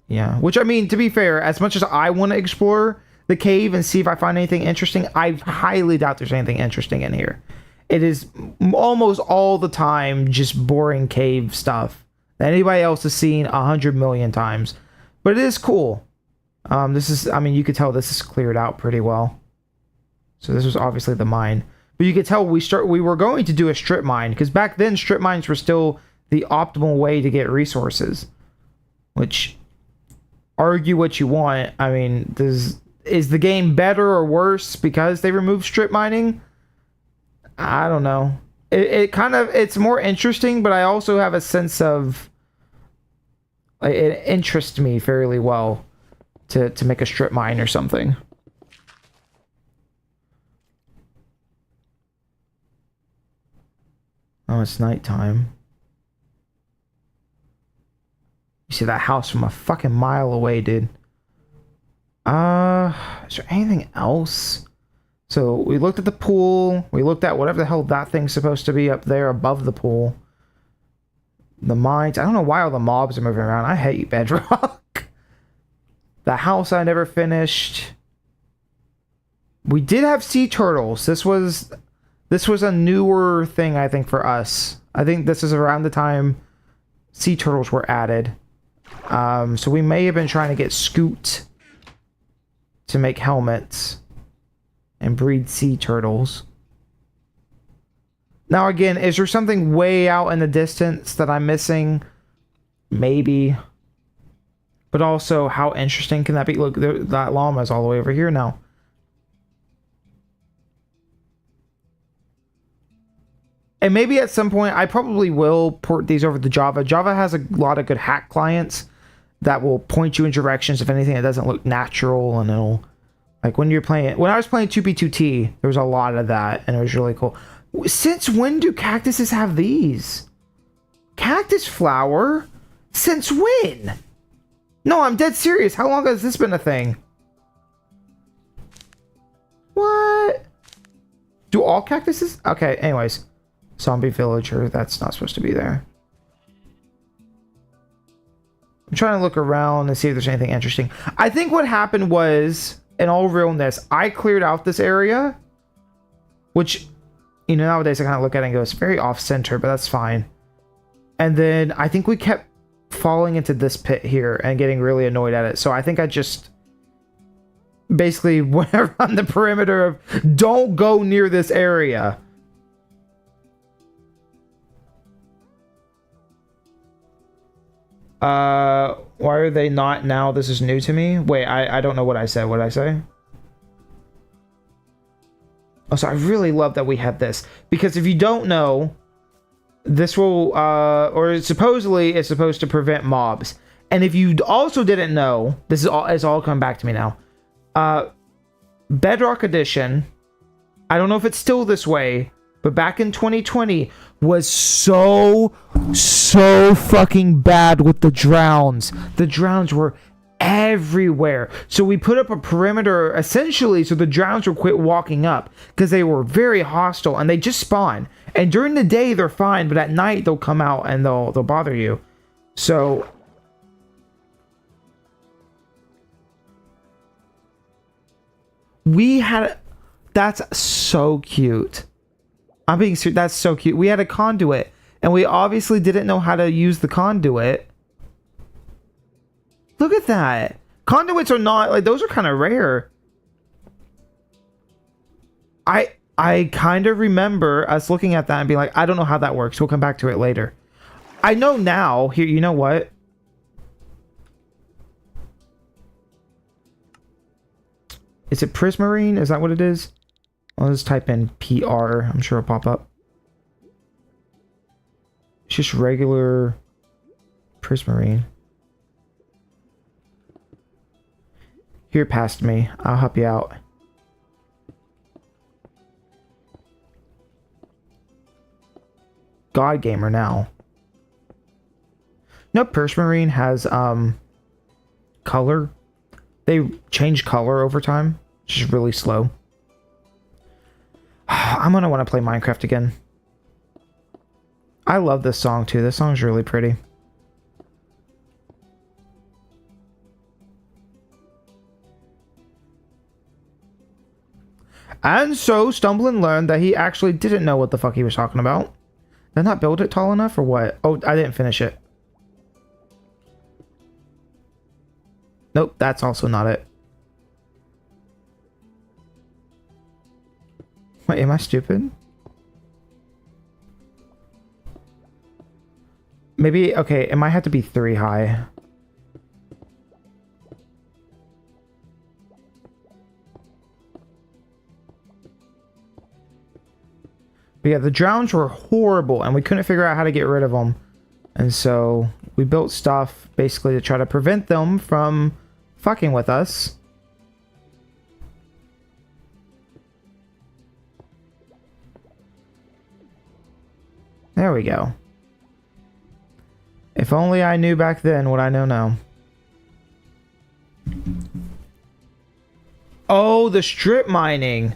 Speaker 1: yeah, which, I mean, to be fair, as much as I want to explore the cave and see if I find anything interesting, I highly doubt there's anything interesting in here. It is almost all the time just boring cave stuff that anybody else has seen 100 million times. But it is cool. This is, I mean, you could tell this is cleared out pretty well. So this was obviously the mine. But you could tell we were going to do a strip mine, because back then strip mines were still the optimal way to get resources. Which, argue what you want, I mean, is the game better or worse because they removed strip mining? I don't know. It kind of, it's more interesting, but I also have a sense of, it interests me fairly well to make a strip mine or something. Oh, it's nighttime. You see that house from a fucking mile away, dude. Is there anything else? So we looked at the pool. We looked at whatever the hell that thing's supposed to be up there above the pool. The mines. I don't know why all the mobs are moving around. I hate you, Bedrock. The house I never finished. We did have sea turtles. This was a newer thing, I think, for us. I think this is around the time sea turtles were added. So we may have been trying to get Scoot to make helmets and breed sea turtles. Now again, is there something way out in the distance that I'm missing? Maybe. But also, how interesting can that be? Look, that llama's all the way over here now. And maybe at some point, I probably will port these over to Java. Java has a lot of good hack clients that will point you in directions if anything that doesn't look natural, and it'll, like when you're playing, when I was playing 2P2T, there was a lot of that, and it was really cool. Since when do cactuses have these? Cactus flower? Since when? No, I'm dead serious. How long has this been a thing? What? Do all cactuses? Okay, anyways. Zombie villager, that's not supposed to be there. I'm trying to look around and see if there's anything interesting. I think what happened was, in all realness, I cleared out this area, which, you know, nowadays I kind of look at it and go, it's very off-center, but that's fine. And then I think we kept falling into this pit here and getting really annoyed at it. So I think I just basically went around the perimeter of, don't go near this area. Why are they not now? This is new to me. Wait, I don't know what I said. What did I say? Oh, so I really love that we have this, because if you don't know, this will, or supposedly it's supposed to prevent mobs. And if you also didn't know, this is all, it's all coming back to me now. Bedrock Edition, I don't know if it's still this way, but back in 2020 was so fucking bad with the drowns. The drowns were everywhere. So we put up a perimeter essentially so the drowns would quit walking up, because they were very hostile and they just spawn. And during the day they're fine, but at night they'll come out and they'll bother you. So we had, that's so cute. I'm being serious. That's so cute. We had a conduit, and we obviously didn't know how to use the conduit. Look at that. Conduits are not, like, those are kind of rare. I kind of remember us looking at that and being like, I don't know how that works. We'll come back to it later. I know now. Here, you know what? Is it Prismarine? Is that what it is? I'll just type in PR. I'm sure it'll pop up. It's just regular Prismarine. Here, past me. I'll help you out. God Gamer now. No, Prismarine has color. They change color over time, which is really slow. I'm gonna want to play Minecraft again. I love this song too. This song's really pretty. And so Stumbling learned that he actually didn't know what the fuck he was talking about. Did I not build it tall enough or what? Oh, I didn't finish it. Nope, that's also not it. Wait, am I stupid? Maybe, okay, it might have to be 3 high. But yeah, the drowns were horrible, and we couldn't figure out how to get rid of them. And so we built stuff basically to try to prevent them from fucking with us. There we go. If only I knew back then what I know now. Oh, the strip mining.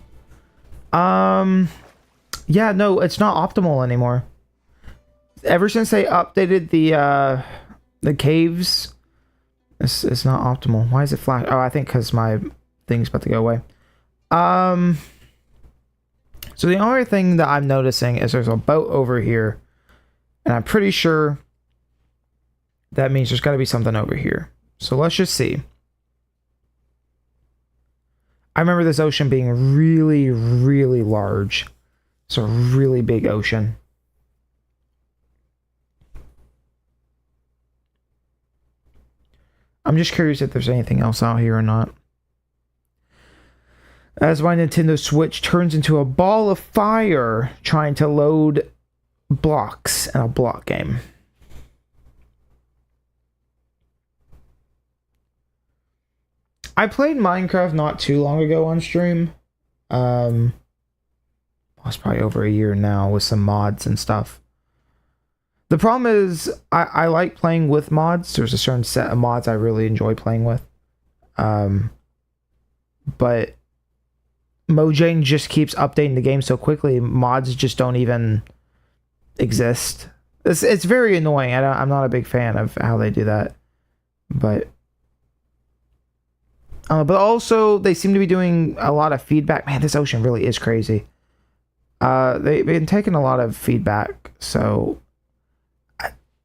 Speaker 1: Yeah, no, it's not optimal anymore. Ever since they updated the caves, it's not optimal. Why is it flash? Oh, I think because my thing's about to go away. So the only thing that I'm noticing is there's a boat over here, and I'm pretty sure That means there's got to be something over here. So let's just see. I remember this ocean being really, really large. It's a really big ocean. I'm just curious if there's anything else out here or not. As my Nintendo Switch turns into a ball of fire trying to load blocks in a block game. I played Minecraft not too long ago on stream. It's probably over a year now with some mods and stuff. The problem is I like playing with mods. There's a certain set of mods I really enjoy playing with. But Mojang just keeps updating the game so quickly, mods just don't even exist. It's very annoying. I'm not a big fan of how they do that. But also they seem to be doing a lot of feedback. Man, this ocean really is crazy. They've been taking a lot of feedback. So,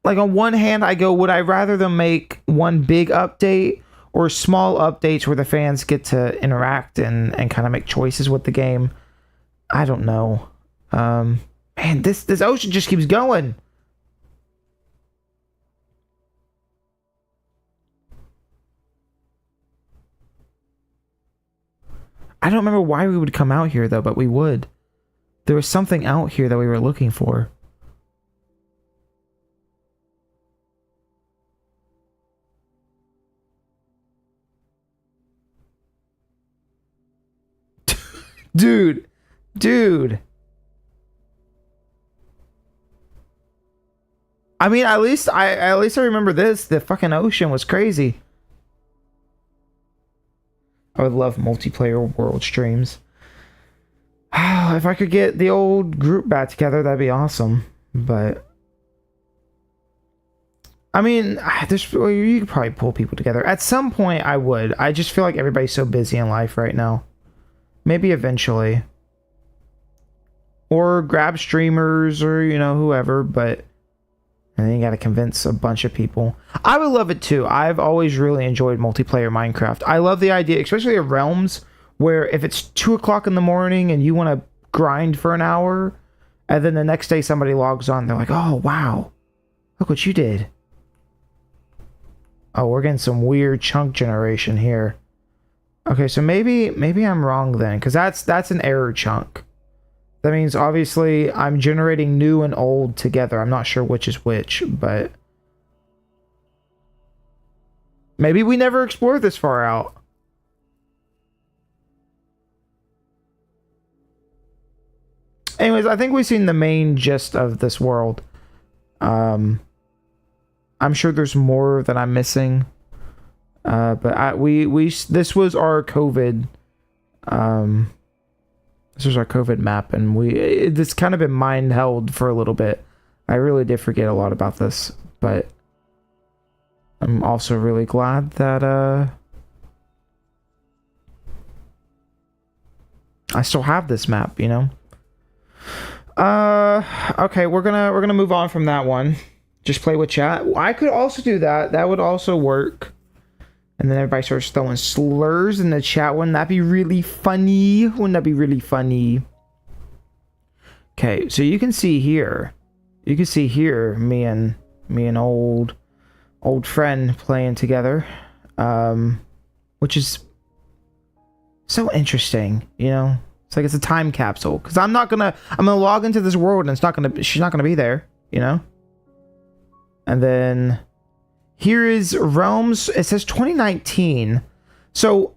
Speaker 1: like on one hand, I go, would I rather them make one big update or small updates where the fans get to interact and kind of make choices with the game? I don't know. Man, this ocean just keeps going. I don't remember why we would come out here though, but we would. There was something out here that we were looking for. Dude. I mean, at least I remember this. The fucking ocean was crazy. I would love multiplayer world streams. If I could get the old group back together, that'd be awesome. But I mean, you could probably pull people together. At some point, I would. I just feel like everybody's so busy in life right now. Maybe eventually. Or grab streamers or, whoever, but and then you gotta convince a bunch of people. I would love it too. I've always really enjoyed multiplayer Minecraft. I love the idea, especially of Realms, where if it's 2 o'clock in the morning and you want to grind for an hour, and then the next day somebody logs on, they're like, oh, wow, look what you did. Oh, we're getting some weird chunk generation here. Okay, so maybe I'm wrong then, because that's an error chunk. That means obviously I'm generating new and old together. I'm not sure which is which, but maybe we never explored this far out. Anyways, I think we've seen the main gist of this world. I'm sure there's more that I'm missing. But this was our COVID. This was our COVID map, and it's kind of been mind held for a little bit. I really did forget a lot about this, but I'm also really glad that I still have this map, Okay, we're gonna move on from that one. Just play with chat. I could also do that. That would also work. And then everybody starts throwing slurs in the chat. Wouldn't that be really funny? Wouldn't that be really funny? Okay, so you can see here. You can see here me and old friend playing together. Which is so interesting, It's like it's a time capsule. Because I'm gonna log into this world and she's not gonna be there, And then here is Realms. It says 2019. So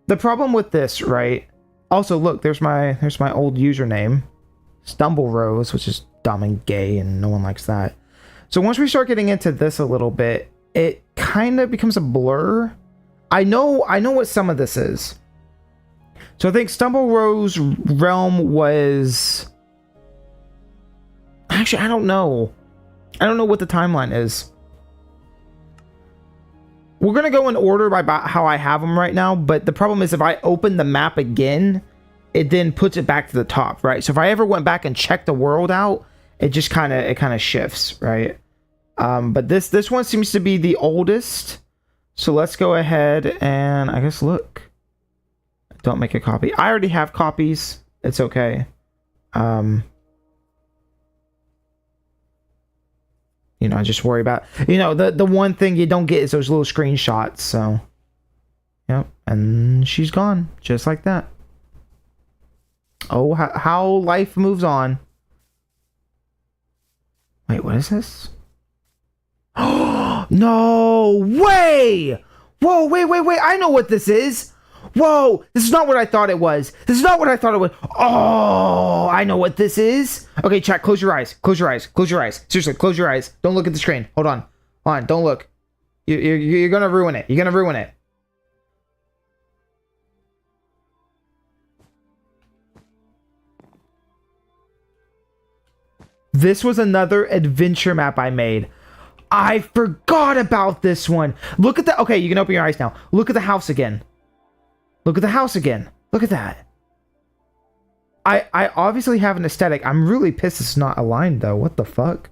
Speaker 1: the problem with this, right? Also, look, there's my old username, Stumble Rose, which is dumb and gay, and no one likes that. So once we start getting into this a little bit, it kind of becomes a blur. I know what some of this is. So I think Stumble Rose realm was... Actually, I don't know. I don't know what the timeline is. We're going to go in order by how I have them right now, but the problem is if I open the map again, it then puts it back to the top, right? So if I ever went back and checked the world out, it just kind of shifts, right? But this one seems to be the oldest. So let's go ahead and I guess look. Don't make a copy. I already have copies. It's okay. You know, I just worry about, you know, the one thing you don't get is those little screenshots. So, yep. And she's gone just like that. Oh, how life moves on. Wait, what is this? Oh, no way! Whoa, wait. I know what this is. Whoa, this is not what I thought it was. This is not what I thought it was. Oh, I know what this is. Okay, chat, close your eyes. Close your eyes. Close your eyes. Seriously, close your eyes. Don't look at the screen. Hold on. Hold on, don't look. You're gonna ruin it. You're gonna ruin it. This was another adventure map I made. I forgot about this one. Look at the... Okay, you can open your eyes now. Look at the house again. Look at the house again. Look at that. I obviously have an aesthetic. I'm really pissed it's not aligned, though. What the fuck?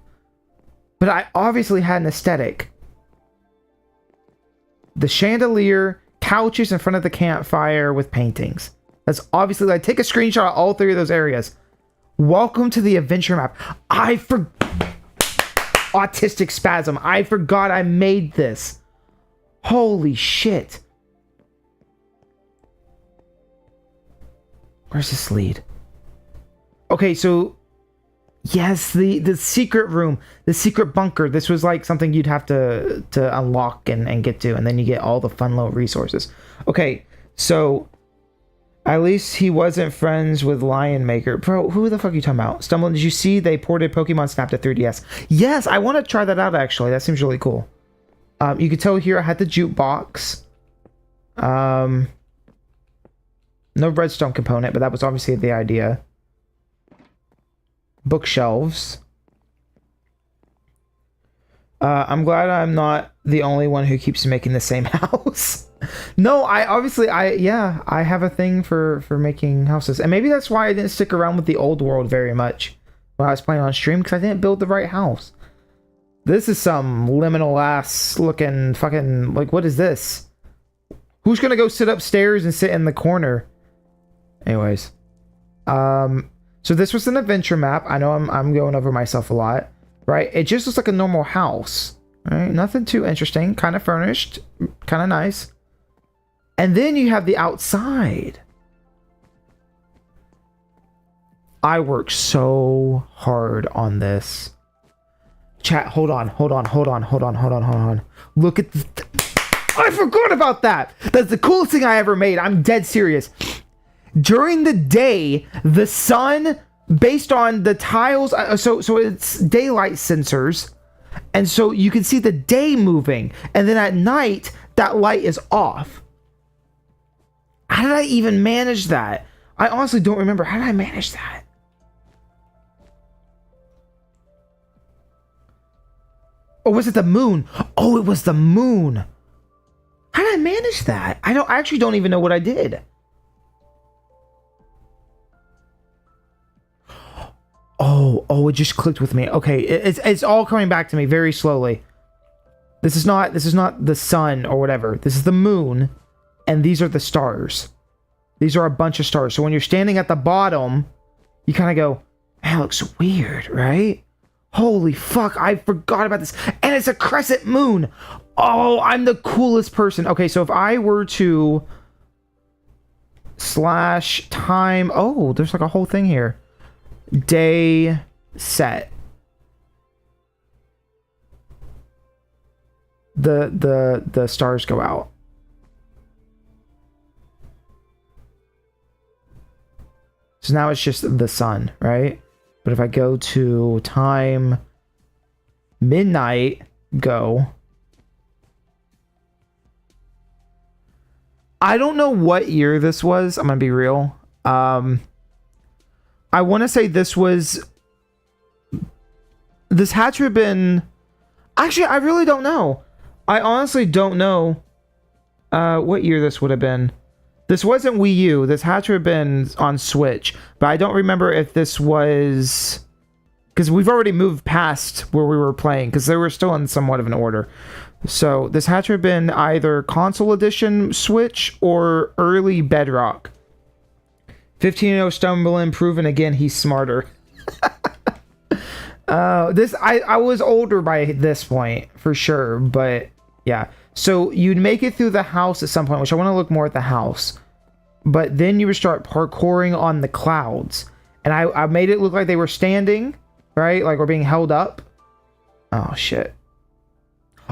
Speaker 1: But I obviously had an aesthetic. The chandelier, couches in front of the campfire with paintings. That's obviously... Like, take a screenshot of all three of those areas. Welcome to the adventure map. I forgot. Autistic spasm. I forgot I made this. Holy shit. Where's this lead? Okay, so yes, the secret room, the secret bunker. This was like something you'd have to unlock and get to, and then you get all the fun little resources. Okay, so at least he wasn't friends with Lion Maker. Bro, who the fuck are you talking about? Stumbling, did you see they ported Pokemon Snap to 3DS? Yes, I want to try that out, actually. That seems really cool. You can tell here I had the jukebox. No redstone component, but that was obviously the idea. Bookshelves. I'm glad I'm not the only one who keeps making the same house. No, I have a thing for making houses. And maybe that's why I didn't stick around with the old world very much when I was playing on stream, because I didn't build the right house. This is some liminal ass looking fucking, like, what is this? Who's gonna go sit upstairs and sit in the corner? Anyways. So this was an adventure map. I know I'm going over myself a lot, right? It just looks like a normal house, right? Nothing too interesting, kind of furnished, kind of nice. And then you have the outside. I worked so hard on this. Chat, hold on. Look at I forgot about that. That's the coolest thing I ever made. I'm dead serious. During the day, the sun, based on the tiles, so it's daylight sensors, and so you can see the day moving, and then at night, that light is off. How did I even manage that? I honestly don't remember. How did I manage that? Or was it the moon? Oh, it was the moon. How did I manage that? I actually don't even know what I did. Oh, it just clicked with me. Okay, it's all coming back to me very slowly. This is not the sun or whatever. This is the moon, and these are the stars. These are a bunch of stars. So when you're standing at the bottom, you kind of go, "That looks weird, right?" Holy fuck, I forgot about this. And it's a crescent moon. Oh, I'm the coolest person. Okay, so if I were to slash time, oh, there's like a whole thing here. Day set. The stars go out. So now it's just the sun, right? But if I go to time midnight, go. I don't know what year this was. I'm gonna be real. I want to say this had to have been... Actually, I really don't know. I honestly don't know what year this would have been. This wasn't Wii U. This had to have been on Switch. But I don't remember if this was Because we've already moved past where we were playing, because they were still in somewhat of an order. So this had to have been either console edition Switch or early Bedrock. 15-0 Stumbling, proven again he's smarter. I was older by this point, for sure, but yeah. So you'd make it through the house at some point, which I want to look more at the house. But then you would start parkouring on the clouds. And I made it look like they were standing, right? Like we're being held up. Oh, shit.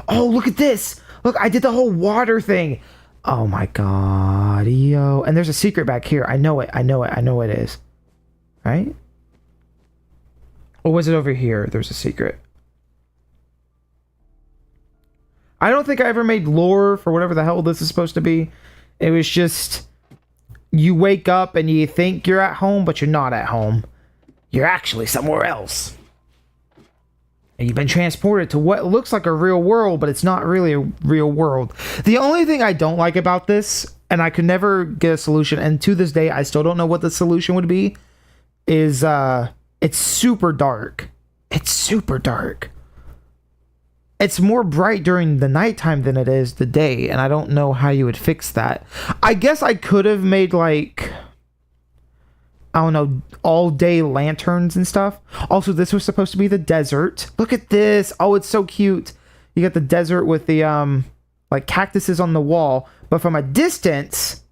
Speaker 1: Oh, look at this. Look, I did the whole water thing. Oh, my God. Yo. And there's a secret back here. I know it. I know it is. Right? Or was it over here? There's a secret. I don't think I ever made lore for whatever the hell this is supposed to be. It was just... You wake up and you think you're at home, but you're not at home. You're actually somewhere else. And you've been transported to what looks like a real world, but it's not really a real world. The only thing I don't like about this, and I could never get a solution, and to this day I still don't know what the solution would be, is it's super dark. It's super dark. It's more bright during the nighttime than it is the day, and I don't know how you would fix that. I guess I could have made, like, I don't know, all-day lanterns and stuff. Also, this was supposed to be the desert. Look at this. Oh, it's so cute. You got the desert with the, like, cactuses on the wall, but from a distance,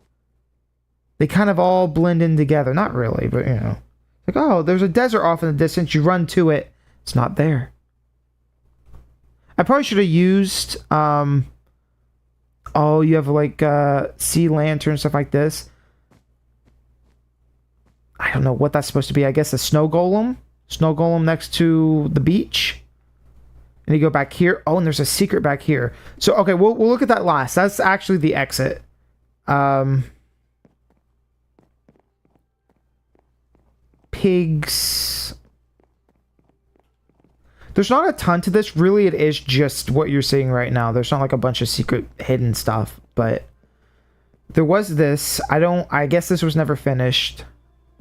Speaker 1: they kind of all blend in together. Not really, but, you know. Like, oh, there's a desert off in the distance. You run to it. It's not there. I probably should have used, oh, you have like sea lantern, stuff like this. I don't know what that's supposed to be. I guess a snow golem. Snow golem next to the beach. And you go back here. Oh, and there's a secret back here. So, okay, we'll look at that last. That's actually the exit. Pigs... There's not a ton to this. Really, it is just what you're seeing right now. There's not like a bunch of secret hidden stuff, but there was this. I guess this was never finished,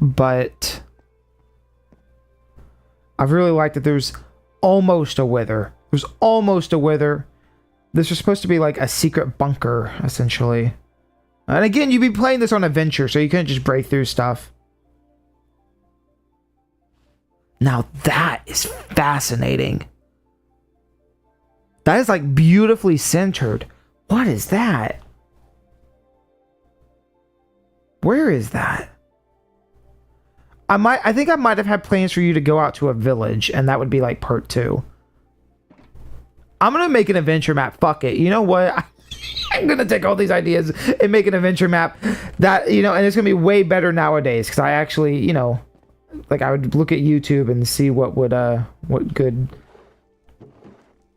Speaker 1: but I really liked that there's almost a wither. There's almost a wither. This was supposed to be like a secret bunker, essentially. And again, you'd be playing this on adventure, so you couldn't just break through stuff. Now that is fascinating. That is like beautifully centered. What is that? Where is that? I think I might have had plans for you to go out to a village, and that would be like part 2. I'm gonna make an adventure map. Fuck it. You know what? I'm gonna take all these ideas and make an adventure map that, you know, and it's gonna be way better nowadays because I actually, you know, like I would look at YouTube and see what good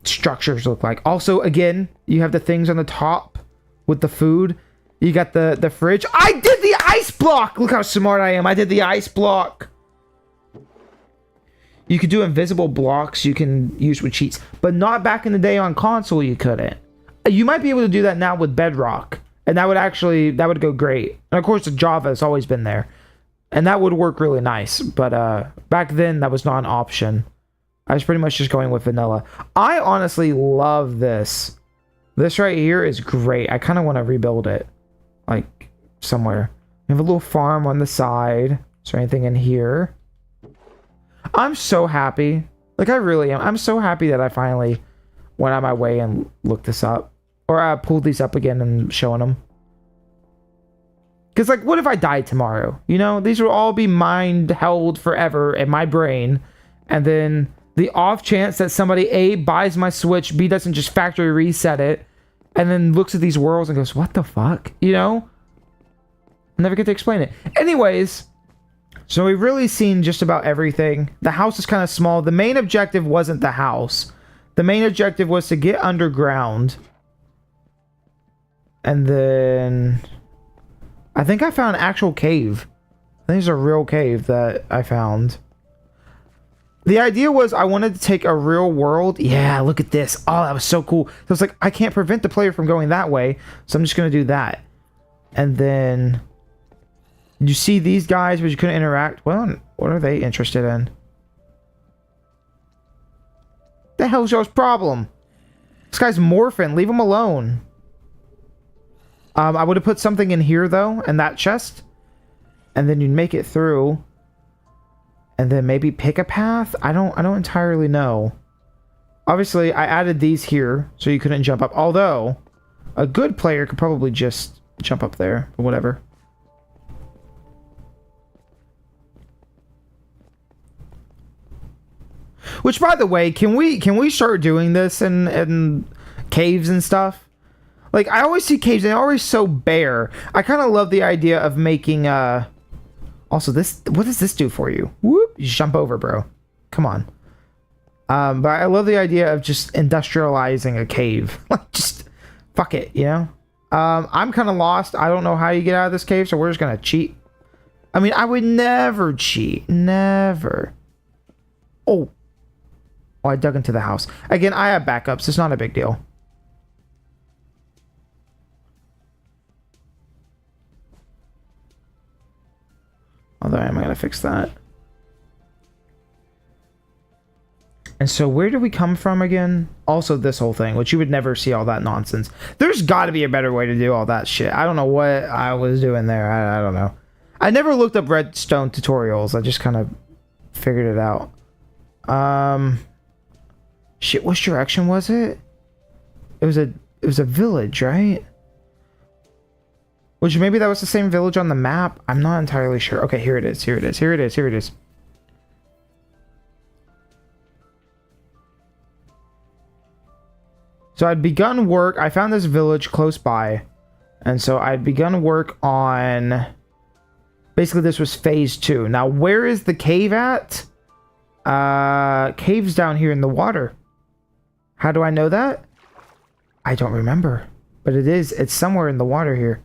Speaker 1: structures look like. Also, again, you have the things on the top with the food. You got the fridge. I did the ice block. Look how smart I am. I did the ice block. You could do invisible blocks you can use with cheats, but not back in the day on console you couldn't. You might be able to do that now with Bedrock, and that would go great. And of course, the Java has always been there. And that would work really nice, but back then that was not an option. I was pretty much just going with vanilla. I honestly love this. This right here is great. I kind of want to rebuild it, like somewhere. We have a little farm on the side. Is there anything in here? I'm so happy. Like I really am. I'm so happy that I finally went out of my way and looked this up, or I pulled these up again and showing them. Because, like, what if I died tomorrow? You know, these will all be held forever in my brain. And then the off chance that somebody, A, buys my Switch, B, doesn't just factory reset it, and then looks at these worlds and goes, what the fuck? You know? I never get to explain it. Anyways, so we've really seen just about everything. The house is kind of small. The main objective wasn't the house. The main objective was to get underground. And then... I think I found an actual cave. I think it's a real cave that I found. The idea was I wanted to take a real world. Yeah, look at this. Oh, that was so cool. So it's like, I can't prevent the player from going that way, so I'm just going to do that. And then... You see these guys, but you couldn't interact. Well, what are they interested in? The hell's y'all's problem? This guy's morphing. Leave him alone. I would have put something in here, though, in that chest. And then you'd make it through. And then maybe pick a path? I don't entirely know. Obviously, I added these here, so you couldn't jump up. Although, a good player could probably just jump up there, or whatever. Which, by the way, can we start doing this in caves and stuff? Like, I always see caves, and they're always so bare. I kind of love the idea of making, Also, what does this do for you? Whoop! You jump over, bro. Come on. But I love the idea of just industrializing a cave. Like, just, fuck it, you know? I'm kind of lost. I don't know how you get out of this cave, so we're just gonna cheat. I mean, I would never cheat. Never. Oh, I dug into the house. Again, I have backups. It's not a big deal. Although, am I going to fix that? And so, where do we come from again? Also, this whole thing, which you would never see all that nonsense. There's got to be a better way to do all that shit. I don't know what I was doing there. I don't know. I never looked up redstone tutorials. I just kind of figured it out. Shit, which direction was it? It was a village, right? Which maybe that was the same village on the map. I'm not entirely sure. Okay, here it is. Here it is. Here it is. Here it is. So I'd begun work. I found this village close by. And so I'd begun work on... Basically, this was phase 2. Now, where is the cave at? Cave's down here in the water. How do I know that? I don't remember. But it is. It's somewhere in the water here.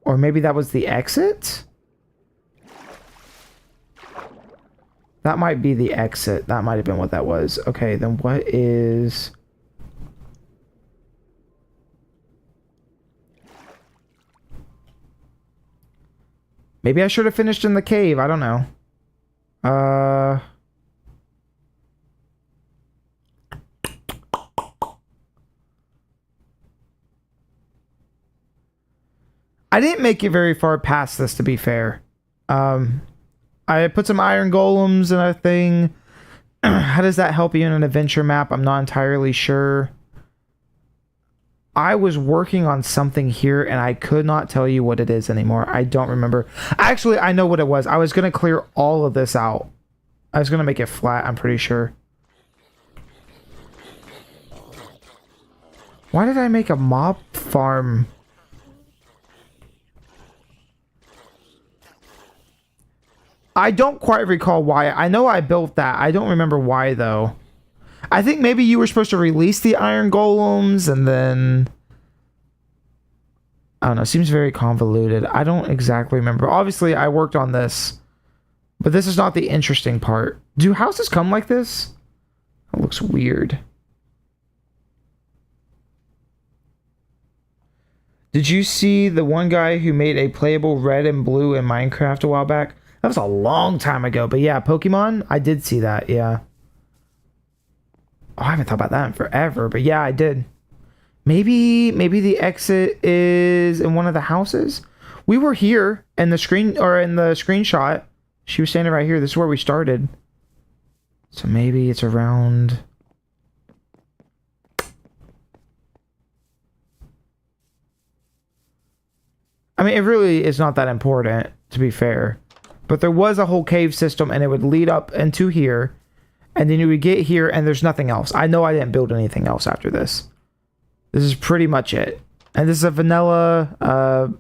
Speaker 1: Or maybe that was the exit? That might be the exit. That might have been what that was. Okay, then what is... Maybe I should have finished in the cave. I don't know. I didn't make it very far past this, to be fair. I put some iron golems in a thing. How does that help you in an adventure map? I'm not entirely sure. I was working on something here, and I could not tell you what it is anymore. I don't remember. Actually, I know what it was. I was going to clear all of this out. I was going to make it flat, I'm pretty sure. Why did I make a mob farm? I don't quite recall why. I know I built that. I don't remember why, though. I think maybe you were supposed to release the iron golems, and then... I don't know. It seems very convoluted. I don't exactly remember. Obviously, I worked on this. But this is not the interesting part. Do houses come like this? It looks weird. Did you see the one guy who made a playable red and blue in Minecraft a while back? That was a long time ago. But yeah, Pokemon, I did see that. Yeah. Oh, I haven't thought about that in forever. But yeah, I did. Maybe the exit is in one of the houses. We were here in the screen, or in the screenshot. She was standing right here. This is where we started. So maybe it's around... I mean, it really is not that important, to be fair. But there was a whole cave system, and it would lead up into here. And then you would get here, and there's nothing else. I know I didn't build anything else after this. This is pretty much it. And this is a vanilla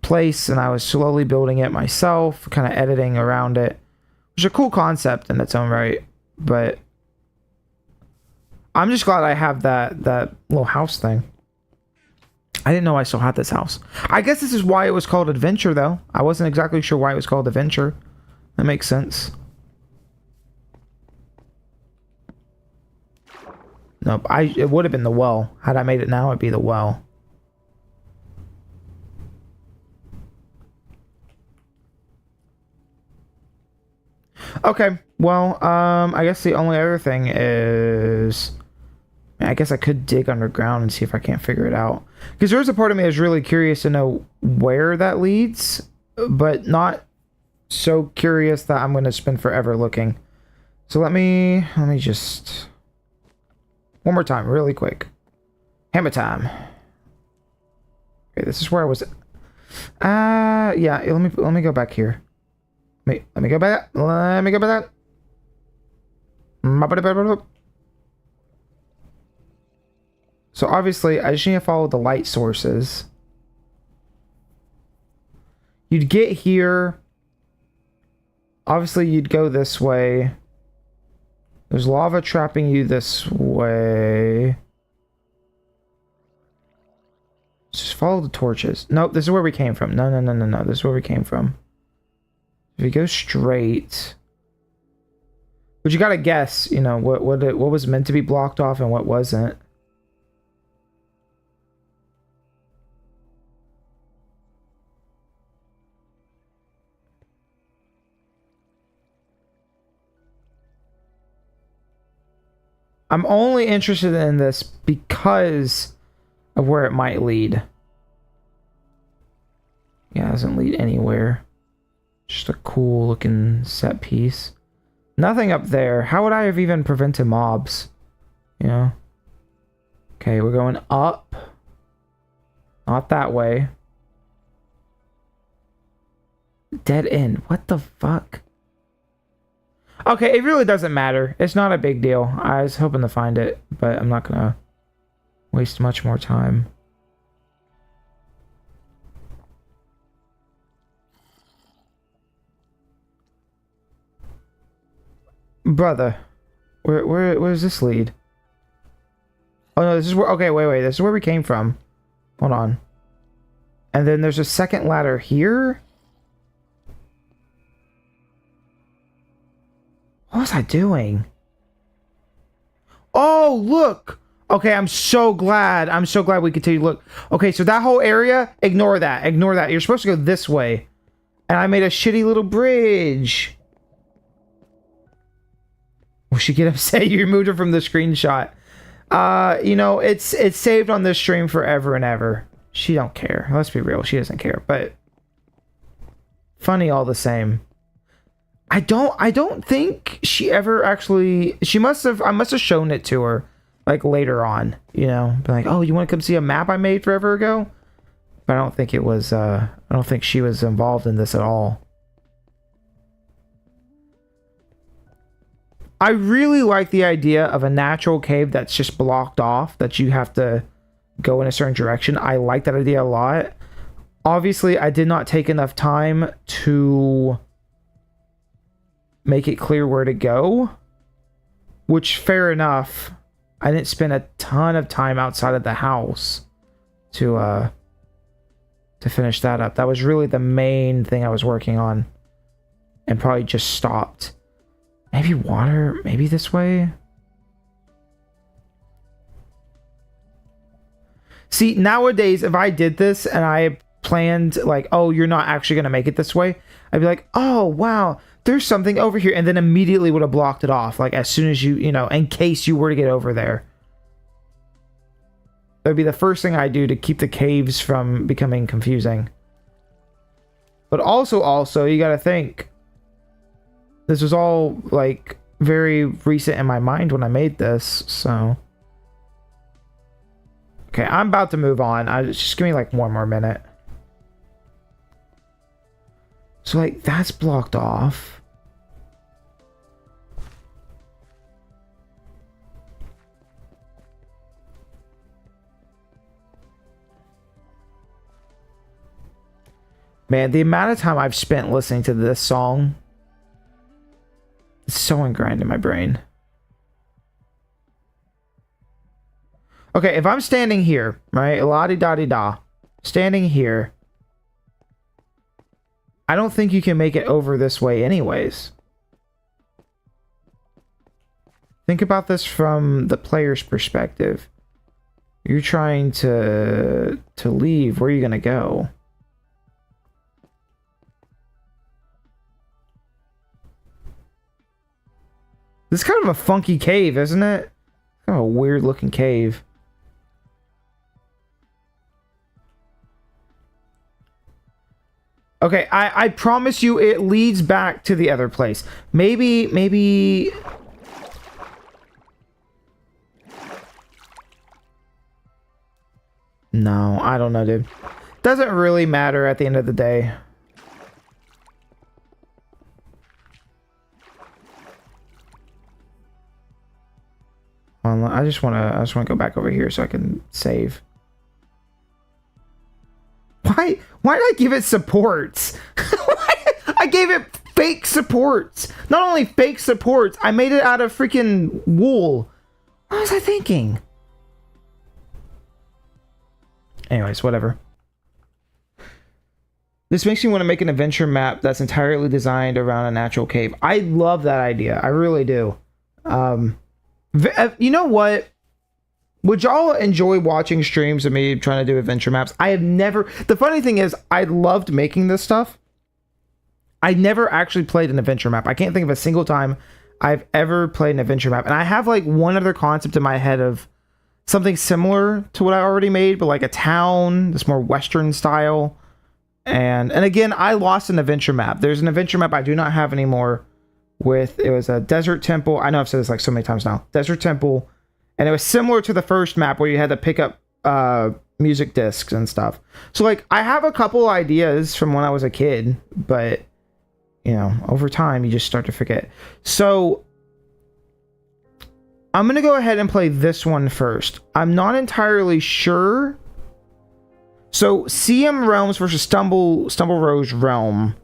Speaker 1: place, and I was slowly building it myself, kind of editing around it. Which is a cool concept in its own right. But I'm just glad I have that little house thing. I didn't know I still had this house. I guess this is why it was called Adventure, though. I wasn't exactly sure why it was called Adventure. That makes sense. Nope, it would have been the well. Had I made it now, it'd be the well. Okay, well, I guess the only other thing is, I guess I could dig underground and see if I can't figure it out. Because there's a part of me that's really curious to know where that leads, but not so curious that I'm going to spend forever looking. So let me just one more time, really quick. Hammer time. Okay, this is where I was. Yeah. Let me go back here. Let me go back. Let me go back. So obviously, I just need to follow the light sources. You'd get here. Obviously, you'd go this way. There's lava trapping you this way. Just follow the torches. Nope, this is where we came from. No. This is where we came from. If you go straight... But you gotta guess, you know, what was meant to be blocked off and what wasn't. I'm only interested in this because of where it might lead. Yeah, it doesn't lead anywhere. Just a cool looking set piece. Nothing up there. How would I have even prevented mobs? You know? Okay, we're going up. Not that way. Dead end. What the fuck? Okay, it really doesn't matter. It's not a big deal. I was hoping to find it, but I'm not gonna waste much more time. Brother, where's this lead? Oh no, this is where. Okay, wait. This is where we came from. Hold on. And then there's a second ladder here. What was I doing? Oh, look. Okay, I'm so glad. I'm so glad we continued. Look. Okay, so that whole area, ignore that. Ignore that. You're supposed to go this way. And I made a shitty little bridge. Will she get upset you removed her from the screenshot? You know, it's saved on this stream forever and ever. She don't care. Let's be real. She doesn't care. But funny all the same. I don't think she ever actually... I must have shown it to her, like, later on, you know? Be like, oh, you want to come see a map I made forever ago? But I don't think it was, I don't think she was involved in this at all. I really like the idea of a natural cave that's just blocked off, that you have to go in a certain direction. I like that idea a lot. Obviously, I did not take enough time to make it clear where to go, which, fair enough. I didn't spend a ton of time outside of the house to finish that up. That was really the main thing I was working on, and probably just stopped. Maybe water, maybe this way. See, nowadays, if I did this and I planned like, oh, you're not actually going to make it this way, I'd be like, oh, wow, there's something over here. And then immediately would have blocked it off. Like as soon as you know, in case you were to get over there. That would be the first thing I do to keep the caves from becoming confusing. But also, you got to think. This was all, like, very recent in my mind when I made this, so... Okay, I'm about to move on. Just give me, like, one more minute. So, like, that's blocked off. Man, the amount of time I've spent listening to this song... It's so ingrained in my brain. Okay, if I'm standing here, right? La-di-da-di-da. Standing here. I don't think you can make it over this way anyways. Think about this from the player's perspective. You're trying to leave. Where are you going to go? This is kind of a funky cave, isn't it? Kind of a weird looking cave. Okay, I promise you it leads back to the other place. Maybe... No, I don't know, dude. Doesn't really matter at the end of the day. I just wanna go back over here so I can save. Why did I give it supports? I gave it fake supports. Not only fake supports, I made it out of freaking wool. What was I thinking? Anyways, whatever. This makes me want to make an adventure map that's entirely designed around a natural cave. I love that idea. I really do. You know what? Would y'all enjoy watching streams of me trying to do adventure maps? I have never... The funny thing is, I loved making this stuff. I never actually played an adventure map. I can't think of a single time I've ever played an adventure map. And I have like one other concept in my head of something similar to what I already made, but like a town, this more Western style. And again, I lost an adventure map. There's an adventure map I do not have anymore with... It was a desert temple. I know I've said this like so many times now. Desert temple. And it was similar to the first map where you had to pick up music discs and stuff. So, like, I have a couple ideas from when I was a kid, but, you know, over time, you just start to forget. So, I'm going to go ahead and play this one first. I'm not entirely sure. So, CM Realms versus Stumble Rose Realm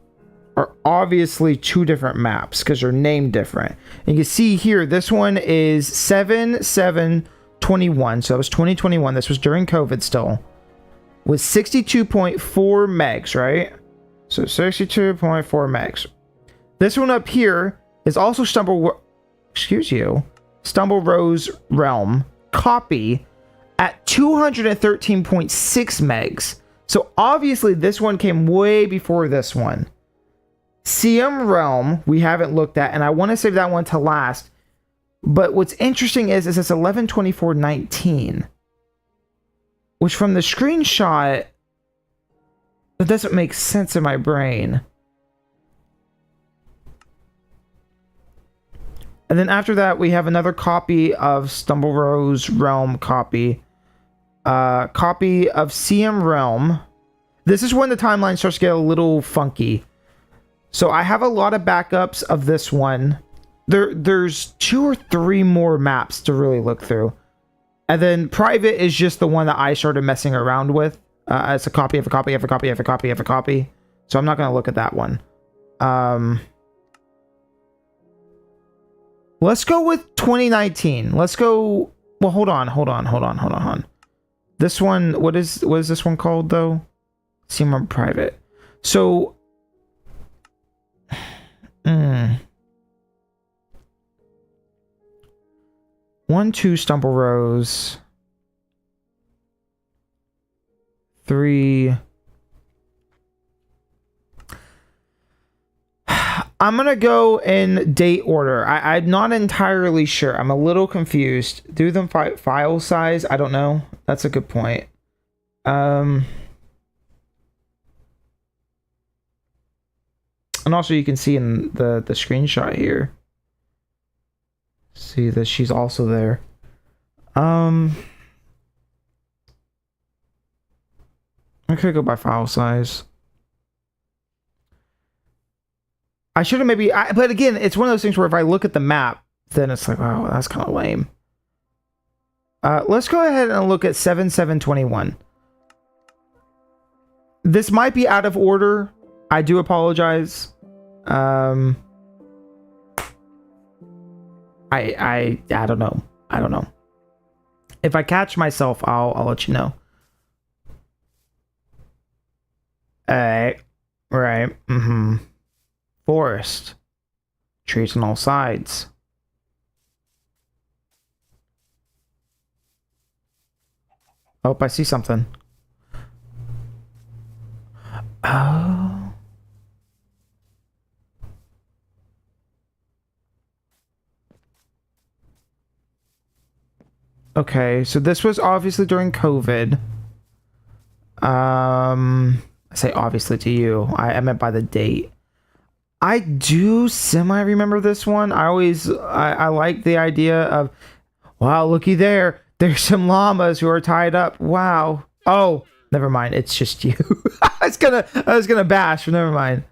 Speaker 1: are obviously two different maps because they're named different. And you can see here, this one is 7/7/21. So that was 2021. This was during COVID still. With 62.4 megs, right? So 62.4 megs. This one up here is also Stumble Rose Realm copy at 213.6 megs. So obviously this one came way before this one. CM Realm, we haven't looked at, and I want to save that one to last. But what's interesting is it's 11/24/19, which from the screenshot, it doesn't make sense in my brain. And then after that, we have another copy of Stumble Rose Realm copy of CM Realm. This is when the timeline starts to get a little funky. So I have a lot of backups of this one. There's 2 or 3 more maps to really look through. And then private is just the one that I started messing around with. It's a copy of a copy of a copy of a copy of a copy. So I'm not going to look at that one. Let's go with 2019. Let's go... Well, hold on. This one, what is this one called, though? CM private. So... 1, 2 Stumble Rose. 3. I'm gonna go in date order. I'm not entirely sure. I'm a little confused. Do them file size? I don't know. That's a good point. And also you can see in the screenshot here. See that she's also there. I could go by file size. I should have maybe... but again, it's one of those things where if I look at the map, then it's like, wow, that's kind of lame. Let's go ahead and look at 7/7/21. This might be out of order. I do apologize. I don't know. I don't know. If I catch myself, I'll let you know. Right. Forest. Trees on all sides. Oh, I see something. Oh. Okay, so this was obviously during COVID. I say obviously to you. I meant by the date. I do semi remember this one. I like the idea of, wow, looky there. There's some llamas who are tied up. Wow. Oh, never mind. It's just you. I was gonna bash, but never mind.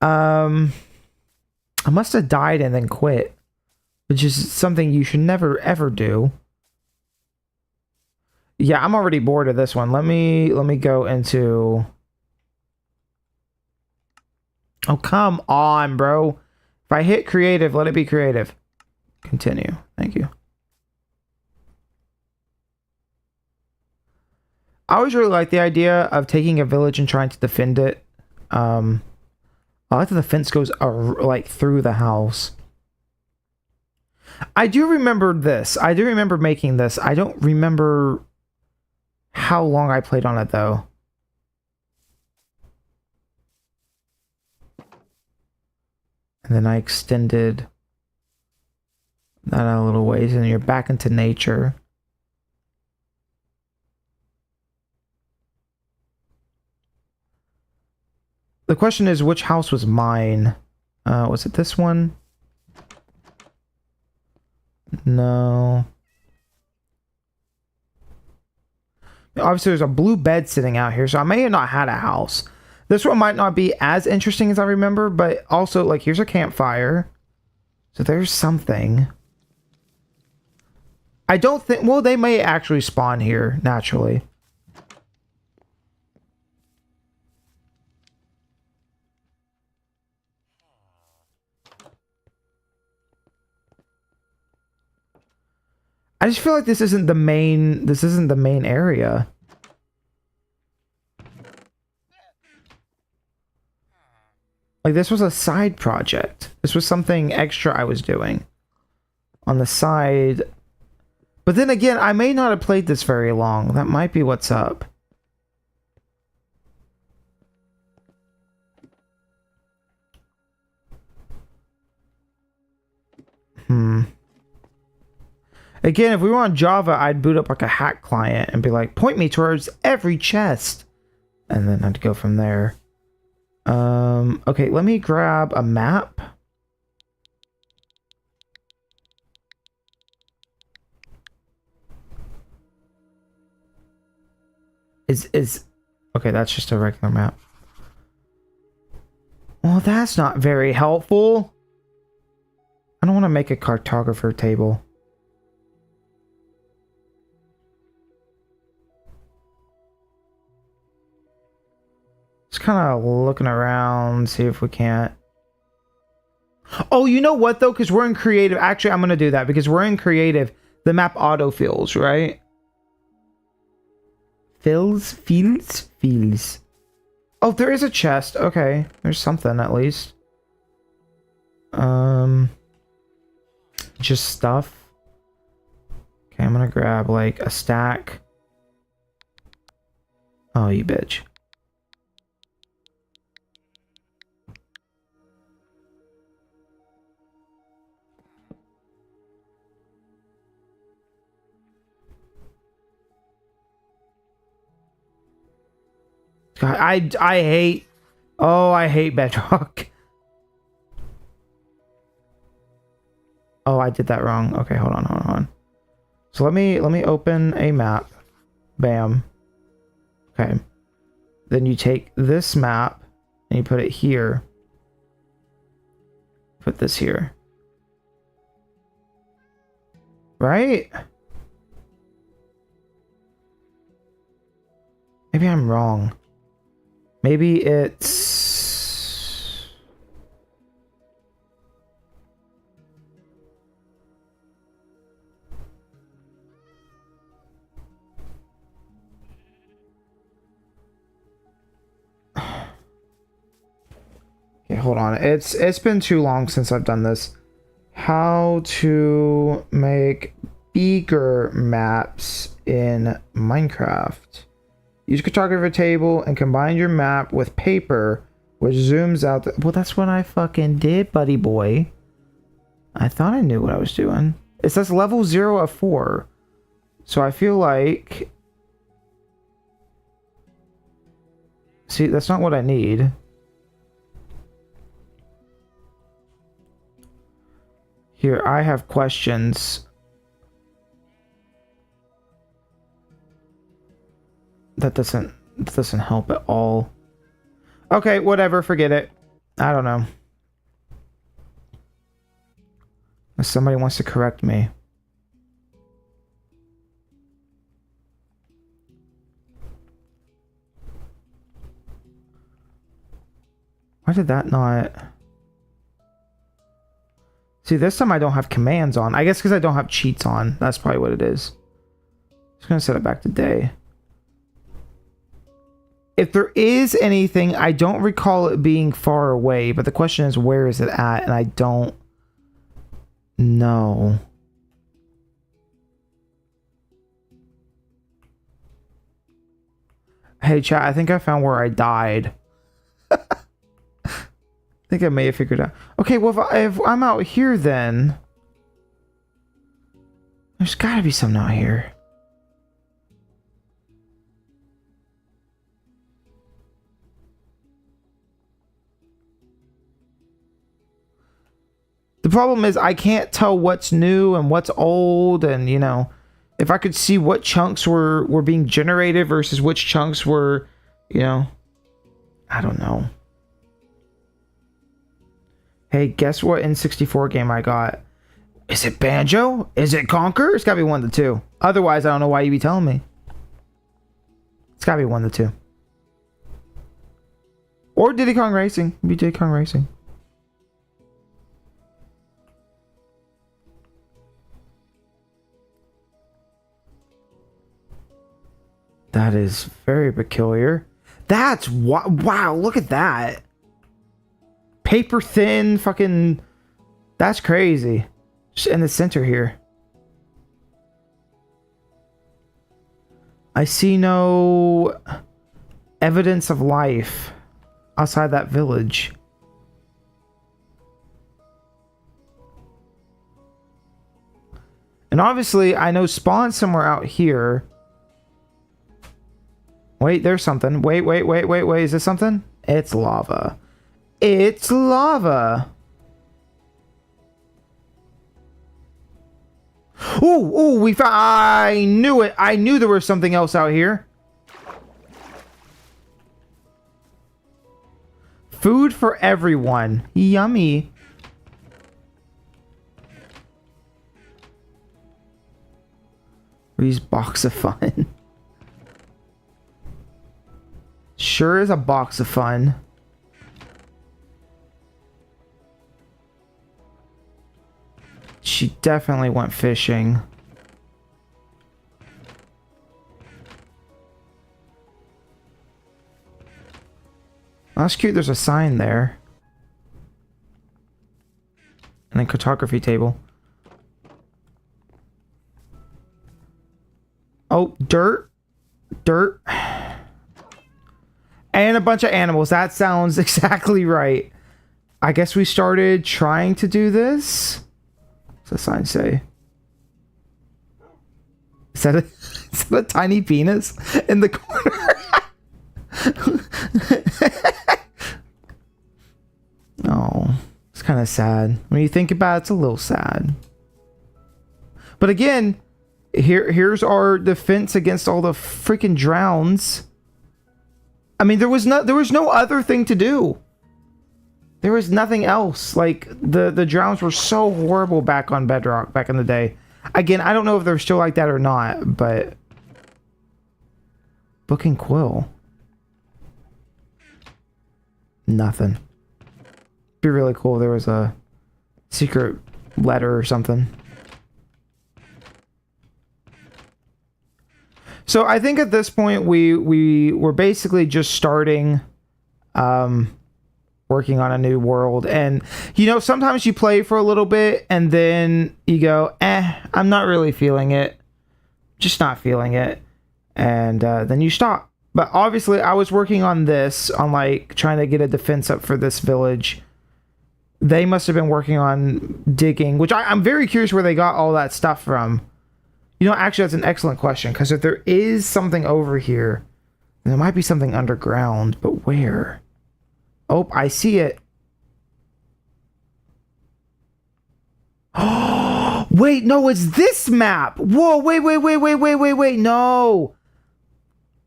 Speaker 1: I must have died and then quit, which is something you should never ever do. Yeah, I'm already bored of this one. Let me go into. Oh, come on, bro. If I hit creative, let it be creative. Continue. Thank you. I always really like the idea of taking a village and trying to defend it. I like that the fence goes like through the house. I do remember this. I do remember making this. I don't remember how long I played on it though. And then I extended that out a little ways, and you're back into nature. The question is, which house was mine? Was it this one? No. Obviously, there's a blue bed sitting out here, so I may have not had a house. This one might not be as interesting as I remember, but also, like, here's a campfire. So there's something. I don't think... Well, they may actually spawn here, naturally. I just feel like this isn't the main... This isn't the main area. Like, this was a side project. This was something extra I was doing on the side. But then again, I may not have played this very long. That might be what's up. Again, if we were on Java, I'd boot up like a hack client and be like, point me towards every chest. And then I'd go from there. Okay, let me grab a map. Okay, that's just a regular map. Well, that's not very helpful. I don't want to make a cartographer table. Just kind of looking around, see if we can't. Oh, you know what though? Because we're in creative. Actually, I'm going to do that because we're in creative. The map autofills, right? Fills. Oh, there is a chest. Okay, there's something at least. Just stuff. Okay, I'm gonna grab like a stack. Oh, you bitch. God, I hate. Oh, I hate Bedrock. Oh, I did that wrong. Okay, hold on. So let me open a map. Bam. Okay. Then you take this map and you put it here. Put this here. Right? Maybe I'm wrong. Maybe it's... Okay, hold on. It's been too long since I've done this. How to make bigger maps in Minecraft. Use cartographer table and combine your map with paper, which zooms out. Well, that's what I fucking did, buddy boy. I thought I knew what I was doing. It says level 0 of 4. So I feel like... See, that's not what I need. Here, I have questions. That doesn't help at all. Okay, whatever, forget it. I don't know. If somebody wants to correct me. Why did that not... See, this time I don't have commands on. I guess because I don't have cheats on. That's probably what it is. Just gonna set it back to day. If there is anything, I don't recall it being far away, but the question is, where is it at? And I don't know. Hey, chat, I think I found where I died. I think I may have figured out. Okay, well, if I'm out here, then... There's gotta be something out here. The problem is I can't tell what's new and what's old, and, you know, if I could see what chunks were being generated versus which chunks were, you know, I don't know. Hey, guess what N64 game I got? Is it Banjo? Is it Conker? It's gotta be one of the two. Otherwise, I don't know why you'd be telling me. It's gotta be one of the two. Or Diddy Kong Racing. Maybe Diddy Kong Racing. That is very peculiar. That's wow, look at that. Paper thin fucking... That's crazy. Just in the center here. I see no evidence of life outside that village. And obviously, I know spawn somewhere out here. Wait, there's something. Wait. Is this something? It's lava. It's lava. Ooh, we found... I knew it. I knew there was something else out here. Food for everyone. Yummy. Ree's box of fun. Sure is a box of fun. She definitely went fishing. That's cute, there's a sign there. And then cartography table. Oh, dirt. Dirt. And a bunch of animals. That sounds exactly right. I guess we started trying to do this. What's the sign say? Is that a tiny penis in the corner? Oh, it's kind of sad. When you think about it, it's a little sad. But again, here's our defense against all the freaking drowns. I mean, there was no other thing to do. There was nothing else. Like, the drowns were so horrible back on Bedrock back in the day. Again, I don't know if they're still like that or not, but... Book and quill. Nothing. Be really cool if there was a secret letter or something. So I think at this point we were basically just starting working on a new world. And you know, sometimes you play for a little bit and then you go, I'm not really feeling it. Just not feeling it. And then you stop. But obviously I was working on this, on like trying to get a defense up for this village. They must have been working on digging, which I'm very curious where they got all that stuff from. You know, actually, that's an excellent question, because if there is something over here, then there might be something underground, but where? Oh, I see it. Oh, wait, no, it's this map. Whoa, wait, no.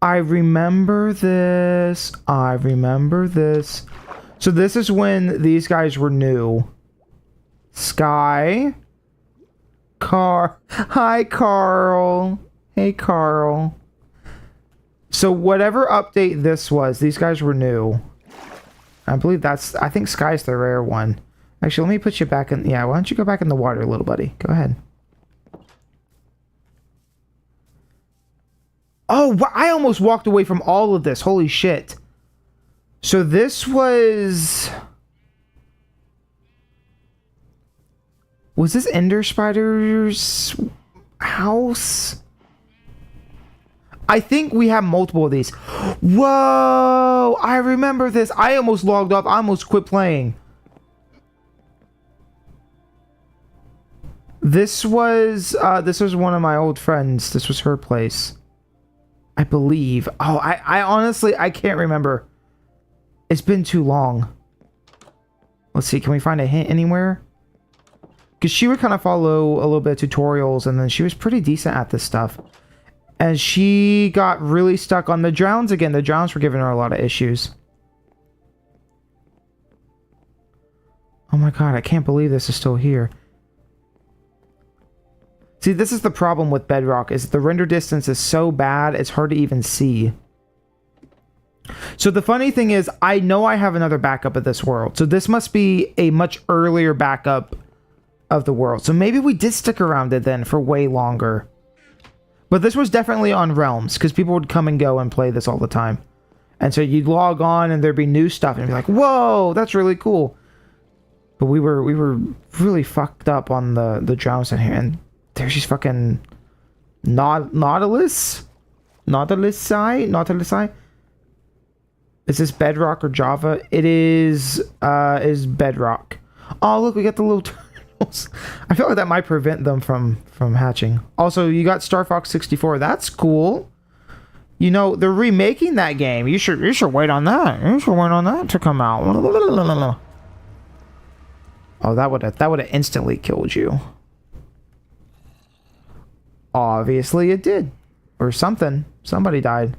Speaker 1: I remember this. I remember this. So this is when these guys were new. Sky. Hi, Carl. Hey, Carl. So whatever update this was, these guys were new. I believe I think Sky's the rare one. Actually, let me put you back in, yeah, why don't you go back in the water, little buddy? Go ahead. Oh, I almost walked away from all of this. Holy shit. So this was... Was this Ender Spider's house? I think we have multiple of these. Whoa! I remember this. I almost logged off. I almost quit playing. This was one of my old friends. This was her place, I believe. Oh, I honestly, I can't remember. It's been too long. Let's see. Can we find a hint anywhere? Because she would kind of follow a little bit of tutorials, and then she was pretty decent at this stuff. And she got really stuck on the drowns again. The drowns were giving her a lot of issues. Oh my god, I can't believe this is still here. See, this is the problem with Bedrock, is the render distance is so bad, it's hard to even see. So the funny thing is, I know I have another backup of this world. So this must be a much earlier backup of the world. So maybe we did stick around it then for way longer. But this was definitely on Realms, because people would come and go and play this all the time. And so you'd log on and there'd be new stuff and be like, whoa, that's really cool. But we were really fucked up on the drowns in here. And there's just fucking Nautilus? Nautilus? Is this Bedrock or Java? It is Bedrock. Oh, look, we got the little turtles. I feel like that might prevent them from hatching. Also, you got Star Fox 64. That's cool. You know, they're remaking that game. You should wait on that. You should wait on that to come out. Oh, that would have instantly killed you. Obviously it did. Or something. Somebody died.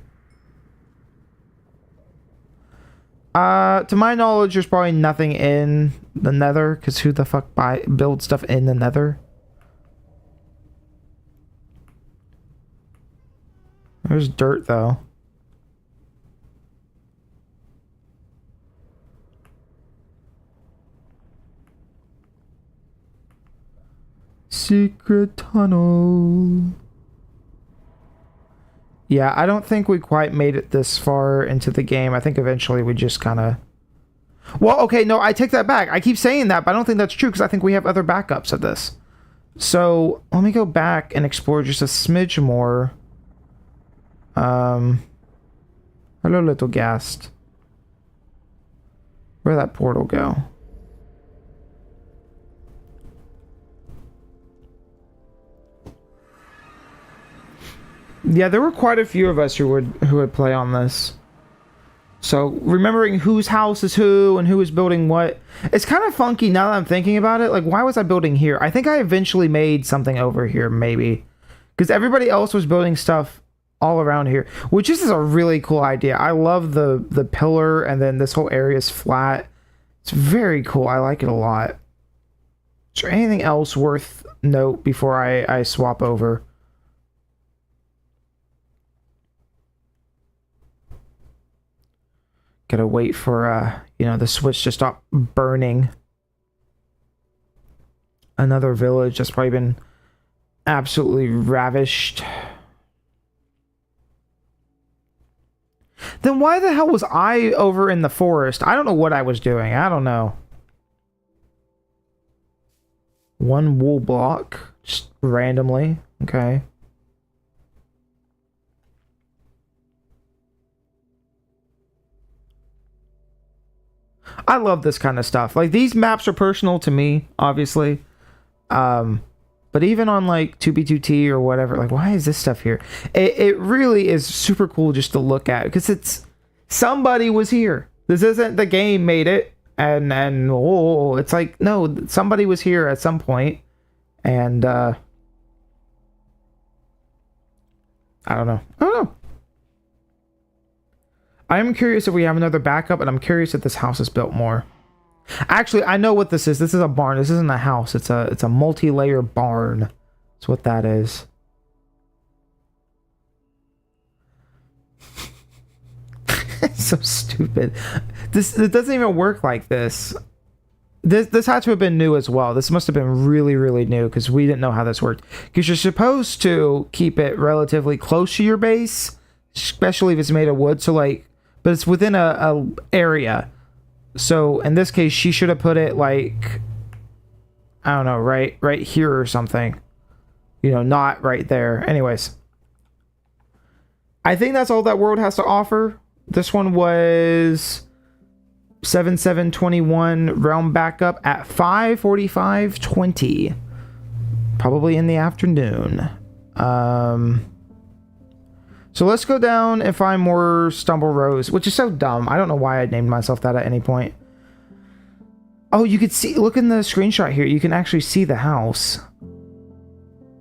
Speaker 1: To my knowledge, there's probably nothing in the Nether, because who the fuck builds stuff in the Nether? There's dirt, though. Secret tunnel. Yeah, I don't think we quite made it this far into the game. I think eventually we just kind of... Well, okay, no, I take that back. I keep saying that, but I don't think that's true, because I think we have other backups of this. So, let me go back and explore just a smidge more. Hello, little ghast. Where'd that portal go? Yeah, there were quite a few of us who would play on this. So, remembering whose house is who and who is building what. It's kind of funky now that I'm thinking about it. Like, why was I building here? I think I eventually made something over here, maybe. Because everybody else was building stuff all around here. Which is a really cool idea. I love the pillar, and then this whole area is flat. It's very cool. I like it a lot. Is there anything else worth note before I swap over? Gotta wait for, you know, the switch to stop burning. Another village that's probably been absolutely ravished. Then why the hell was I over in the forest? I don't know what I was doing. I don't know. One wool block. Just randomly. Okay. I love this kind of stuff. Like, these maps are personal to me, obviously. But even on like 2B2T or whatever, like why is this stuff here? It really is super cool just to look at because it's somebody was here. This isn't the game made it, and oh, it's like no, somebody was here at some point, and I don't know. I'm curious if we have another backup, and I'm curious if this house is built more. Actually, I know what this is. This is a barn. This isn't a house. It's a multi-layer barn. That's what that is. It's so stupid. It doesn't even work like this. This had to have been new as well. This must have been really, really new because we didn't know how this worked. Because you're supposed to keep it relatively close to your base, especially if it's made of wood. So like, but it's within a area. So in this case, she should have put it like, I don't know, right here or something. You know, not right there. Anyways, I think that's all that world has to offer. This one was 7721 realm backup at 5:45:20, probably in the afternoon. So let's go down and find more Stumble Rose, which is so dumb. I don't know why I named myself that at any point. Oh, you could see, look in the screenshot here. You can actually see the house.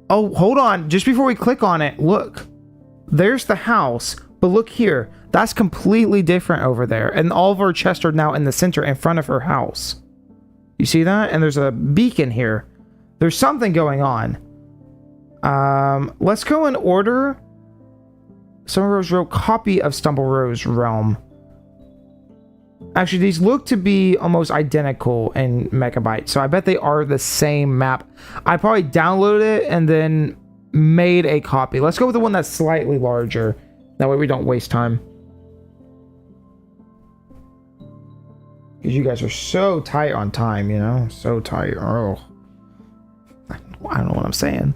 Speaker 1: Oh, hold on. Just before we click on it, look. There's the house, but look here. That's completely different over there. And all of our chests are now in the center in front of her house. You see that? And there's a beacon here. There's something going on. Let's go in order. Stumble Rose Realm, copy of Stumble Rose Realm. Actually, these look to be almost identical in megabytes, so I bet they are the same map. I probably downloaded it and then made a copy. Let's go with the one that's slightly larger. That way we don't waste time. Because you guys are so tight on time, you know? So tight. Oh. I don't know what I'm saying.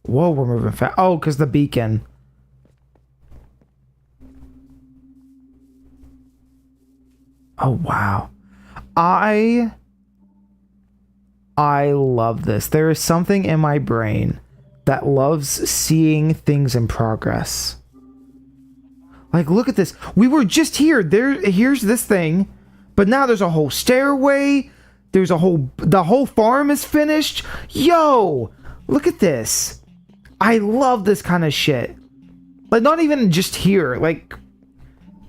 Speaker 1: Whoa, we're moving fast. Oh, because the beacon. Oh, wow. I love this. There is something in my brain that loves seeing things in progress. Like, look at this. We were just here. Here's this thing. But now there's a whole stairway. The whole farm is finished. Yo, look at this. I love this kind of shit. Like, not even just here. Like,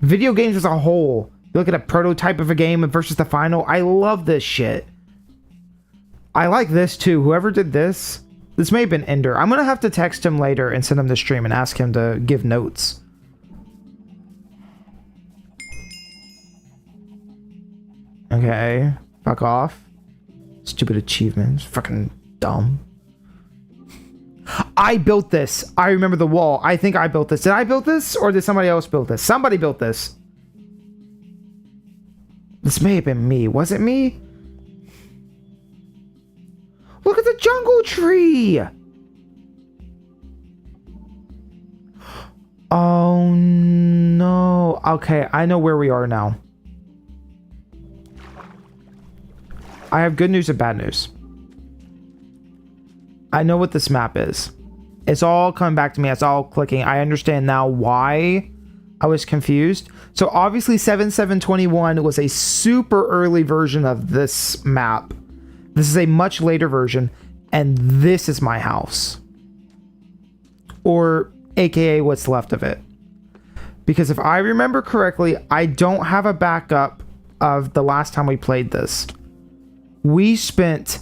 Speaker 1: video games as a whole. You look at a prototype of a game versus the final. I love this shit. I like this too. Whoever did this may have been Ender. I'm gonna have to text him later and send him the stream and ask him to give notes. Okay. Fuck off. Stupid achievements. Fucking dumb. I built this. I remember the wall. I think I built this. Did I build this? Or did somebody else build this? Somebody built this. This may have been me. Was it me? Look at the jungle tree! Oh no. Okay, I know where we are now. I have good news and bad news. I know what this map is. It's all coming back to me. It's all clicking. I understand now why I was confused. So obviously 7721 was a super early version of this map. This is a much later version, and this is my house. Or AKA what's left of it. Because if I remember correctly, I don't have a backup of the last time we played this. We spent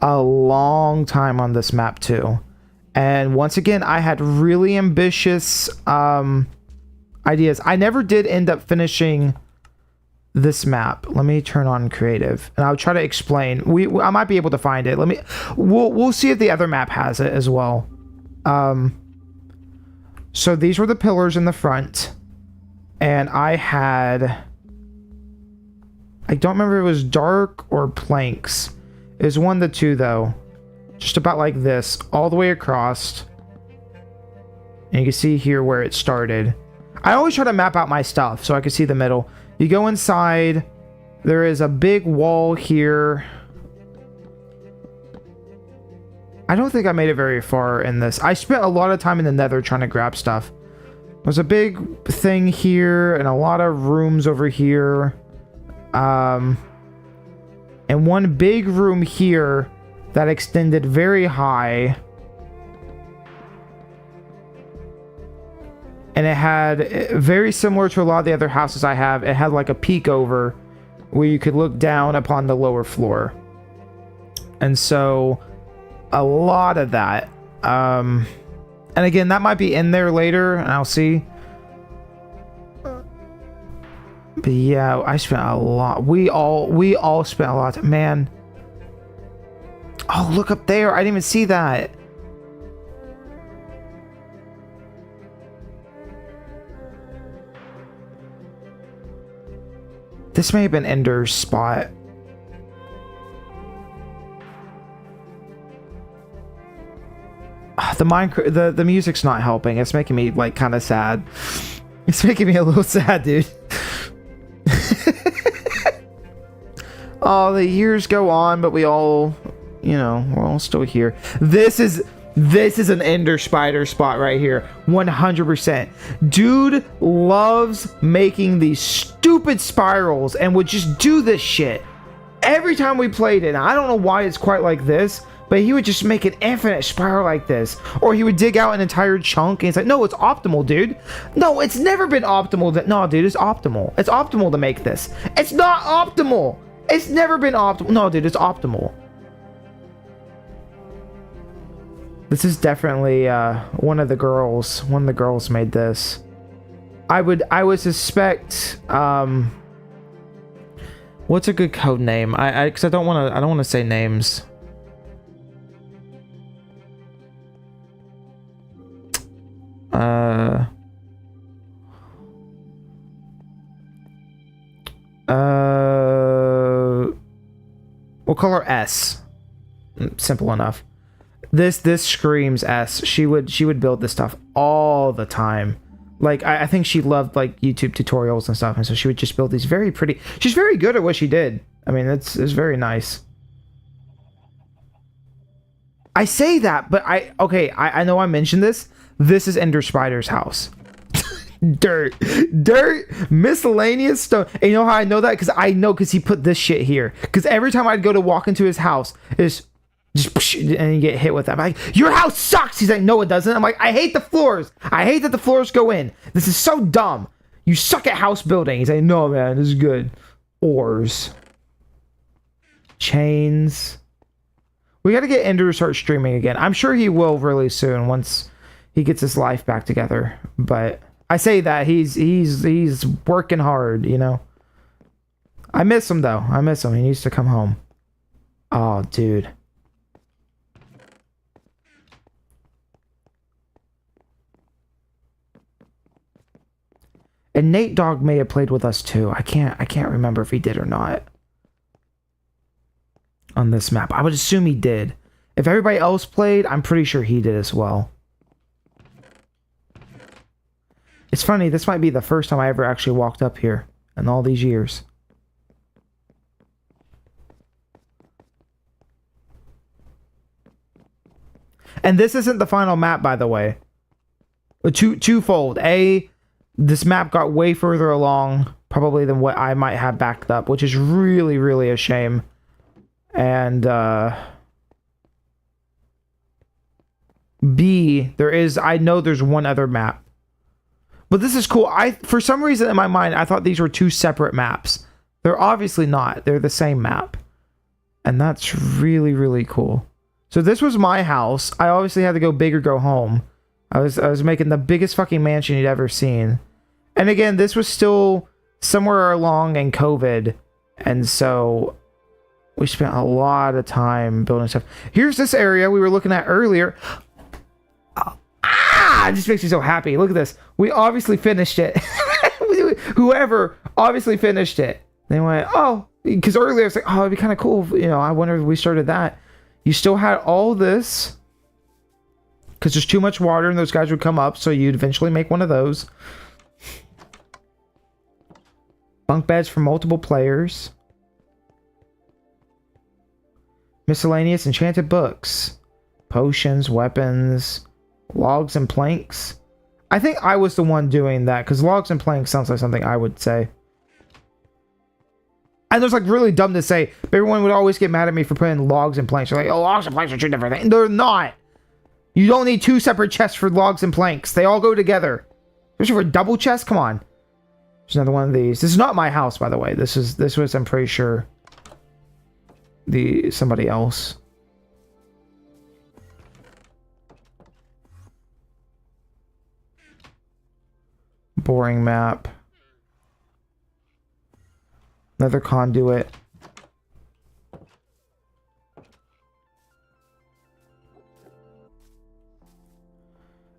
Speaker 1: a long time on this map too. And once again, I had really ambitious ideas. I never did end up finishing this map. Let me turn on creative and I'll try to explain. I might be able to find it. We'll see if the other map has it as well. So these were the pillars in the front, and I don't remember if it was dark or planks. It was one of the two though. Just about like this, all the way across. And you can see here where it started. I always try to map out my stuff so I can see the middle. You go inside There is a big wall here. I don't think I made it very far in this. I spent a lot of time in the nether trying to grab stuff. There's a big thing here and a lot of rooms over here. And one big room here that extended very high. And it had, very similar to a lot of the other houses I have, it had like a peek over where you could look down upon the lower floor. And so a lot of that. And again, that might be in there later, and I'll see. But yeah, I spent a lot. We all spent a lot. Man. Oh, look up there. I didn't even see that. This may have been Ender's spot. The music's not helping. It's making me like kind of sad. It's making me a little sad, dude. Oh, the years go on, but we all, you know, we're all still here. This is an Ender spider spot right here. 100%. Dude loves making these stupid spirals and would just do this shit every time we played it. I don't know why it's quite like this, but he would just make an infinite spiral like this. Or he would dig out an entire chunk and it's like, no, it's optimal, dude. No, it's never been optimal. No, dude, it's optimal. It's optimal to make this. It's not optimal. It's never been optimal. No, dude, it's optimal. This is definitely one of the girls. One of the girls made this. I would suspect. What's a good code name? Because I don't want to say names. We'll call her S. Simple enough. This screams S. She would build this stuff all the time. Like I think she loved like YouTube tutorials and stuff, and so she would just build these very pretty. She's very good at what she did. I mean, it's very nice. I say that, but I know I mentioned this. This is Ender Spider's house. Dirt, miscellaneous stone. And you know how I know that? Because he put this shit here. Because every time I'd go to walk into his house, it's just and you get hit with that. I'm like, your house sucks. He's like, no, it doesn't. I'm like, I hate the floors. I hate that the floors go in. This is so dumb. You suck at house building. He's like, no, man, this is good. Ores, chains. We got to get Ender to start streaming again. I'm sure he will really soon once he gets his life back together. But I say that he's working hard, you know. I miss him though. I miss him. He needs to come home. Oh, dude. And Nate Dogg may have played with us too. I can't remember if he did or not. On this map. I would assume he did. If everybody else played, I'm pretty sure he did as well. It's funny, this might be the first time I ever actually walked up here in all these years. And this isn't the final map, by the way. Twofold. A, this map got way further along, probably than what I might have backed up, which is really, really a shame. And, B, I know there's one other map. But this is cool. For some reason in my mind, I thought these were two separate maps. They're obviously not. They're the same map. And that's really, really cool. So this was my house. I obviously had to go big or go home. I was making the biggest fucking mansion you'd ever seen. And again, this was still somewhere along in COVID. And so we spent a lot of time building stuff. Here's this area we were looking at earlier. It just makes me so happy. Look at this. We obviously finished it. Whoever obviously finished it. They went, oh, because earlier I was like, oh, it'd be kind of cool. You know, I wonder if we started that. You still had all this. Because there's too much water and those guys would come up. So you'd eventually make one of those. Bunk beds for multiple players. Miscellaneous enchanted books. Potions, weapons, logs and planks. I think I was the one doing that, because logs and planks sounds like something I would say. And it's like really dumb to say, but everyone would always get mad at me for putting logs and planks. They're like, oh, logs and planks are two different things. They're not. You don't need two separate chests for logs and planks. They all go together. Especially for a double chest, come on. There's another one of these. This is not my house, by the way. This was, I'm pretty sure, somebody else. Boring map. Another conduit.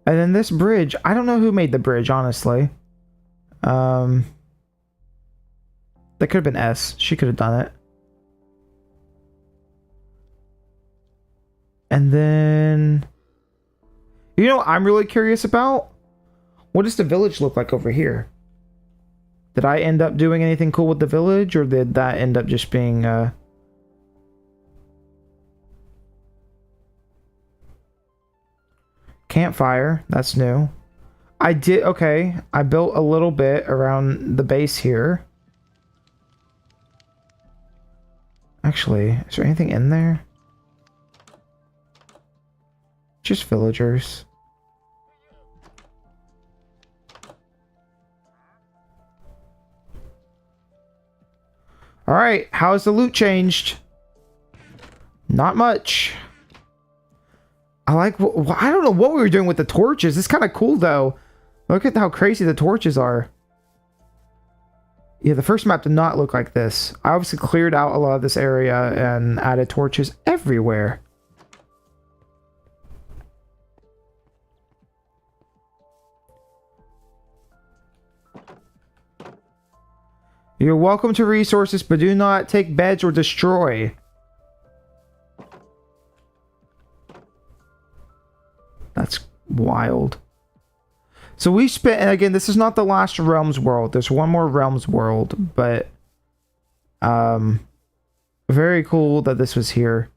Speaker 1: And then this bridge. I don't know who made the bridge, honestly. That could have been S. She could have done it. And then... You know what I'm really curious about? What does the village look like over here? Did I end up doing anything cool with the village, or did that end up just being, Campfire, that's new. Okay, I built a little bit around the base here. Actually, is there anything in there? Just villagers. Alright, how's the loot changed? Not much. I don't know what we were doing with the torches. It's kind of cool, though. Look at how crazy the torches are. Yeah, the first map did not look like this. I obviously cleared out a lot of this area and added torches everywhere. You're welcome to resources, but do not take beds or destroy. That's wild. So we spent, and again, this is not the last Realms world. There's one more Realms world, but very cool that this was here.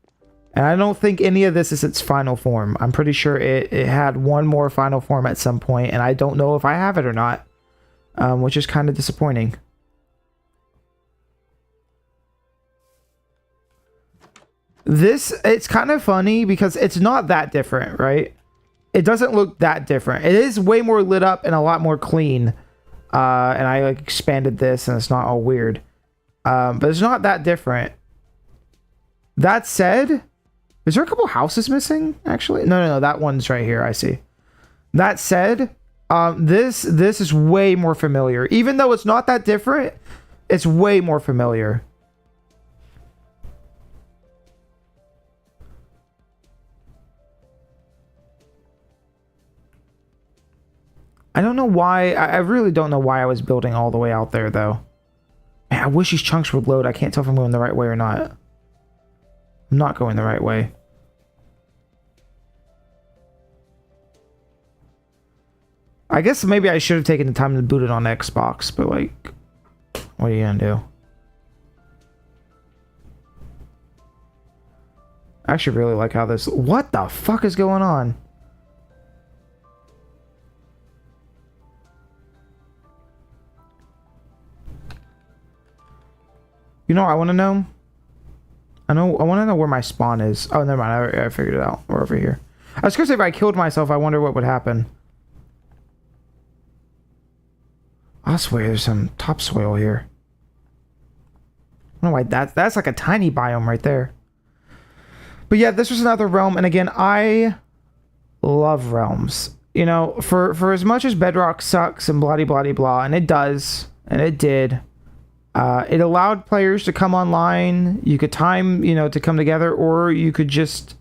Speaker 1: And I don't think any of this is its final form. I'm pretty sure it had one more final form at some point, and I don't know if I have it or not, which is kind of disappointing. It's kind of funny because it's not that different, right? It doesn't look that different. It is way more lit up and a lot more clean. And I like expanded this and it's not all weird. But it's not that different. That said, is there a couple houses missing actually? No, that one's right here. I see. That said, this is way more familiar. Even though it's not that different, it's way more familiar. I don't know why. I really don't know why I was building all the way out there, though. Man, I wish these chunks would load. I can't tell if I'm going the right way or not. I'm not going the right way. I guess maybe I should have taken the time to boot it on Xbox, but like, what are you gonna do? I actually really like how this... What the fuck is going on? You know what I want to know? I want to know where my spawn is. Oh, never mind. I figured it out. We're over here. I was going to say if I killed myself, I wonder what would happen. I swear there's some topsoil here. I don't know why that's like a tiny biome right there. But yeah, this was another realm. And again, I love realms. You know, for as much as Bedrock sucks and blah, blah, blah, blah, and it does, and it did. It allowed players to come online. You could time, you know, to come together, or you could just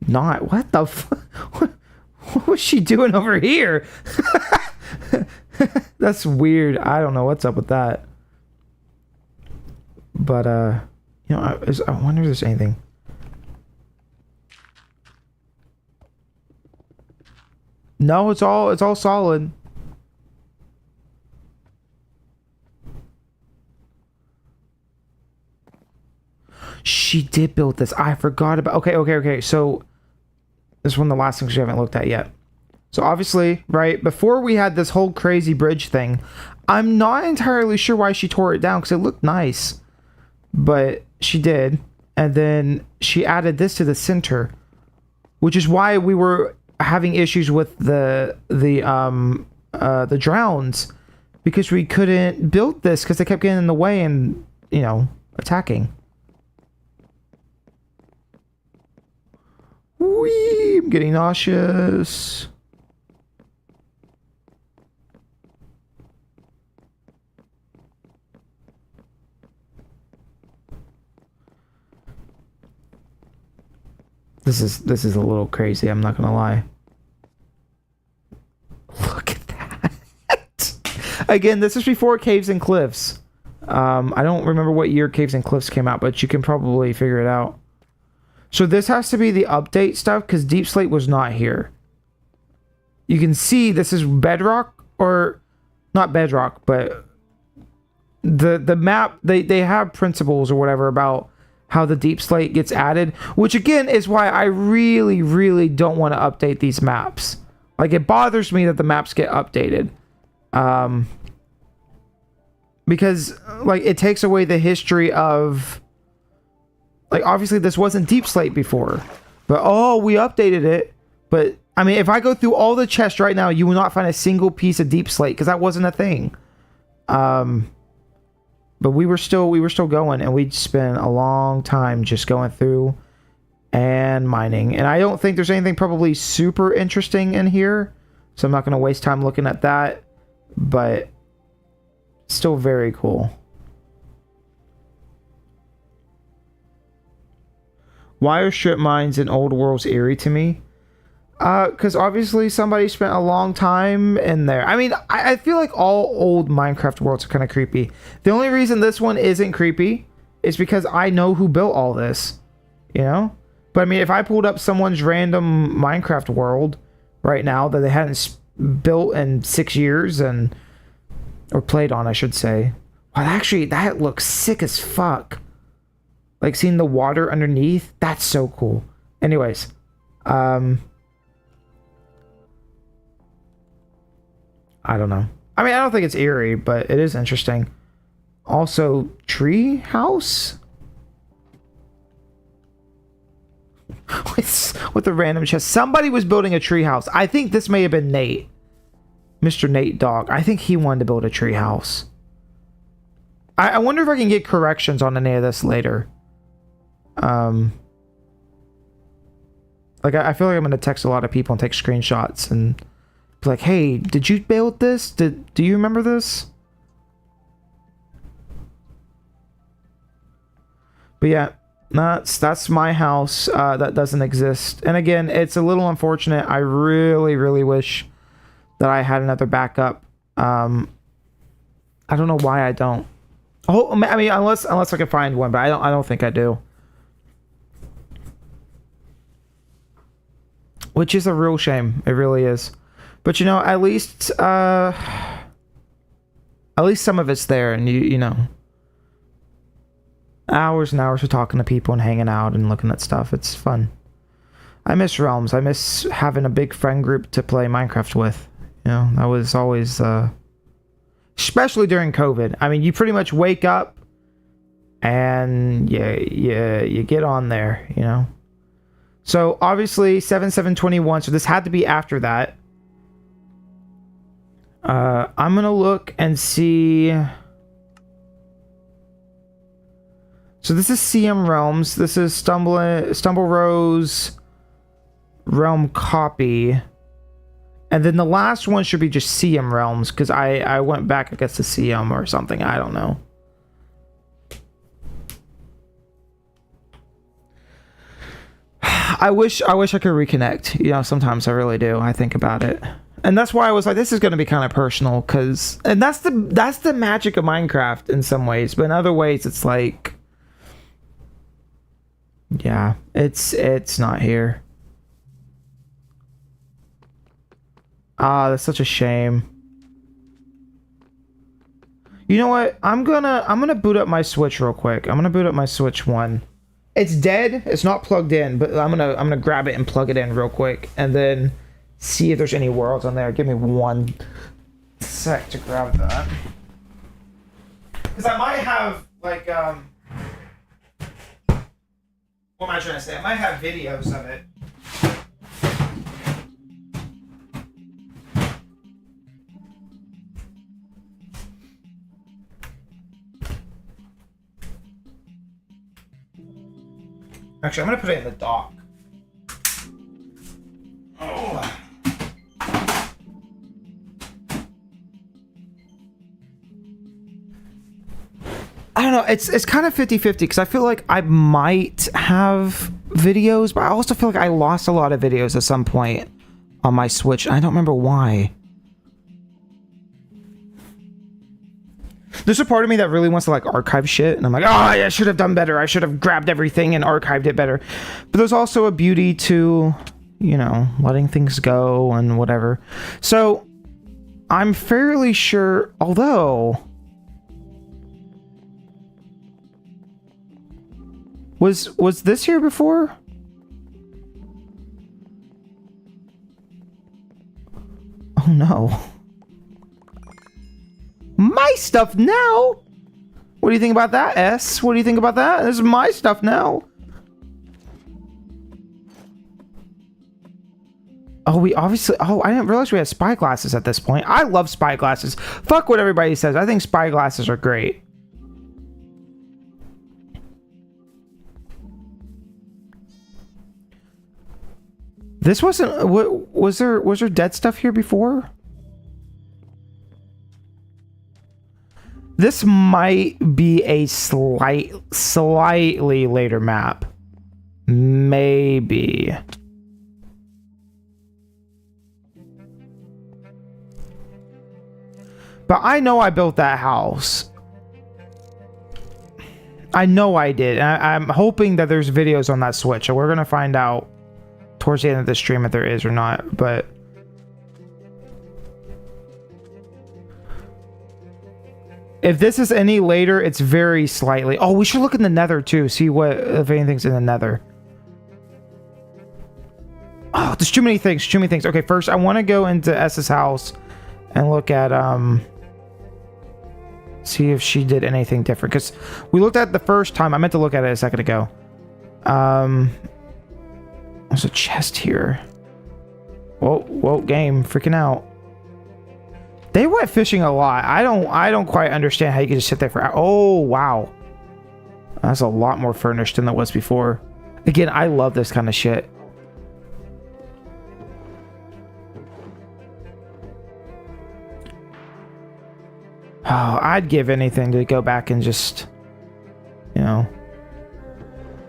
Speaker 1: not. What the what was she doing over here? That's weird. I don't know what's up with that. But, you know, I wonder if there's anything. No, it's all solid. She did build this. I forgot about. Okay. So this is one of the last things we haven't looked at yet. So obviously, right before we had this whole crazy bridge thing, I'm not entirely sure why she tore it down because it looked nice, but she did, and then she added this to the center, which is why we were having issues with the drowns, because we couldn't build this because they kept getting in the way and, you know, attacking. Whee! I'm getting nauseous. This is a little crazy, I'm not gonna lie. Look at that. Again, this is before Caves and Cliffs. I don't remember what year Caves and Cliffs came out, but you can probably figure it out. So this has to be the update stuff, because Deep Slate was not here. You can see this is Bedrock, or not Bedrock, but the map, they have principles or whatever about how the Deep Slate gets added, which again is why I really, really don't want to update these maps. Like, it bothers me that the maps get updated. Because, like, it takes away the history of... Like, obviously this wasn't Deep Slate before. But, oh, we updated it. But, I mean, if I go through all the chests right now, you will not find a single piece of Deep Slate, because that wasn't a thing. But we were still going, and we'd spent a long time just going through and mining. And I don't think there's anything probably super interesting in here, so I'm not going to waste time looking at that. But still very cool. Why are strip mines in old worlds eerie to me? Because obviously somebody spent a long time in there. I mean, I feel like all old Minecraft worlds are kind of creepy. The only reason this one isn't creepy is because I know who built all this, you know? But I mean, if I pulled up someone's random Minecraft world right now that they hadn't built in 6 years or played on, I should say. Wow, actually, that looks sick as fuck. Like, seeing the water underneath, that's so cool. Anyways, I don't know. I mean, I don't think it's eerie, but it is interesting. Also, tree house? with the random chest. Somebody was building a tree house. I think this may have been Nate. Mr. Nate Dog. I think he wanted to build a tree house. I wonder if I can get corrections on any of this later. Like, I feel like I'm going to text a lot of people and take screenshots and be like, hey, did you build this? Do you remember this? But yeah, that's my house. That doesn't exist. And again, it's a little unfortunate. I really, really wish that I had another backup. I don't know why I don't. Oh, I mean, unless I can find one, but I don't think I do. Which is a real shame. It really is. But you know, at least some of it's there, and you know, hours and hours of talking to people and hanging out and looking at stuff. It's fun. I miss Realms. I miss having a big friend group to play Minecraft with. You know, that was always, especially during COVID. I mean, you pretty much wake up and you get on there, you know. So obviously 7721. So this had to be after that. I'm gonna look and see. So this is CM Realms. This is Stumble Rose Realm copy. And then the last one should be just CM Realms, because I went back, I guess, to CM or something. I don't know. I wish I could reconnect. You know, sometimes I really do. I think about it. And that's why I was like, this is going to be kind of personal, and that's the magic of Minecraft in some ways, but in other ways it's like, yeah, it's not here. Ah, that's such a shame. You know what? I'm gonna boot up my Switch real quick. I'm gonna boot up my Switch 1. It's dead. It's not plugged in, but I'm gonna grab it and plug it in real quick, and then see if there's any worlds on there. Give me 1 sec to grab that, because I might have like what am I trying to say? I might have videos of it. Actually, I'm gonna put it in the dock. Oh. I don't know. It's kind of 50-50 because I feel like I might have videos, but I also feel like I lost a lot of videos at some point on my Switch. I don't remember why. There's a part of me that really wants to like archive shit, and I'm like, oh, I should have done better. I should have grabbed everything and archived it better. But there's also a beauty to, you know, letting things go and whatever. So I'm fairly sure, although was this here before? Oh no. My stuff now? What do you think about that, S? What do you think about that? This is my stuff now. Oh, we obviously... Oh, I didn't realize we had spy glasses at this point. I love spy glasses. Fuck what everybody says. I think spy glasses are great. This wasn't... Was there dead stuff here before? This might be a slightly later map. Maybe. But I know I built that house. I know I did. I'm hoping that there's videos on that Switch. So we're going to find out towards the end of the stream if there is or not. But... if this is any later, it's very slightly... Oh, we should look in the nether too. See what if anything's in the nether. Oh, there's too many things. Too many things. Okay, first I want to go into S's house and look at... see if she did anything different. Because we looked at it the first time. I meant to look at it a second ago. There's a chest here. Whoa, game. Freaking out. They went fishing a lot. I don't quite understand how you can just sit there for... Oh, wow. That's a lot more furnished than it was before. Again, I love this kind of shit. Oh, I'd give anything to go back and just, you know,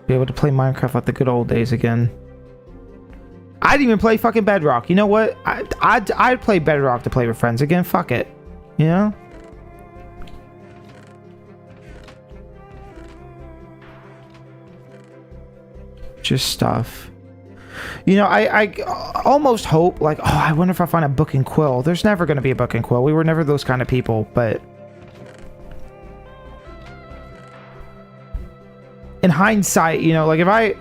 Speaker 1: be able to play Minecraft like the good old days again. I'd even play fucking Bedrock. You know what? I'd play Bedrock to play with friends again. Fuck it. You know? Just stuff. You know, I almost hope, like, oh, I wonder if I find a book and quill. There's never going to be a book and quill. We were never those kind of people, but... in hindsight, you know, like, if I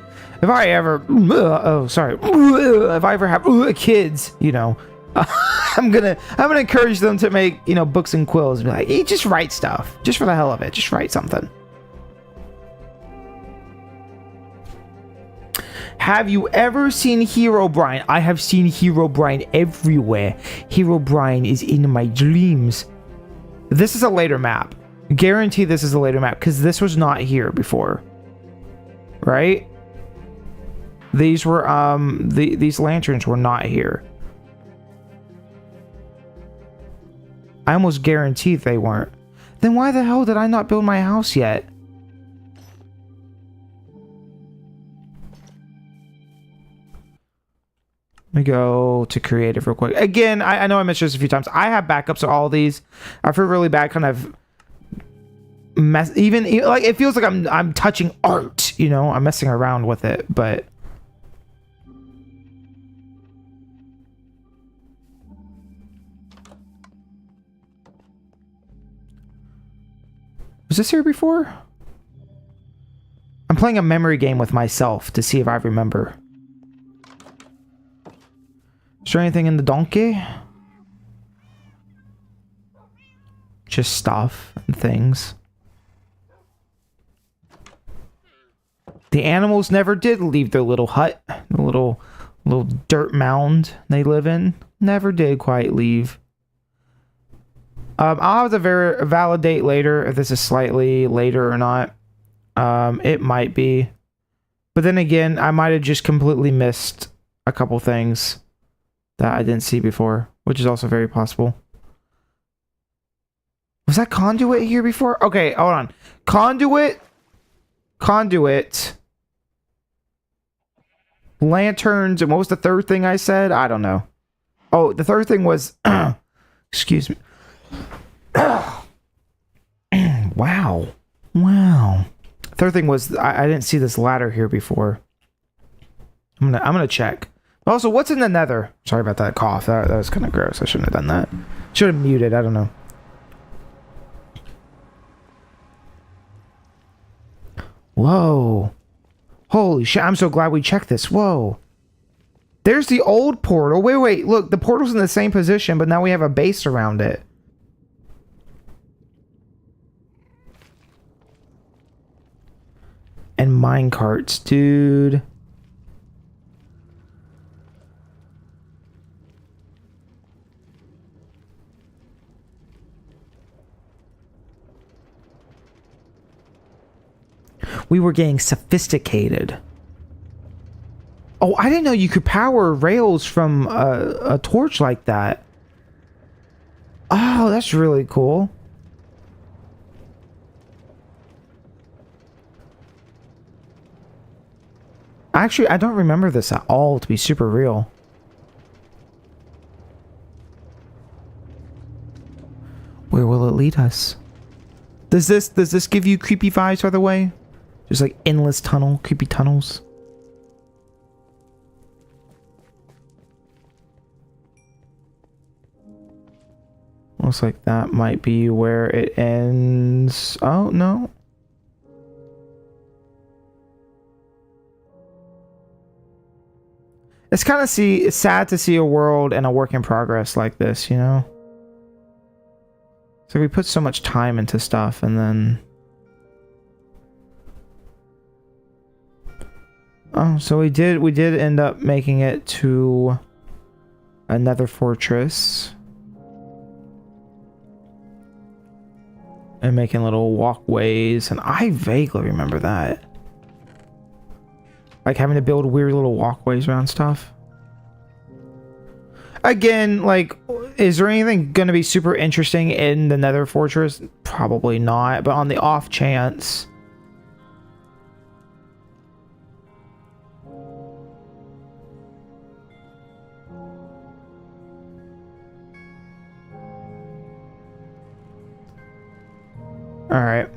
Speaker 1: ever... oh, sorry. If I ever have kids, you know, I'm gonna encourage them to make, you know, books and quills and be like, hey, just write stuff. Just for the hell of it. Just write something. Have you ever seen Herobrine? I have seen Herobrine everywhere. Herobrine is in my dreams. This is a later map. Guarantee this is a later map because this was not here before. Right? These were these lanterns were not here. I almost guarantee they weren't. Then why the hell did I not build my house yet? Let me go to creative real quick. Again, I know I mentioned this a few times. I have backups of all of these. I feel really bad kind of mess, even like it feels like I'm touching art, you know? I'm messing around with it, but was this here before? I'm playing a memory game with myself to see if I remember. Is there anything in the donkey? Just stuff and things. The animals never did leave their little hut, the little dirt mound they live in. Never did quite leave. I'll have to validate later if this is slightly later or not. It might be. But then again, I might have just completely missed a couple things that I didn't see before, which is also very possible. Was that conduit here before? Okay, hold on. Conduit. Lanterns, and what was the third thing I said? I don't know. Oh, the third thing was... excuse me. Wow. Third thing was I didn't see this ladder here before. I'm gonna check. Also, what's in the nether? Sorry about that cough. That was kind of gross. I shouldn't have done that. Should have muted. I don't know. Whoa. Holy shit. I'm so glad we checked this. Whoa. There's the old portal. Wait. Look, the portal's in the same position, but now we have a base around it. And minecarts, dude. We were getting sophisticated. Oh, I didn't know you could power rails from a torch like that. Oh, that's really cool. Actually, I don't remember this at all to be super real. Where will it lead us? Does this give you creepy vibes, by the way? Just like endless creepy tunnels. Looks like that might be where it ends. Oh, no. It's kind of sad to see a world and a work in progress like this, you know? So we put so much time into stuff and then... Oh, so we did end up making it to another fortress. And making little walkways, and I vaguely remember that. Like having to build weird little walkways around stuff. Again, like, is there anything going to be super interesting in the Nether Fortress? Probably not, but on the off chance... Alright.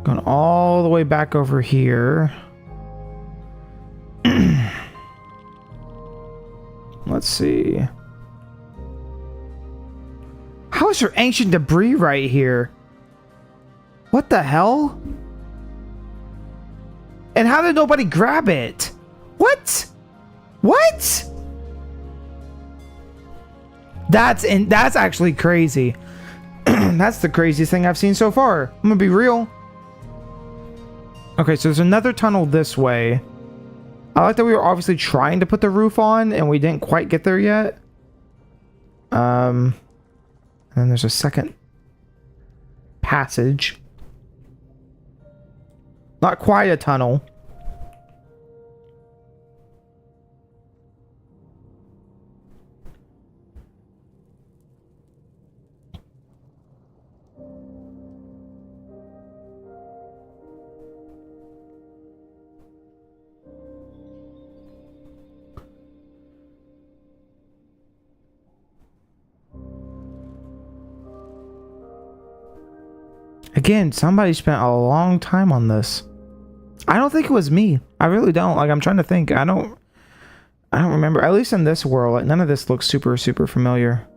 Speaker 1: Going all the way back over here. Let's see. How is there ancient debris right here? What the hell? And how did nobody grab it? What? What? That's actually crazy. That's the craziest thing I've seen so far. I'm gonna be real. Okay, so there's another tunnel this way. I like that we were obviously trying to put the roof on and we didn't quite get there yet. And then there's a second passage. Not quite a tunnel. Again, somebody spent a long time on this. I don't think it was me. I really don't. Like, I'm trying to think. I don't remember. At least in this world, like, none of this looks super familiar.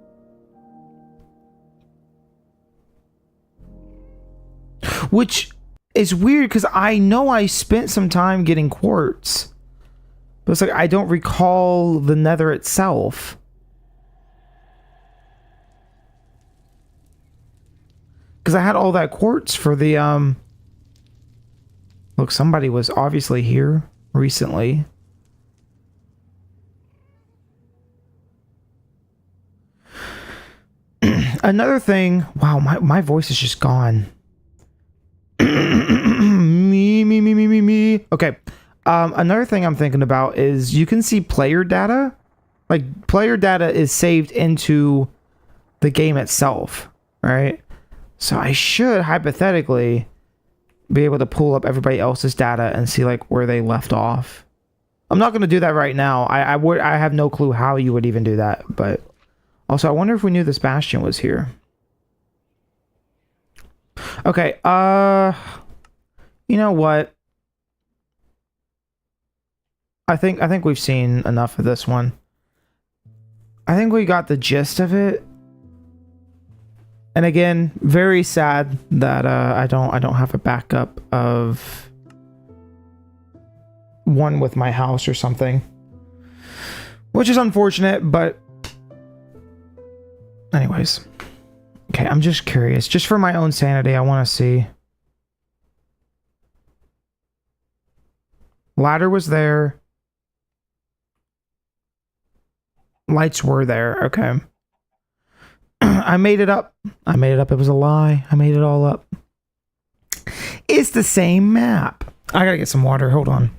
Speaker 1: Which is weird because I know I spent some time getting quartz. But it's like I don't recall the nether itself. Because I had all that quartz for the Look, somebody was obviously here recently. Another thing, wow, my voice is just gone. me. Okay. Another thing I'm thinking about is you can see player data. Like, player data is saved into the game itself, right? So I should hypothetically be able to pull up everybody else's data and see like where they left off. I'm not going to do that right now. I have no clue how you would even do that, but also I wonder if we knew this Bastion was here. Okay, you know what? I think we've seen enough of this one. I think we got the gist of it. And again, very sad that I don't have a backup of one with my house or something, which is unfortunate. But anyways, okay, I'm just curious, just for my own sanity. I want to see. Ladder was there. Lights were there. Okay. I made it up. I made it up. It was a lie. I made it all up. It's the same map. I gotta get some water. Hold on.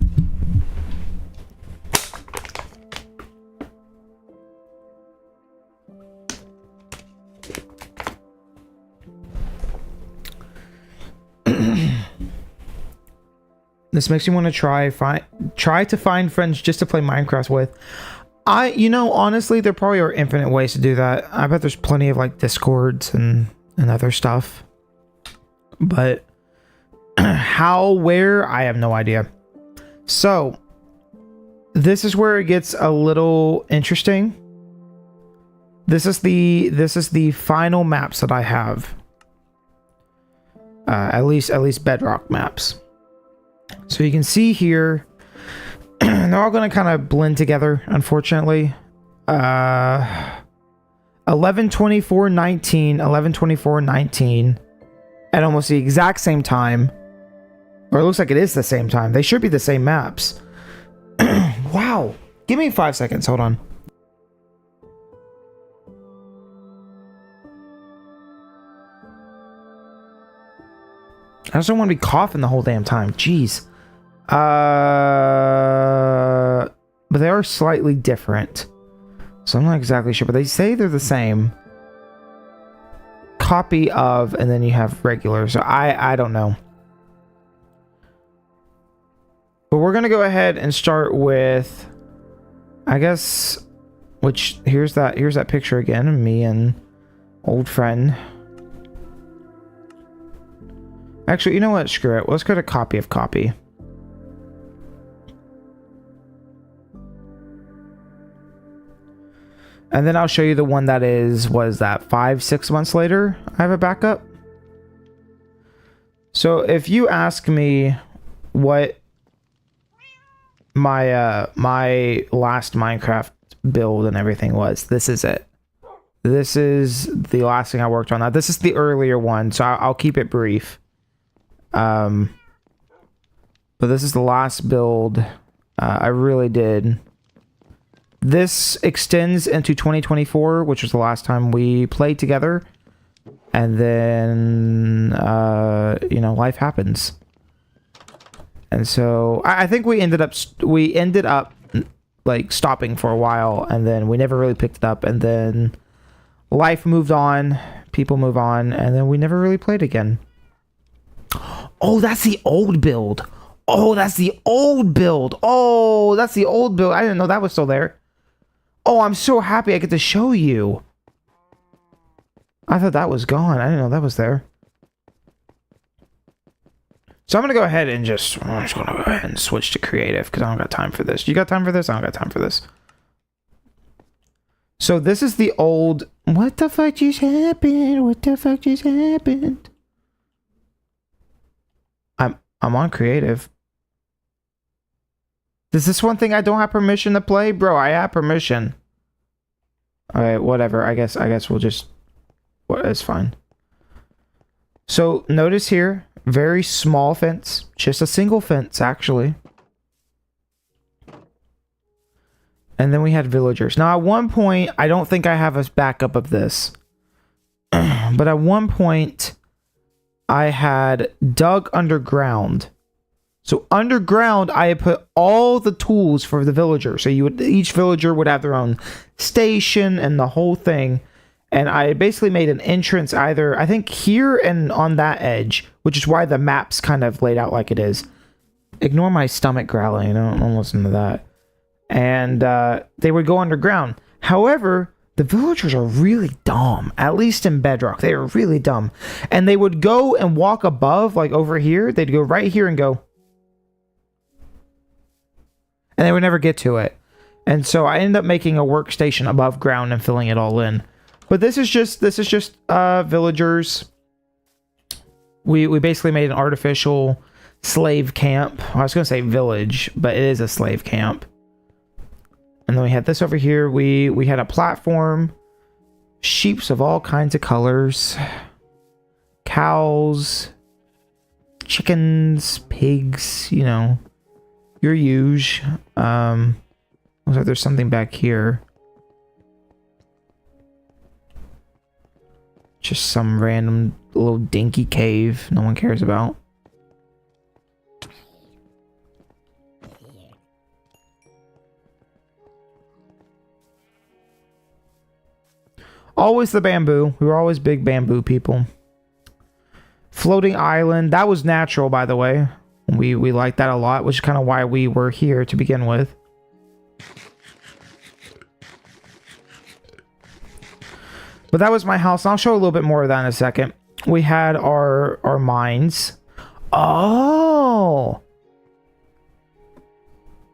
Speaker 1: This makes me want to try to find friends just to play Minecraft with. Honestly, there probably are infinite ways to do that. I bet there's plenty of like Discords and other stuff. But how, where, I have no idea. So this is where it gets a little interesting. This is the final maps that I have. At least Bedrock maps. So you can see here, they're all going to kind of blend together, unfortunately. 11/24/19, 11/24/19, at almost the exact same time. Or it looks like it is the same time. They should be the same maps. Wow. Give me 5 seconds. Hold on. I just don't want to be coughing the whole damn time. Jeez. But they are slightly different. So I'm not exactly sure, but they say they're the same. Copy of, and then you have regular. So I don't know. But we're going to go ahead and start with, I guess, which here's that picture again of me and old friend. Actually, you know what? Screw it. Let's go to copy of copy. And then I'll show you the one that was that 5-6 months later, I have a backup. So if you ask me what my my last Minecraft build and everything was, this is it. This is the last thing I worked on. Now, this is the earlier one, so I'll keep it brief. But this is the last build I really did. This extends into 2024, which was the last time we played together. And then, life happens. And so I think we ended up like stopping for a while, and then we never really picked it up. And then life moved on, people move on, and then we never really played again. Oh, that's the old build. Oh, that's the old build. Oh, that's the old build. I didn't know that was still there. Oh, I'm so happy I get to show you. I thought that was gone. I didn't know that was there. So I'm going to go ahead and I'm just going to go ahead and switch to creative because I don't got time for this. You got time for this? I don't got time for this. So this is the old... What the fuck just happened? What the fuck just happened? I'm on creative. Is this one thing I don't have permission to play? Bro, I have permission. Alright, whatever. I guess we'll just... It's fine. So, notice here, very small fence. Just a single fence, actually. And then we had villagers. Now, at one point, I don't think I have a backup of this. But at one point, I had dug underground. So underground, I had put all the tools for the villager. So each villager would have their own station and the whole thing. And I basically made an entrance either, I think, here and on that edge, which is why the map's kind of laid out like it is. Ignore my stomach growling. Don't listen to that. And they would go underground. However, the villagers are really dumb, at least in Bedrock. They are really dumb. And they would go and walk above, like over here. They'd go right here and go. And they would never get to it. And so I ended up making a workstation above ground and filling it all in. But this is just villagers. We basically made an artificial slave camp. I was going to say village, but it is a slave camp. And then we had this over here. We had a platform. Sheeps of all kinds of colors. Cows. Chickens. Pigs. You know. Your huge. Looks like there's something back here. Just some random little dinky cave no one cares about. Always the bamboo. We were always big bamboo people. Floating island. That was natural, by the way. We liked that a lot, which is kind of why we were here to begin with. But that was my house. I'll show a little bit more of that in a second. We had our mines. Oh!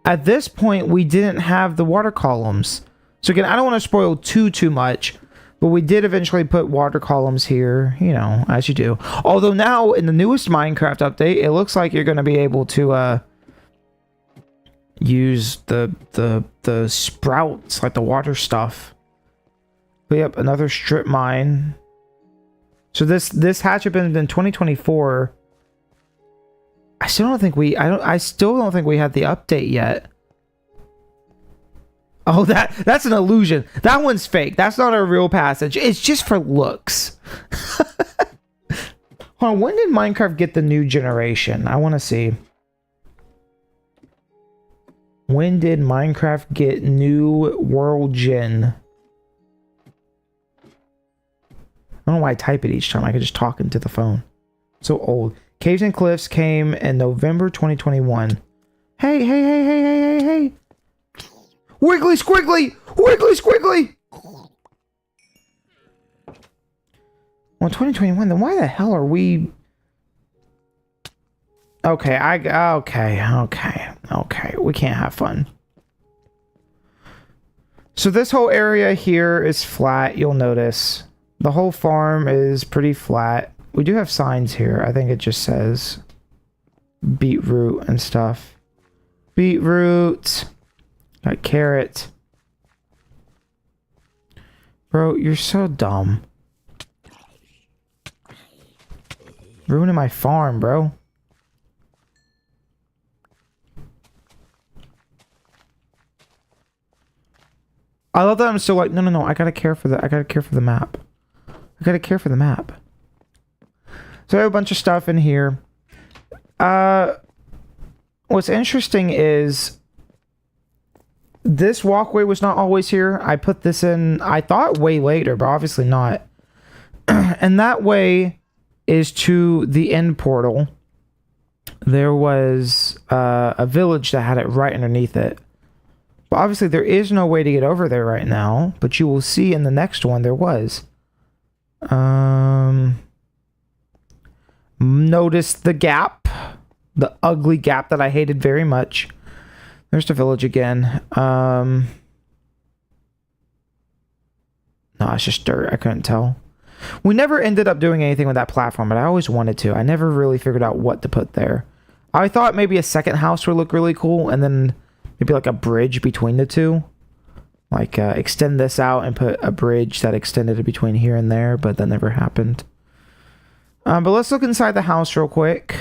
Speaker 1: At this point, we didn't have the water columns. So again, I don't want to spoil too much. But we did eventually put water columns here, you know, as you do. Although now, in the newest Minecraft update, it looks like you're going to be able to use the sprouts, like the water stuff. But yep, another strip mine. So this hatch happened in 2024. I still don't think we had the update yet. Oh, that's an illusion. That one's fake. That's not a real passage. It's just for looks. Hold on, when did Minecraft get the new generation? I want to see. When did Minecraft get new world gen? I don't know why I type it each time. I could just talk into the phone. So old. Caves and Cliffs came in November 2021. Hey. Wiggly squiggly! Wiggly squiggly! Well, 2021, then why the hell are we... Okay, okay. We can't have fun. So this whole area here is flat, you'll notice. The whole farm is pretty flat. We do have signs here. I think it just says beetroot and stuff. Beetroot... Got carrot. Bro, you're so dumb. Ruining my farm, bro. I love that I'm still like, no, I gotta care for the map. I gotta care for the map. So I have a bunch of stuff in here. What's interesting is this walkway was not always here. I put this in, I thought way later, but obviously not. And that way is to the end portal. There was a village that had it right underneath it. But obviously there is no way to get over there right now. But you will see in the next one there was. Notice the gap. The ugly gap that I hated very much. There's the village again. No, it's just dirt. I couldn't tell. We never ended up doing anything with that platform, but I always wanted to. I never really figured out what to put there. I thought maybe a second house would look really cool, and then maybe like a bridge between the two. Like extend this out and put a bridge that extended it between here and there, but that never happened. But let's look inside the house real quick.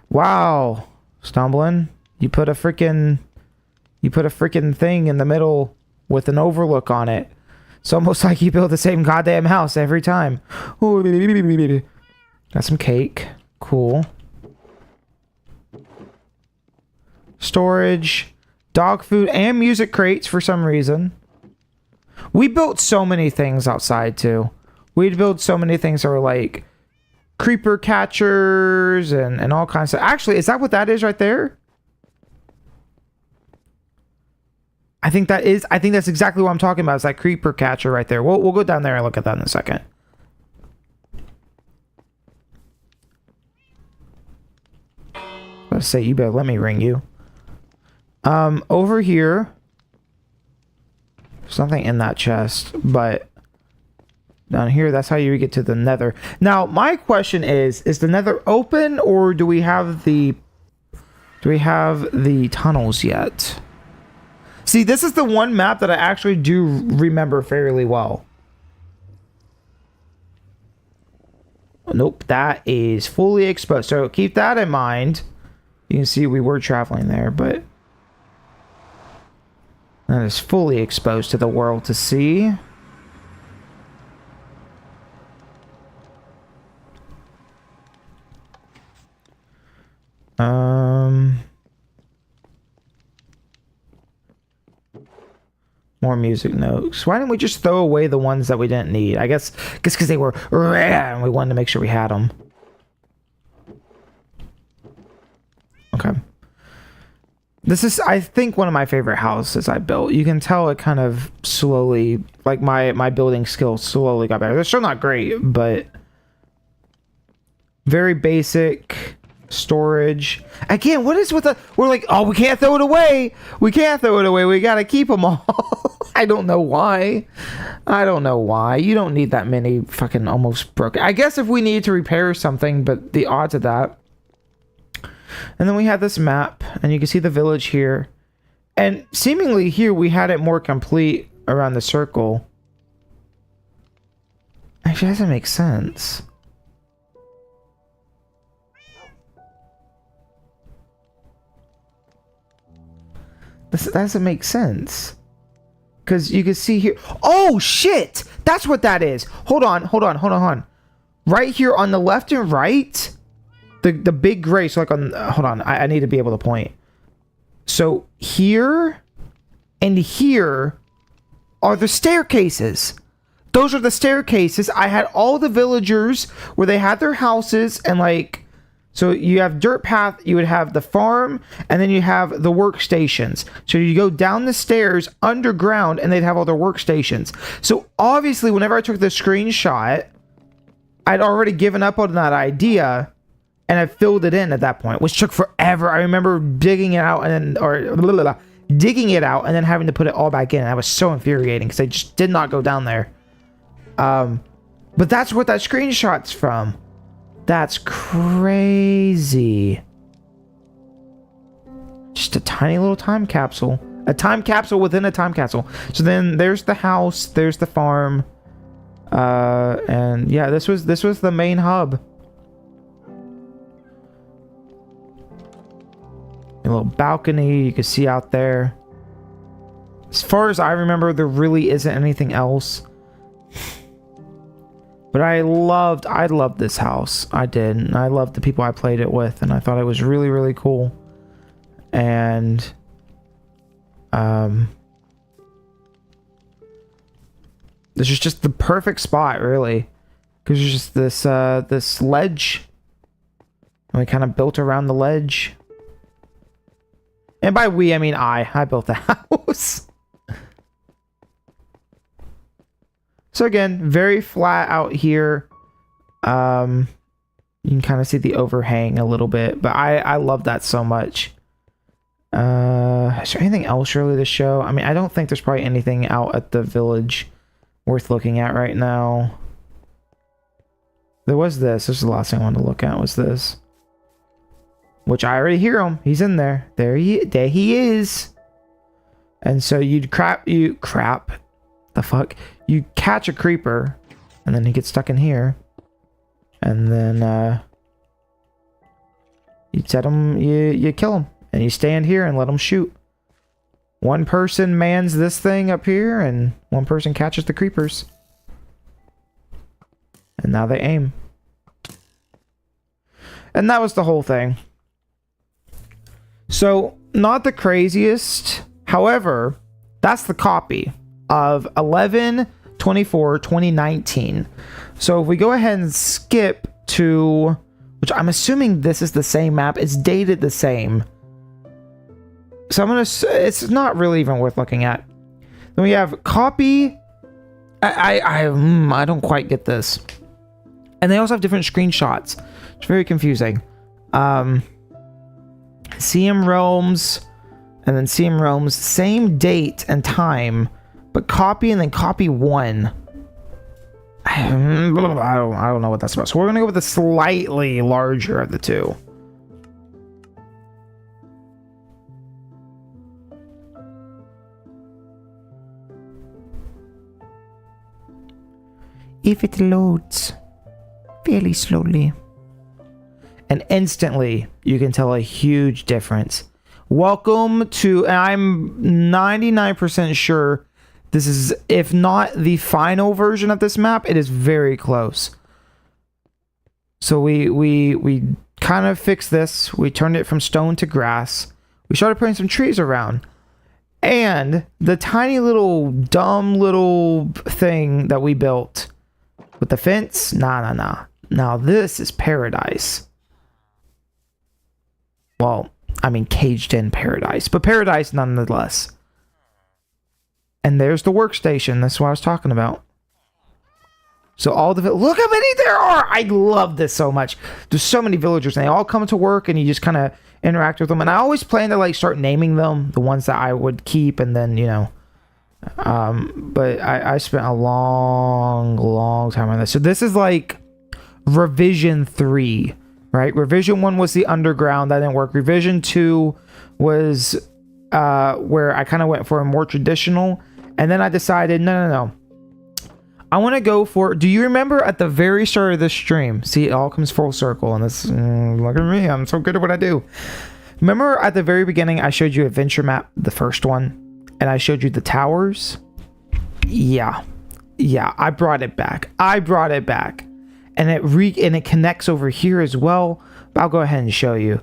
Speaker 1: Wow, Stumbling. You put a freaking thing in the middle with an overlook on it. It's almost like you build the same goddamn house every time. Ooh, got some cake. Cool. Storage, dog food, and music crates for some reason. We built so many things outside too. We'd build so many things that were like creeper catchers and all kinds of... Actually, is that what that is right there? I think that's exactly what I'm talking about. It's that creeper catcher right there. We'll go down there and look at that in a second. Let's say you better let me ring you. Over here, there's nothing in that chest, but down here, that's how you get to the nether. Now, my question is the nether open, or do we have the tunnels yet? See, this is the one map that I actually do remember fairly well. Nope, that is fully exposed. So keep that in mind. You can see we were traveling there, but that is fully exposed to the world to see. More music notes. Why didn't we just throw away the ones that we didn't need? I guess because they were rare and we wanted to make sure we had them. Okay. This is, I think, one of my favorite houses I built. You can tell it kind of slowly, like my building skills slowly got better. They're still not great, but very basic storage. Again, what is with the... We're like, oh, we can't throw it away. We can't throw it away. We got to keep them all. I don't know why. I don't know why. You don't need that many fucking almost broken. I guess if we need to repair something, but the odds of that. And then we have this map, and you can see the village here. And seemingly here we had it more complete around the circle. Actually, that doesn't make sense. That doesn't make sense. Because you can see here... Oh, shit! That's what that is. Hold on. Right here on the left and right... The big gray, so like on... hold on, I need to be able to point. So here and here are the staircases. Those are the staircases. I had all the villagers where they had their houses and like... So you have dirt path, you would have the farm, and then you have the workstations. So you go down the stairs underground and they'd have all their workstations. So obviously whenever I took the screenshot, I'd already given up on that idea and I filled it in at that point, which took forever. I remember digging it out and then, digging it out and then having to put it all back in. That was so infuriating because I just did not go down there. But that's what that screenshot's from. That's crazy. Just a tiny little time capsule. A time capsule within a time capsule. So then there's the house, there's the farm. And yeah, this was the main hub. A little balcony you can see out there. As far as I remember, there really isn't anything else. But I loved this house. I did. And I loved the people I played it with, and I thought it was really, really cool. And this is just the perfect spot, really, because there's just this ledge, and we kind of built around the ledge. And by we, I mean I built the house. So again, very flat out here. You can kind of see the overhang a little bit, but I love that so much. Is there anything else really to show? I mean, I don't think there's probably anything out at the village worth looking at right now. There was this. This is the last thing I wanted to look at was this. Which I already hear him. He's in there. There he is. And so you catch a creeper, and then he gets stuck in here. And then you set him, you kill him, and you stand here and let him shoot. One person mans this thing up here, and one person catches the creepers. And now they aim. And that was the whole thing. So, not the craziest. However, that's the copy of 11/24/2019. So if we go ahead and skip to, which I'm assuming this is the same map. It's dated the same. So it's not really even worth looking at. Then we have copy. I don't quite get this. And they also have different screenshots. It's very confusing. CM Realms, and then CM Realms, same date and time, but copy and then copy 1. I don't know what that's about. So we're gonna go with the slightly larger of the two. If it loads fairly slowly. And instantly, you can tell a huge difference. Welcome to, and I'm 99% sure this is, if not the final version of this map, it is very close. So we kind of fixed this. We turned it from stone to grass. We started putting some trees around. And the tiny little, dumb little thing that we built with the fence, nah. Now this is paradise. Well, I mean caged in paradise, but paradise nonetheless. And there's the workstation. That's what I was talking about. So all the, look how many there are. I love this so much. There's so many villagers and they all come to work and you just kind of interact with them. And I always plan to like start naming them, the ones that I would keep, and then, you know, but I spent a long time on this. So this is like revision 3, right? Revision 1 was the underground. That didn't work. Revision 2 was where I kind of went for a more traditional. And then I decided, no. I want to go for, do you remember at the very start of this stream? See, it all comes full circle. And this, look at me. I'm so good at what I do. Remember at the very beginning, I showed you Adventure Map, the first one. And I showed you the towers. Yeah, I brought it back. And it connects over here as well. But I'll go ahead and show you.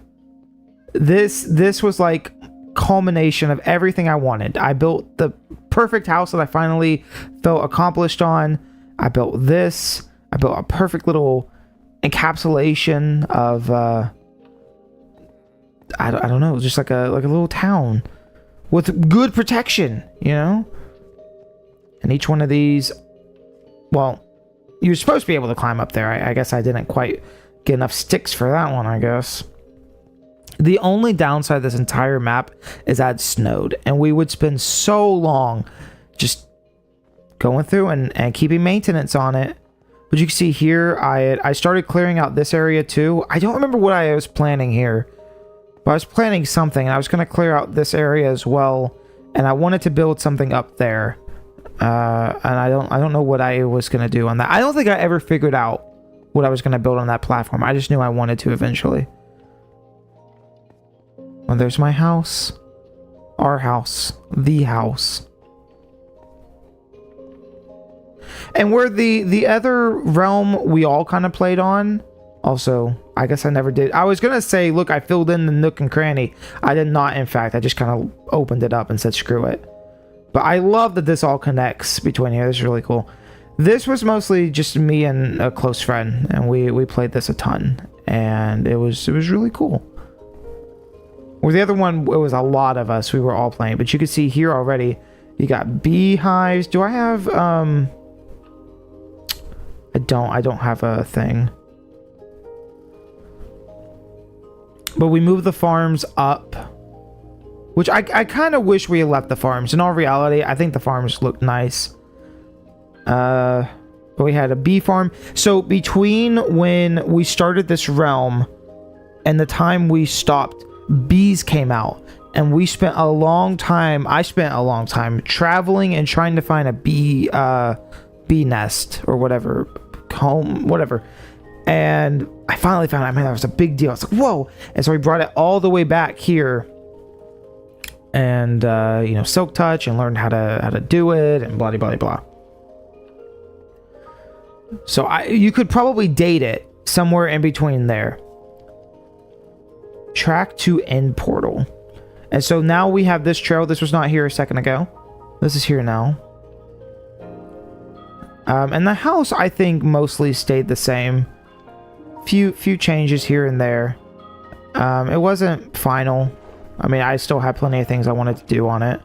Speaker 1: This was like culmination of everything I wanted. I built the perfect house that I finally felt accomplished on. I built this. I built a perfect little encapsulation of I don't know, just like a little town with good protection, you know? And each one of these, well, you're supposed to be able to climb up there. I guess I didn't quite get enough sticks for that one, I guess. The only downside of this entire map is that it snowed, and we would spend so long just going through and keeping maintenance on it. But you can see here, I started clearing out this area too. I don't remember what I was planning here, but I was planning something. I was going to clear out this area as well, and I wanted to build something up there. And I don't know what I was going to do on that. I don't think I ever figured out what I was going to build on that platform. I just knew I wanted to eventually. Well, there's my house. Our house. The house. And where the other realm we all kind of played on, also, I guess I never did. I was going to say, look, I filled in the nook and cranny. I did not, in fact. I just kind of opened it up and said, screw it. But I love that this all connects between here. This is really cool. This was mostly just me and a close friend, and we played this a ton. And it was really cool. With the other one, it was a lot of us. We were all playing. But you can see here already, you got beehives. Do I have, I don't have a thing. But we moved the farms up, which I kind of wish we had left the farms. In all reality, I think the farms look nice. But we had a bee farm. So between when we started this realm and the time we stopped, bees came out. And we spent a long time, I spent a long time traveling and trying to find a bee nest or whatever, home, whatever. And I finally found it. Man, that was a big deal. I was like, whoa. And so we brought it all the way back here. And, you know, silk touch and learned how to do it and blah, blah, blah, blah. So you could probably date it somewhere in between there. Track to end portal. And so now we have this trail. This was not here a second ago. This is here now. And the house, I think, mostly stayed the same. Few changes here and there. It wasn't final. I mean, I still had plenty of things I wanted to do on it.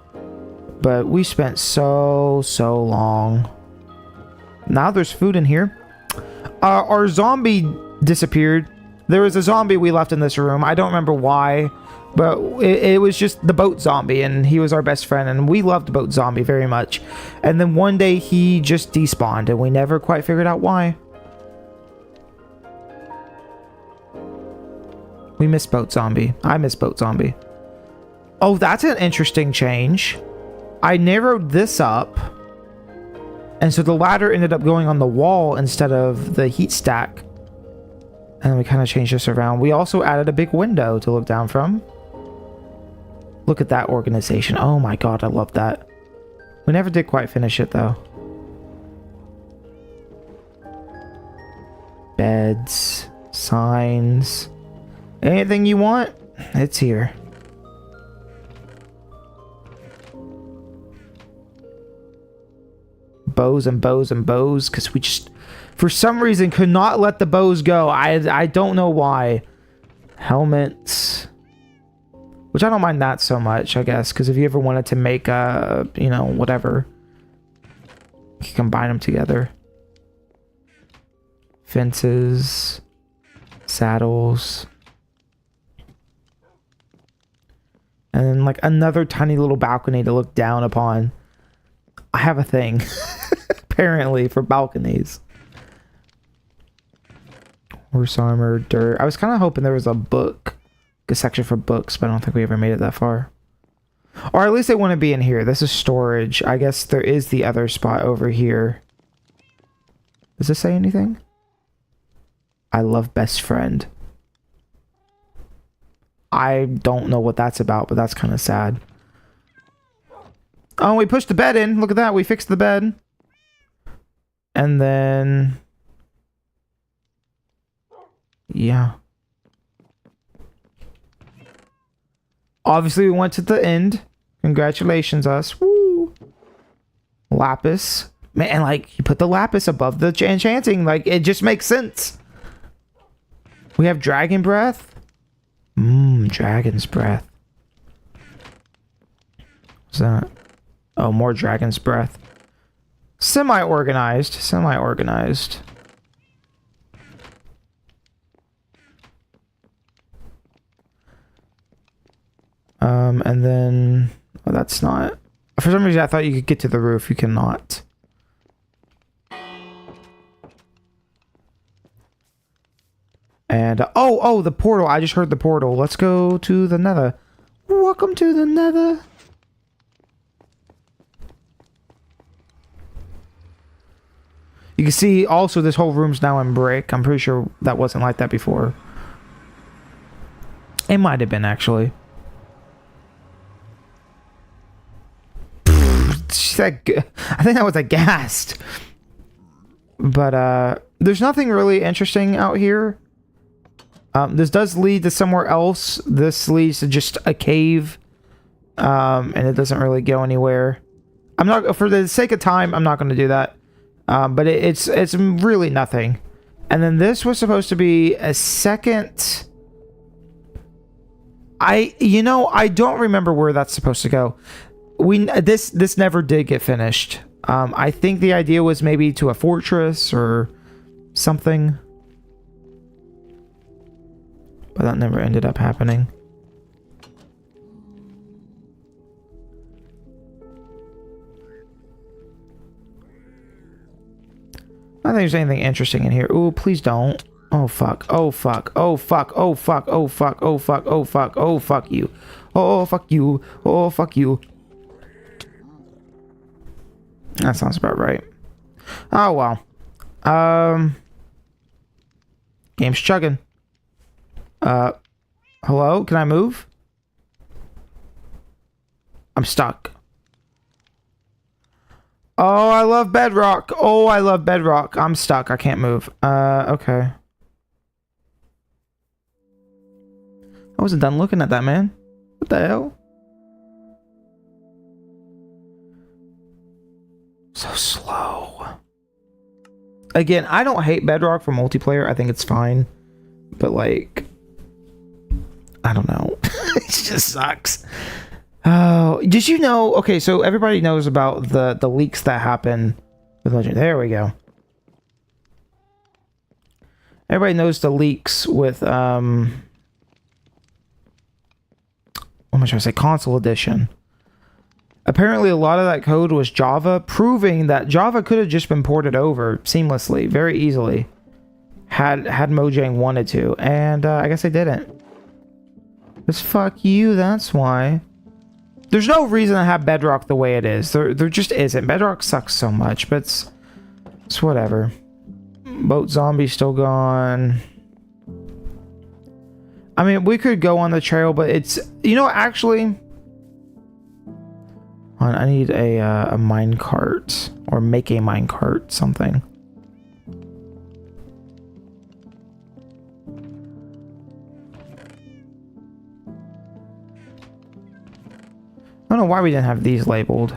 Speaker 1: But we spent so long. Now there's food in here. Our zombie disappeared. There was a zombie we left in this room. I don't remember why. But it was just the boat zombie, and he was our best friend, and we loved boat zombie very much. And then one day he just despawned, and we never quite figured out why. We miss boat zombie. I miss boat zombie. Oh, that's an interesting change. I narrowed this up, and so the ladder ended up going on the wall instead of the heat stack. And we kind of changed this around. We also added a big window to look down from. Look at that organization. Oh my god, I love that. We never did quite finish it though. Beds, signs, anything you want, it's here. Bows and bows and bows, because we just, for some reason, could not let the bows go. I don't know why. Helmets. Which I don't mind that so much, I guess, because if you ever wanted to make a, you know, whatever, you can combine them together. Fences, saddles, and then like another tiny little balcony to look down upon. I have a thing, apparently, for balconies. Horse armor, dirt. I was kind of hoping there was a book. A section for books, but I don't think we ever made it that far. Or at least they want to be in here. This is storage. I guess there is the other spot over here. Does this say anything? I love best friend. I don't know what that's about, but that's kind of sad. Oh, we pushed the bed in. Look at that. We fixed the bed. And then... yeah. Obviously, we went to the end. Congratulations, us. Woo! Lapis. Man, like, you put the lapis above the enchanting. Like, it just makes sense. We have dragon breath. Dragon's breath. What's that? Oh, more dragon's breath. Semi-organized. Semi-organized. And then... oh, that's not... for some reason, I thought you could get to the roof. You cannot. And... oh, the portal. I just heard the portal. Let's go to the nether. Welcome to the nether. You can see also this whole room's now in brick. I'm pretty sure that wasn't like that before. It might have been, actually. I think that was a ghast. But there's nothing really interesting out here. This does lead to somewhere else. This leads to just a cave. And it doesn't really go anywhere. I'm not, for the sake of time, I'm not going to do that. But it's really nothing. And then this was supposed to be a second... I don't remember where that's supposed to go. This never did get finished. I think the idea was maybe to a fortress or something. But that never ended up happening. I don't think there's anything interesting in here. Ooh, please don't. Oh fuck. Oh fuck. Oh fuck. Oh fuck. Oh fuck. Oh fuck. Oh fuck. Oh fuck you. Oh fuck you. Oh fuck you. That sounds about right. Oh well. Game's chugging. Hello? Can I move? I'm stuck. Oh, I love Bedrock. Oh, I love Bedrock. I'm stuck. I can't move. Okay. I wasn't done looking at that, man. What the hell? So slow. Again, I don't hate Bedrock for multiplayer. I think it's fine. But, like, I don't know. It just sucks. Oh, did you know? Okay, so everybody knows about the leaks that happen with Legend. There we go. Everybody knows the leaks with what am I trying to say? Console edition. Apparently, a lot of that code was Java, proving that Java could have just been ported over seamlessly, very easily, had Mojang wanted to, and I guess they didn't. Because fuck you, that's why. There's no reason to have Bedrock the way it is. There just isn't. Bedrock sucks so much, but it's whatever. Boat zombie still gone. I mean, we could go on the trail, but it's, you know, actually, I need a mine cart, or make a mine cart, something. I don't know why we didn't have these labeled.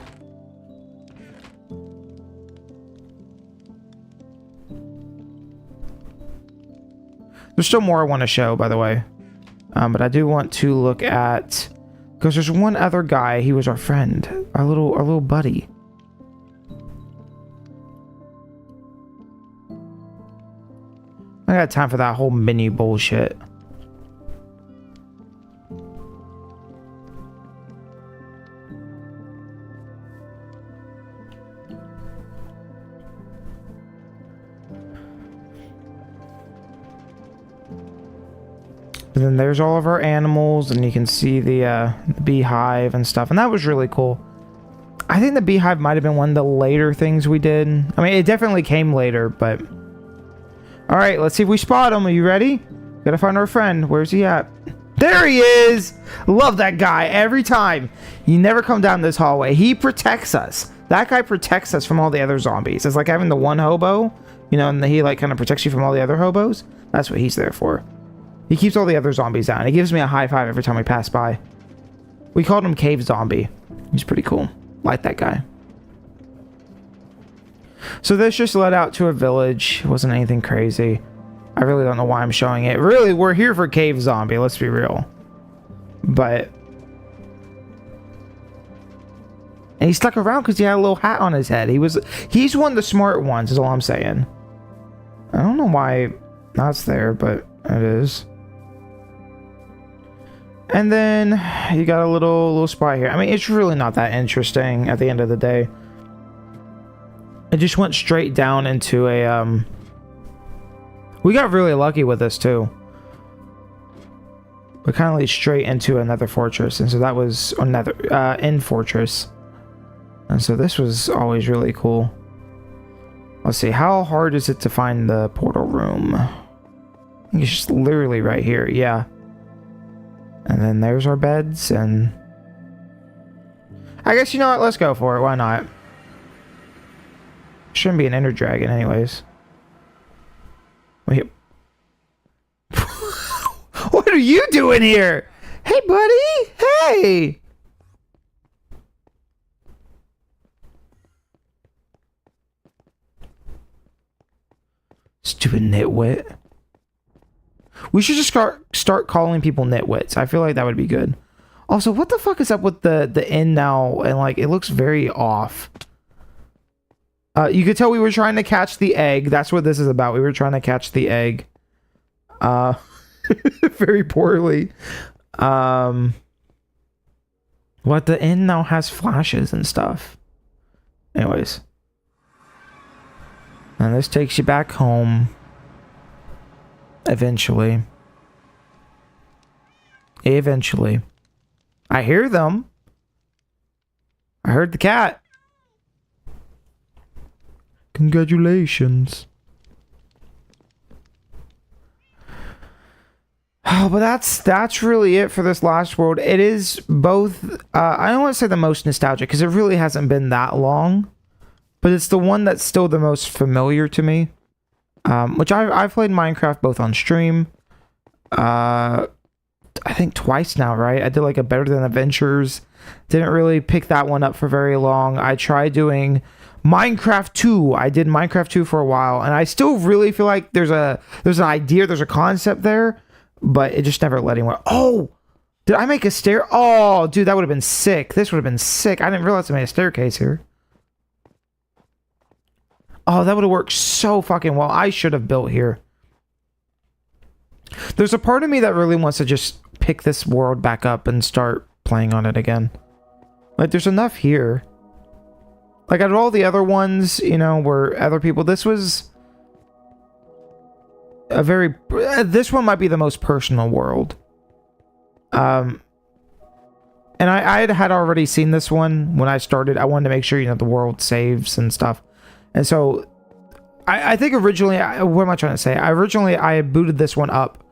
Speaker 1: There's still more I want to show, by the way. But I do want to look at, because there's one other guy. He was our friend, our little buddy. I got time for that whole menu bullshit. And then there's all of our animals, and you can see the beehive and stuff, and that was really cool. I think the beehive might have been one of the later things we did. I mean, it definitely came later, but... Alright, let's see if we spot him. Are you ready? Gotta find our friend. Where's he at? There he is! Love that guy every time. You never come down this hallway. He protects us. That guy protects us from all the other zombies. It's like having the one hobo, you know, and he like kind of protects you from all the other hobos. That's what he's there for. He keeps all the other zombies down. He gives me a high five every time we pass by. We called him Cave Zombie. He's pretty cool. Like that guy. So this just led out to a village. It wasn't anything crazy. I really don't know why I'm showing it. Really, we're here for Cave Zombie. Let's be real. But... and he stuck around because he had a little hat on his head. He's one of the smart ones, is all I'm saying. I don't know why that's there, but it is. And then you got a little spot here. I mean, it's really not that interesting at the end of the day. It just went straight down into a we got really lucky with this too. We kind of lead straight into another fortress, and so that was another end fortress. And so this was always really cool. Let's see, how hard is it to find the portal room? I think it's just literally right here, yeah. And then there's our beds, and... I guess, you know what, let's go for it, why not? Shouldn't be an Ender Dragon anyways. Wait. What are you doing here? Hey, buddy! Hey! Stupid nitwit. We should just start calling people nitwits. I feel like that would be good. Also, what the fuck is up with the end now? And like, it looks very off. You could tell we were trying to catch the egg. That's what this is about. We were trying to catch the egg. very poorly. Well, the inn now has flashes and stuff. Anyways. And this takes you back home. Eventually. Eventually. I hear them. I heard the cat. Congratulations. Oh, but that's really it for this last world. It is both, I don't want to say the most nostalgic, because it really hasn't been that long. But it's the one that's still the most familiar to me. Which I've played Minecraft both on stream. I think twice now, right? I did like a Better Than Adventures. Didn't really pick that one up for very long. I tried doing Minecraft 2. I did Minecraft 2 for a while, and I still really feel like there's an idea, there's a concept there, but it just never led anywhere. Oh, did I make a stair? Oh, dude, that would have been sick. This would have been sick. I didn't realize I made a staircase here. Oh, that would have worked so fucking well. I should have built here. There's a part of me that really wants to just pick this world back up and start playing on it again. Like, there's enough here. Like, out of all the other ones, you know, where other people... This was a very... This one might be the most personal world. And I had already seen this one when I started. I wanted to make sure, you know, the world saves and stuff. And so, I think originally... what am I trying to say? I had booted this one up.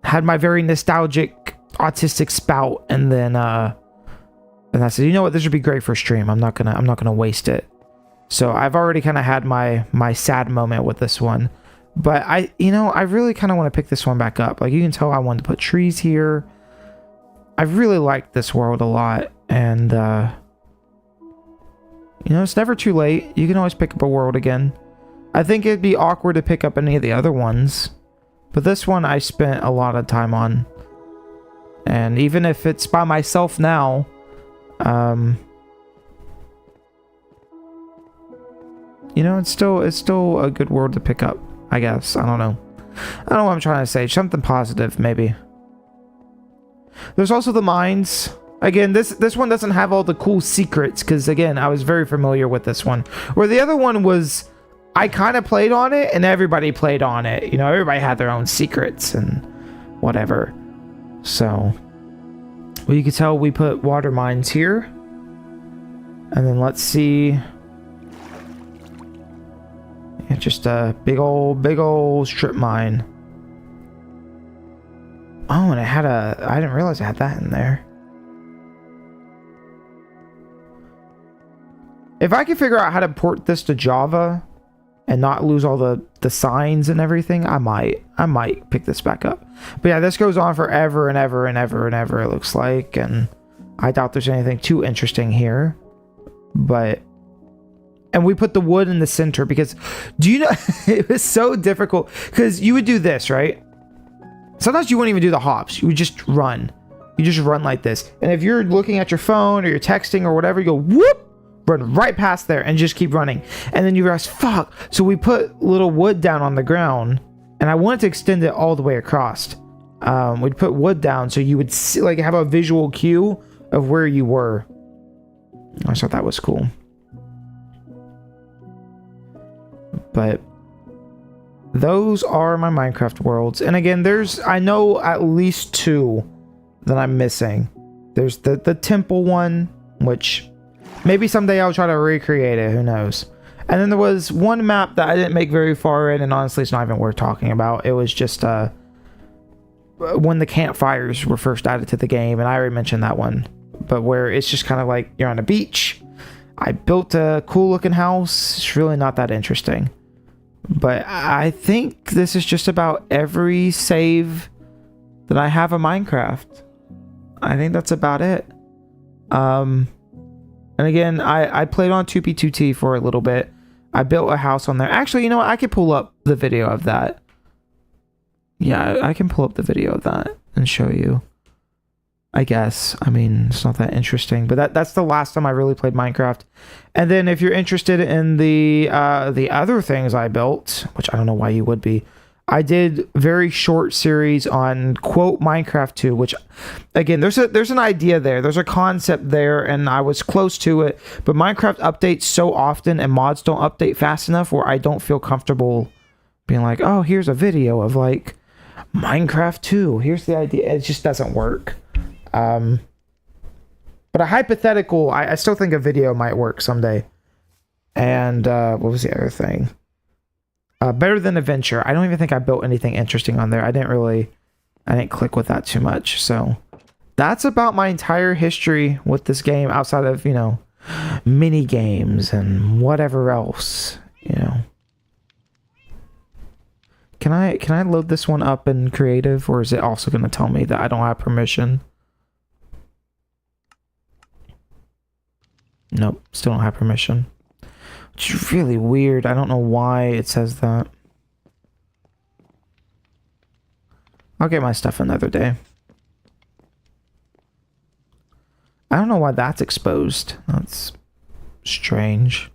Speaker 1: Had my very nostalgic autistic spout, and then I said, you know what, this would be great for stream. I'm not gonna waste it. So I've already kind of had my sad moment with this one, but I really kind of want to pick this one back up. Like, you can tell I wanted to put trees here. I really liked this world a lot, and you know, it's never too late. You can always pick up a world again. I think it'd be awkward to pick up any of the other ones, but this one I spent a lot of time on. And even if it's by myself now, you know, it's still a good world to pick up, I guess. I don't know. I don't know what I'm trying to say. Something positive, maybe. There's also the mines. Again, this one doesn't have all the cool secrets, because, again, I was very familiar with this one. Where the other one was, I kind of played on it, and everybody played on it. You know, everybody had their own secrets and whatever. So, well, you can tell we put water mines here. And then let's see. Yeah, just a big old strip mine. Oh, and it had I didn't realize I had that in there. If I could figure out how to port this to Java and not lose all the signs and everything, I might pick this back up. But yeah, this goes on forever and ever and ever and ever, it looks like, and I doubt there's anything too interesting here. But, and we put the wood in the center because, do you know, it was so difficult, because you would do this, right? Sometimes you wouldn't even do the hops, you would just run. You just run like this. And if you're looking at your phone or you're texting or whatever, you go whoop, run right past there and just keep running. And then you realize, fuck. So we put little wood down on the ground, and I wanted to extend it all the way across. We'd put wood down so you would see, like, have a visual cue of where you were. I thought that was cool. But those are my Minecraft worlds. And again, I know at least 2 that I'm missing. There's the temple one, which maybe someday I'll try to recreate it, who knows. And then there was one map that I didn't make very far in, and honestly it's not even worth talking about. It was just when the campfires were first added to the game, and I already mentioned that one. But where it's just kind of like you're on a beach. I built a cool looking house. It's really not that interesting. But I think this is just about every save that I have of Minecraft. I think that's about it. And again, I played on 2P2T for a little bit. I built a house on there. Actually, you know what? I could pull up the video of that. Yeah, I can pull up the video of that and show you. I guess. I mean, it's not that interesting, but that's the last time I really played Minecraft. And then if you're interested in the other things I built, which I don't know why you would be, I did very short series on quote Minecraft 2, which again there's an idea there. There's a concept there and I was close to it, but Minecraft updates so often and mods don't update fast enough where I don't feel comfortable being like, "Oh, here's a video of like Minecraft 2. Here's the idea." It just doesn't work. But a hypothetical, I still think a video might work someday. And what was the other thing? Better Than Adventure. I don't even think I built anything interesting on there. I didn't click with that too much. So that's about my entire history with this game outside of, mini games and whatever else, Can I load this one up in creative, or is it also going to tell me that I don't have permission? Nope, still don't have permission. Which is really weird. I don't know why it says that. I'll get my stuff another day. I don't know why that's exposed. That's strange.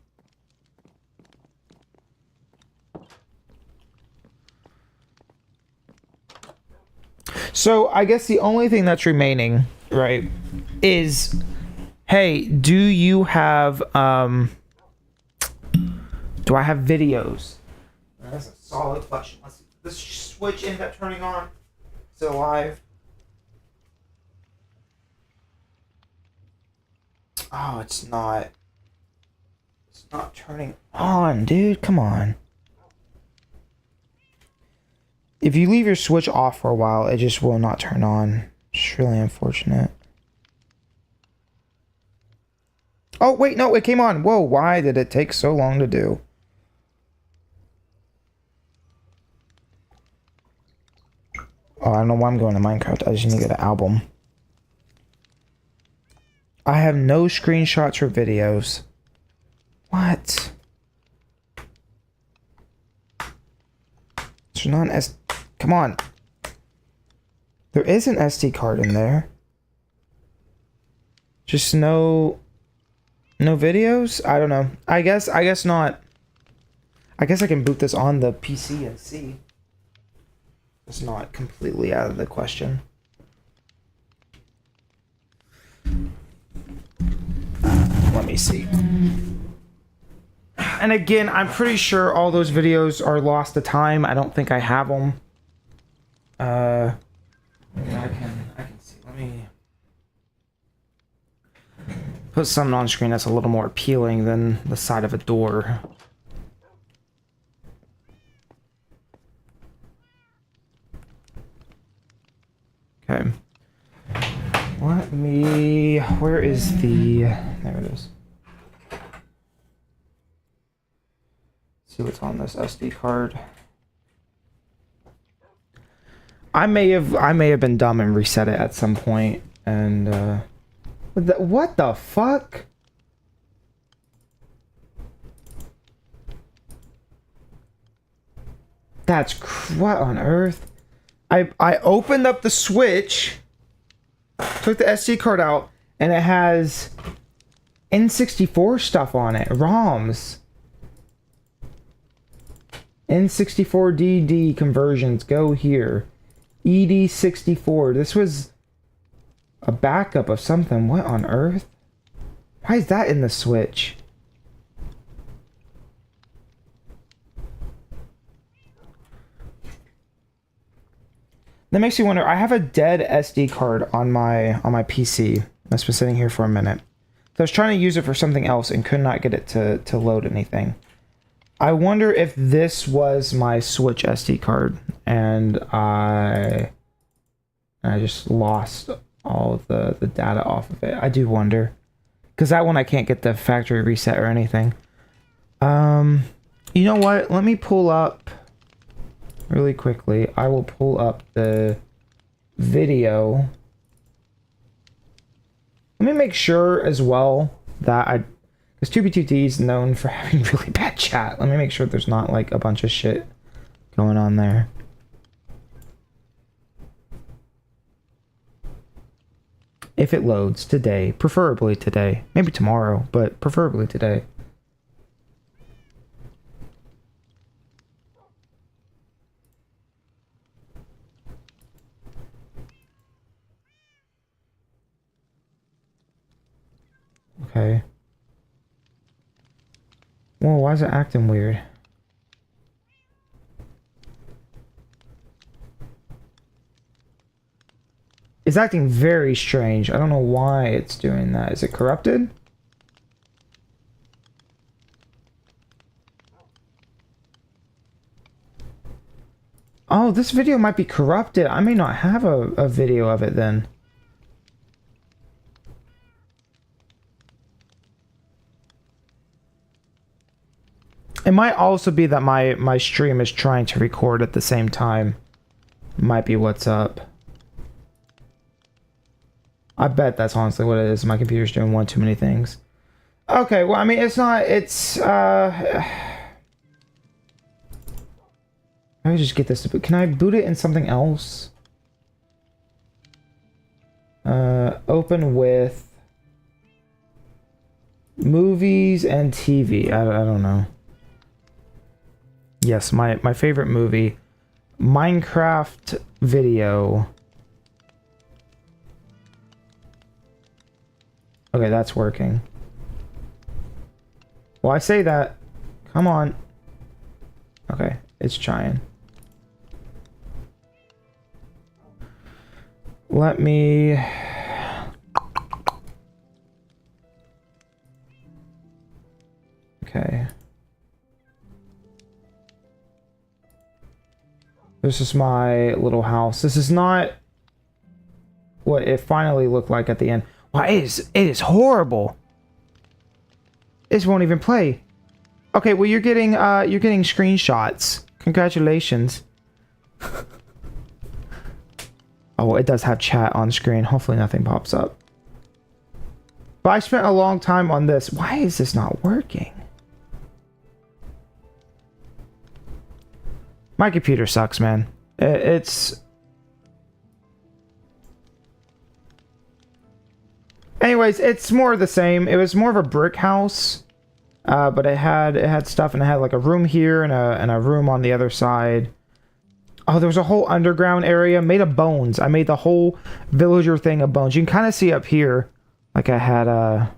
Speaker 1: So I guess the only thing that's remaining, right, is, hey, do you have, do I have videos? That's a solid question. Let's see. This switch ended up turning on. Is it alive? Oh, it's not. It's not turning on, dude. Come on. If you leave your switch off for a while, it just will not turn on. It's really unfortunate. Oh, wait, no, it came on. Whoa, why did it take so long to do? Oh, I don't know why I'm going to Minecraft. I just need to get an album. I have no screenshots or videos. What? It's not an S... Come on. There is an SD card in there. Just no videos? I don't know. I guess not. I guess I can boot this on the PC and see. It's not completely out of the question. Let me see. And again, I'm pretty sure all those videos are lost to time. I don't think I have them. I can see. Let me put something on screen that's a little more appealing than the side of a door. Okay. Let me... Where is the... There it is. Let's see what's on this SD card. I may have been dumb and reset it at some point, and what the fuck? That's what on earth? I opened up the Switch, took the SD card out, and it has N64 stuff on it, ROMs. N64DD conversions go here. ED64. This was a backup of something. What on earth? Why is that in the Switch? That makes me wonder. I have a dead SD card on my PC that's been sitting here for a minute. So I was trying to use it for something else and could not get it to load anything. I wonder if this was my Switch SD card and I just lost all of the data off of it. I do wonder. Because that one I can't get the factory reset or anything. You know what? Let me pull up really quickly. I will pull up the video. Let me make sure as well that because 2B2T is known for having really bad chat. Let me make sure there's not like a bunch of shit going on there. If it loads today, preferably today. Maybe tomorrow, but preferably today. Okay. Whoa, why is it acting weird? It's acting very strange. I don't know why it's doing that. Is it corrupted? Oh, this video might be corrupted. I may not have a video of it then. It might also be that my stream is trying to record at the same time. Might be what's up. I bet that's honestly what it is. My computer's doing one too many things. Okay, well, I mean, it's not, it's, I just get this to boot. Can I boot it in something else? Open with movies and TV. I don't know. Yes, my favorite movie, Minecraft video. Okay, that's working. Well, I say that. Come on. Okay, it's trying. Let me... Okay. This is my little house. This is not what it finally looked like at the end. Wow, it is horrible. This won't even play. Okay, well you're getting screenshots. Congratulations. Oh, it does have chat on screen. Hopefully nothing pops up. But I spent a long time on this. Why is this not working? My computer sucks, man. It's... Anyways, it's more of the same. It was more of a brick house, but it had stuff, and it had like a room here and a room on the other side. Oh, there was a whole underground area made of bones. I made the whole villager thing of bones. You can kind of see up here, like I had a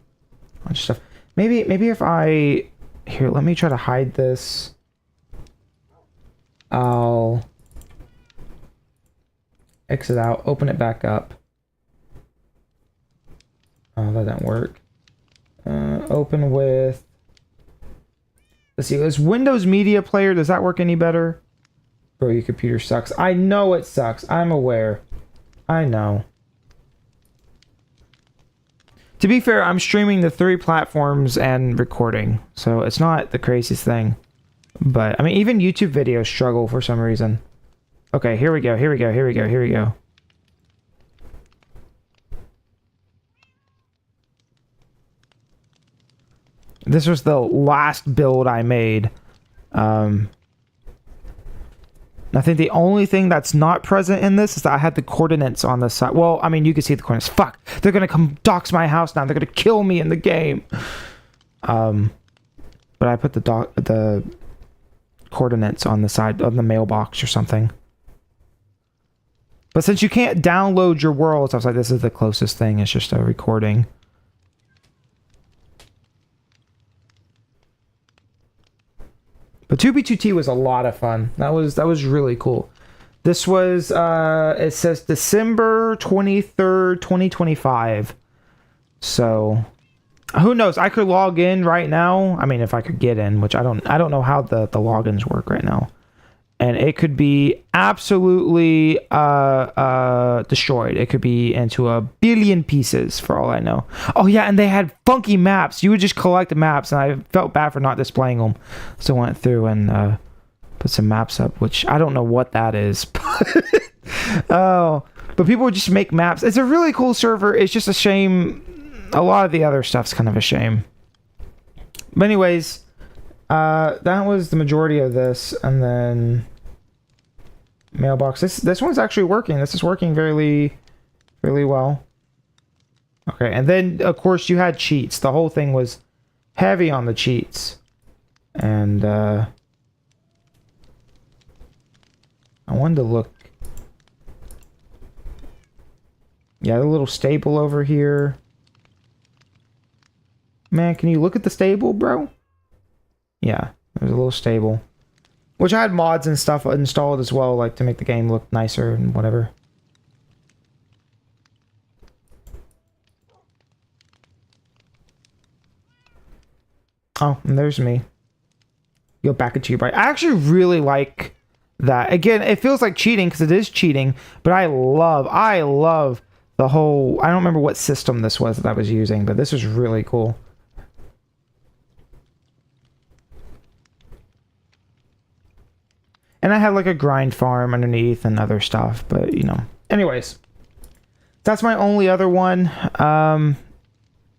Speaker 1: bunch of stuff. Maybe if I here, let me try to hide this. I'll exit out, open it back up. Oh, that didn't work. Open with... Let's see, is Windows Media Player, does that work any better? Bro, your computer sucks. I know it sucks. I'm aware. I know. To be fair, I'm streaming to 3 platforms and recording, so it's not the craziest thing. But, I mean, even YouTube videos struggle for some reason. Okay, here we go, here we go, here we go, here we go. This was the last build I made. I think the only thing that's not present in this is that I had the coordinates on the side. Well, I mean, you can see the coordinates. Fuck! They're gonna come dox my house now. They're gonna kill me in the game. But I put the coordinates on the side of the mailbox or something. But since you can't download your worlds, I was like, this is the closest thing. It's just a recording. But 2B2T was a lot of fun. That was really cool. This was it says December 23rd, 2025. So who knows? I could log in right now. I mean, if I could get in, which I don't know how the logins work right now. And it could be absolutely destroyed. It could be into a billion pieces for all I know. Oh yeah, and they had funky maps. You would just collect maps, and I felt bad for not displaying them. So I went through and put some maps up, which I don't know what that is. Oh, but people would just make maps. It's a really cool server. It's just a shame. A lot of the other stuff's kind of a shame. But anyways... that was the majority of this, and then mailbox. This one's actually working. This is working really well. Okay, and then of course you had cheats. The whole thing was heavy on the cheats, and I wanted to look. Yeah, the little staple over here. Man, can you look at the stable, bro? Yeah, there's a little stable. Which I had mods and stuff installed as well, like to make the game look nicer and whatever. Oh, and there's me. Go back into your bike. I actually really like that. Again, it feels like cheating because it is cheating, but I love the whole... I don't remember what system this was that I was using, but this was really cool. And I had like a grind farm underneath and other stuff, but you know. Anyways, that's my only other one.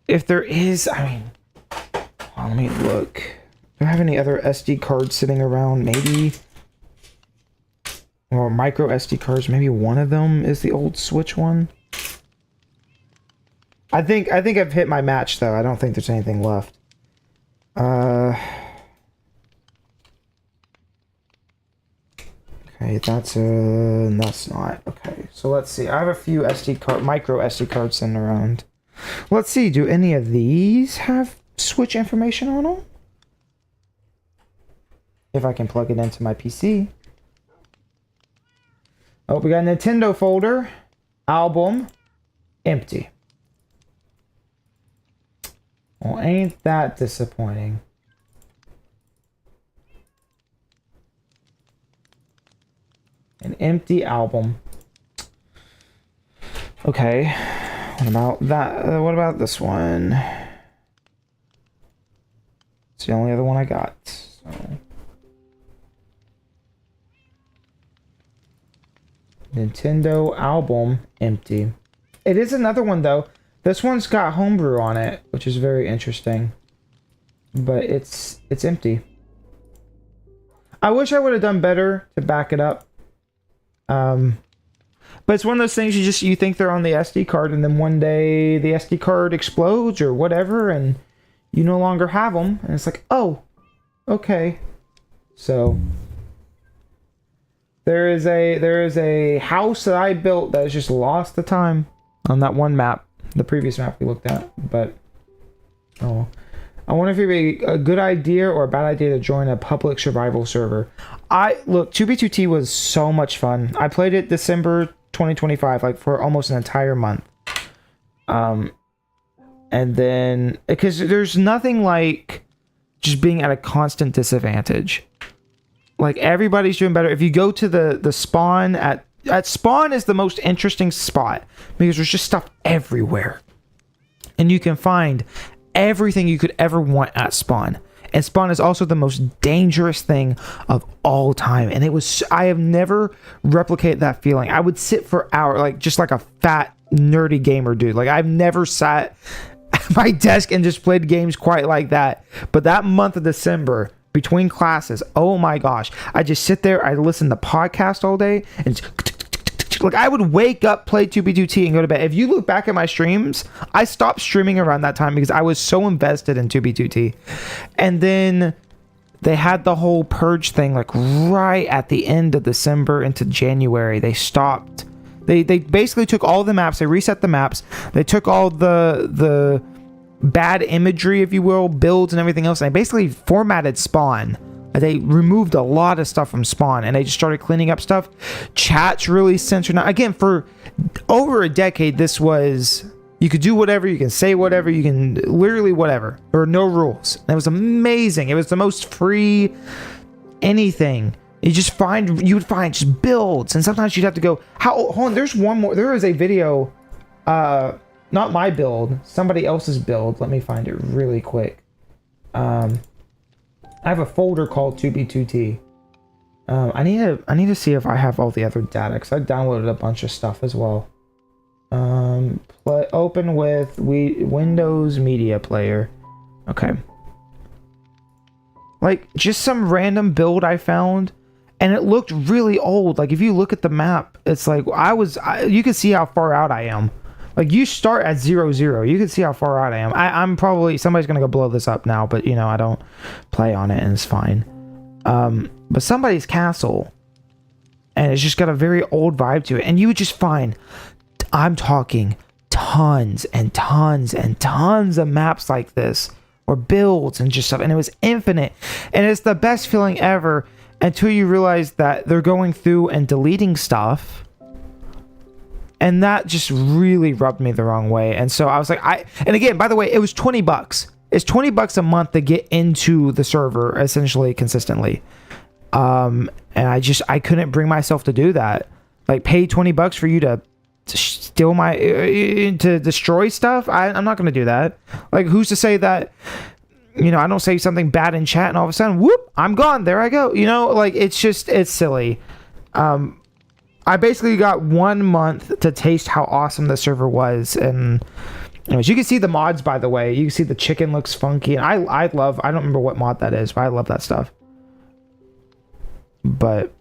Speaker 1: If there is, I mean, let me look. Do I have any other SD cards sitting around? Maybe. Or micro SD cards. Maybe one of them is the old Switch one. I think I've hit my match though. I don't think there's anything left. Okay, that's not. Okay, so let's see. I have a few micro SD cards sitting around. Let's see. Do any of these have Switch information on them? If I can plug it into my PC. Oh, we got a Nintendo folder. Album. Empty. Well, ain't that disappointing. An empty album. Okay. What about that? What about this one? It's the only other one I got. So. Nintendo album empty. It is another one though. This one's got homebrew on it, which is very interesting. But it's empty. I wish I would have done better to back it up. But it's one of those things you think they're on the SD card, and then one day the SD card explodes or whatever, and you no longer have them, and it's like, oh, okay. So there is a house that I built that has just lost the time on that one map, the previous map we looked at. But oh, I wonder if it'd be a good idea or a bad idea to join a public survival server. Look, 2B2T was so much fun. I played it December 2025, like for almost an entire month. And then, because there's nothing like just being at a constant disadvantage. Like everybody's doing better. If you go to the spawn at spawn is the most interesting spot because there's just stuff everywhere. And you can find everything you could ever want at spawn. And spawn is also the most dangerous thing of all time. And I have never replicated that feeling. I would sit for hours, like just like a fat nerdy gamer dude. Like I've never sat at my desk and just played games quite like that. But that month of December between classes, oh my gosh, I just sit there, I listen to podcasts all day, and like I would wake up, play 2B2T, and go to bed. If you look back at my streams, I stopped streaming around that time because I was so invested in 2B2T. And then they had the whole purge thing, like right at the end of December into January. They stopped. They basically took all the maps. They reset the maps. They took all the bad imagery, if you will, builds and everything else. And they basically formatted spawn. They removed a lot of stuff from spawn, and they just started cleaning up stuff. Chat's really censored. Now, again, for over a decade, this was, you could do whatever, you can say whatever, you can literally whatever. There were no rules. And it was amazing. It was the most free anything. You would find just builds, and sometimes you'd have to go, hold on, there's one more. There is a video, not my build, somebody else's build. Let me find it really quick. I have a folder called 2B2T. I need to see if I have all the other data, because I downloaded a bunch of stuff as well. Open with Windows Media Player. Okay. Like just some random build I found, and it looked really old. Like if you look at the map, it's like you can see how far out I am. Like you start at 0-0. You can see how far out I am. I'm probably, somebody's gonna go blow this up now, but you know, I don't play on it and it's fine. But somebody's castle, and it's just got a very old vibe to it. And you would just find, I'm talking tons and tons and tons of maps like this or builds and just stuff, and it was infinite. And it's the best feeling ever until you realize that they're going through and deleting stuff. And that just really rubbed me the wrong way. And so I was like, and again, by the way, it was $20. It's $20 a month to get into the server essentially consistently. And I couldn't bring myself to do that. Like, pay $20 for you to steal my, to destroy stuff. I'm not going to do that. Like, who's to say that, you know, I don't say something bad in chat and all of a sudden, whoop, I'm gone. There I go. You know, like, it's silly. I basically got 1 month to taste how awesome the server was. And anyways, you can see the mods, by the way. You can see the chicken looks funky. And I don't remember what mod that is, but I love that stuff. But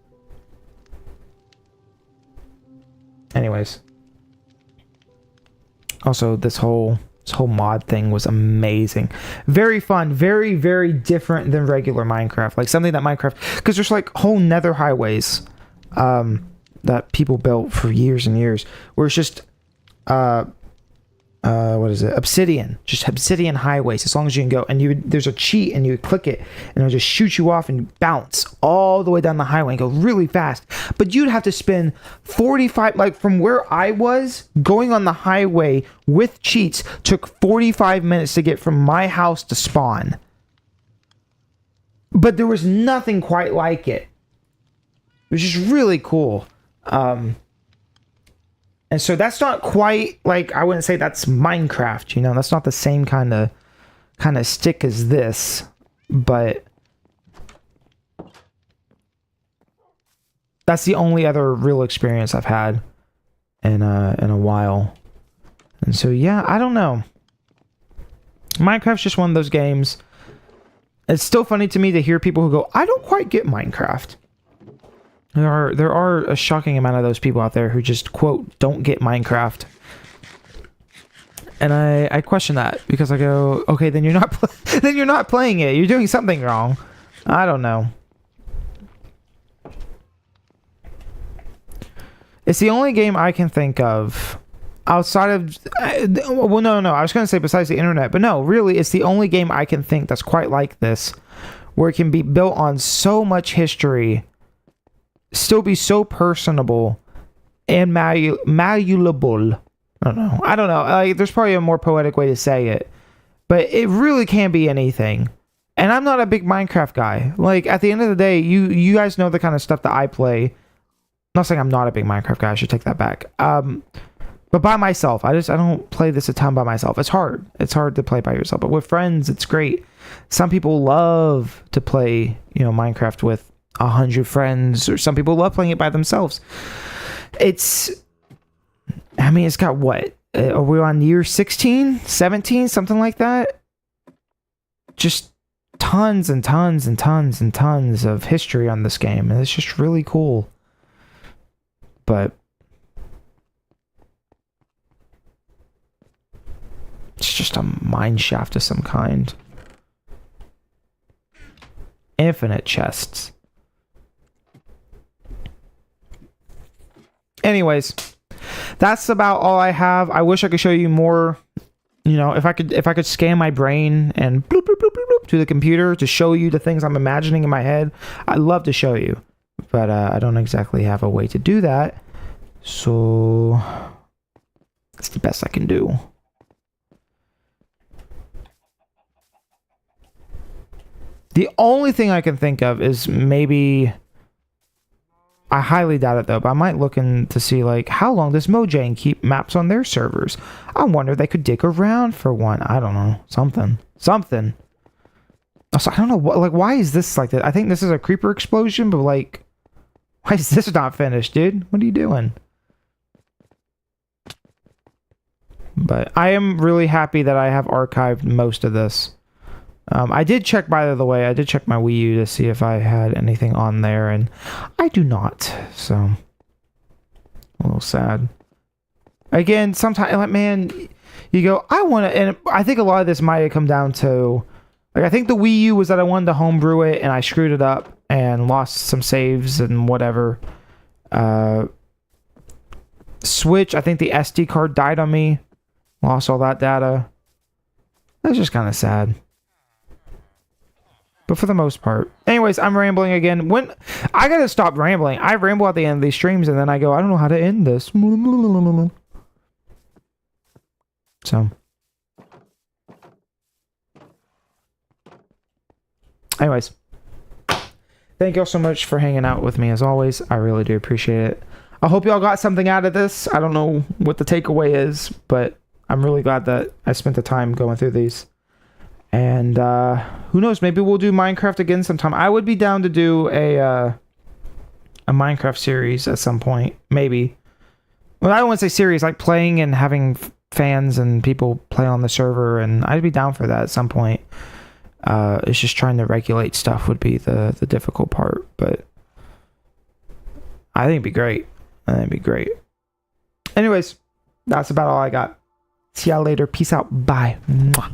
Speaker 1: anyways, also this whole mod thing was amazing. Very fun, very, very different than regular Minecraft. Like something that Minecraft, because there's like whole nether highways that people built for years and years, where it's just what is it? Obsidian. Just obsidian highways, as long as you can go. And there's a cheat, and you click it, and it'll just shoot you off and bounce all the way down the highway and go really fast. But you'd have to spend 45, like from where I was, going on the highway with cheats took 45 minutes to get from my house to spawn. But there was nothing quite like it. It was just really cool. And so that's not quite like, I wouldn't say that's Minecraft, you know, that's not the same kind of stick as this, but that's the only other real experience I've had in a while. And so, yeah, I don't know. Minecraft's just one of those games. It's still funny to me to hear people who go, I don't quite get Minecraft. There are a shocking amount of those people out there who just, quote, don't get Minecraft. And I question that, because I go, okay, then you're not playing it. You're doing something wrong. I don't know. It's the only game I can think of outside of, well, no, I was going to say besides the internet, but no, really, it's the only game I can think that's quite like this, where it can be built on so much history, still be so personable and malleable. I don't know. Like, there's probably a more poetic way to say it, but it really can be anything. And I'm not a big Minecraft guy. Like, at the end of the day, you guys know the kind of stuff that I play. I'm not saying I'm not a big Minecraft guy. I should take that back. But by myself, I don't play this a ton by myself. It's hard. It's hard to play by yourself. But with friends, it's great. Some people love to play, Minecraft with 100 friends, or some people love playing it by themselves. It's got what? Are we on year 16, 17, something like that? Just tons and tons and tons and tons of history on this game, and it's just really cool. But it's just a mine shaft of some kind. Infinite chests. Anyways, that's about all I have. I wish I could show you more. If I could scan my brain and bloop, bloop, bloop, bloop, bloop to the computer to show you the things I'm imagining in my head, I'd love to show you. But I don't exactly have a way to do that. So that's the best I can do. The only thing I can think of is maybe... I highly doubt it though, but I might look in to see how long does Mojang keep maps on their servers. I wonder if they could dig around for one. I don't know. Something. Also, I don't know what, why is this like that? I think this is a creeper explosion, but why is this not finished, dude? What are you doing? But I am really happy that I have archived most of this. I did check, by the way, I did check my Wii U to see if I had anything on there, and I do not, so a little sad. Again, sometimes, man, you go, I want to, and I think a lot of this might have come down to, I think the Wii U was that I wanted to homebrew it, and I screwed it up, and lost some saves and whatever. Switch, I think the SD card died on me, lost all that data. That's just kind of sad. But for the most part. Anyways, I'm rambling again. When I gotta stop rambling. I ramble at the end of these streams and then I go, I don't know how to end this. So. Anyways. Thank y'all so much for hanging out with me as always. I really do appreciate it. I hope y'all got something out of this. I don't know what the takeaway is, but I'm really glad that I spent the time going through these. And who knows, maybe we'll do Minecraft again sometime. I would be down to do a Minecraft series at some point, maybe. Well, I don't want to say series, like playing and having fans and people play on the server, and I'd be down for that at some point. It's just trying to regulate stuff would be the difficult part, but I think it'd be great. Anyways, that's about all I got. See y'all later. Peace out. Bye. Mwah.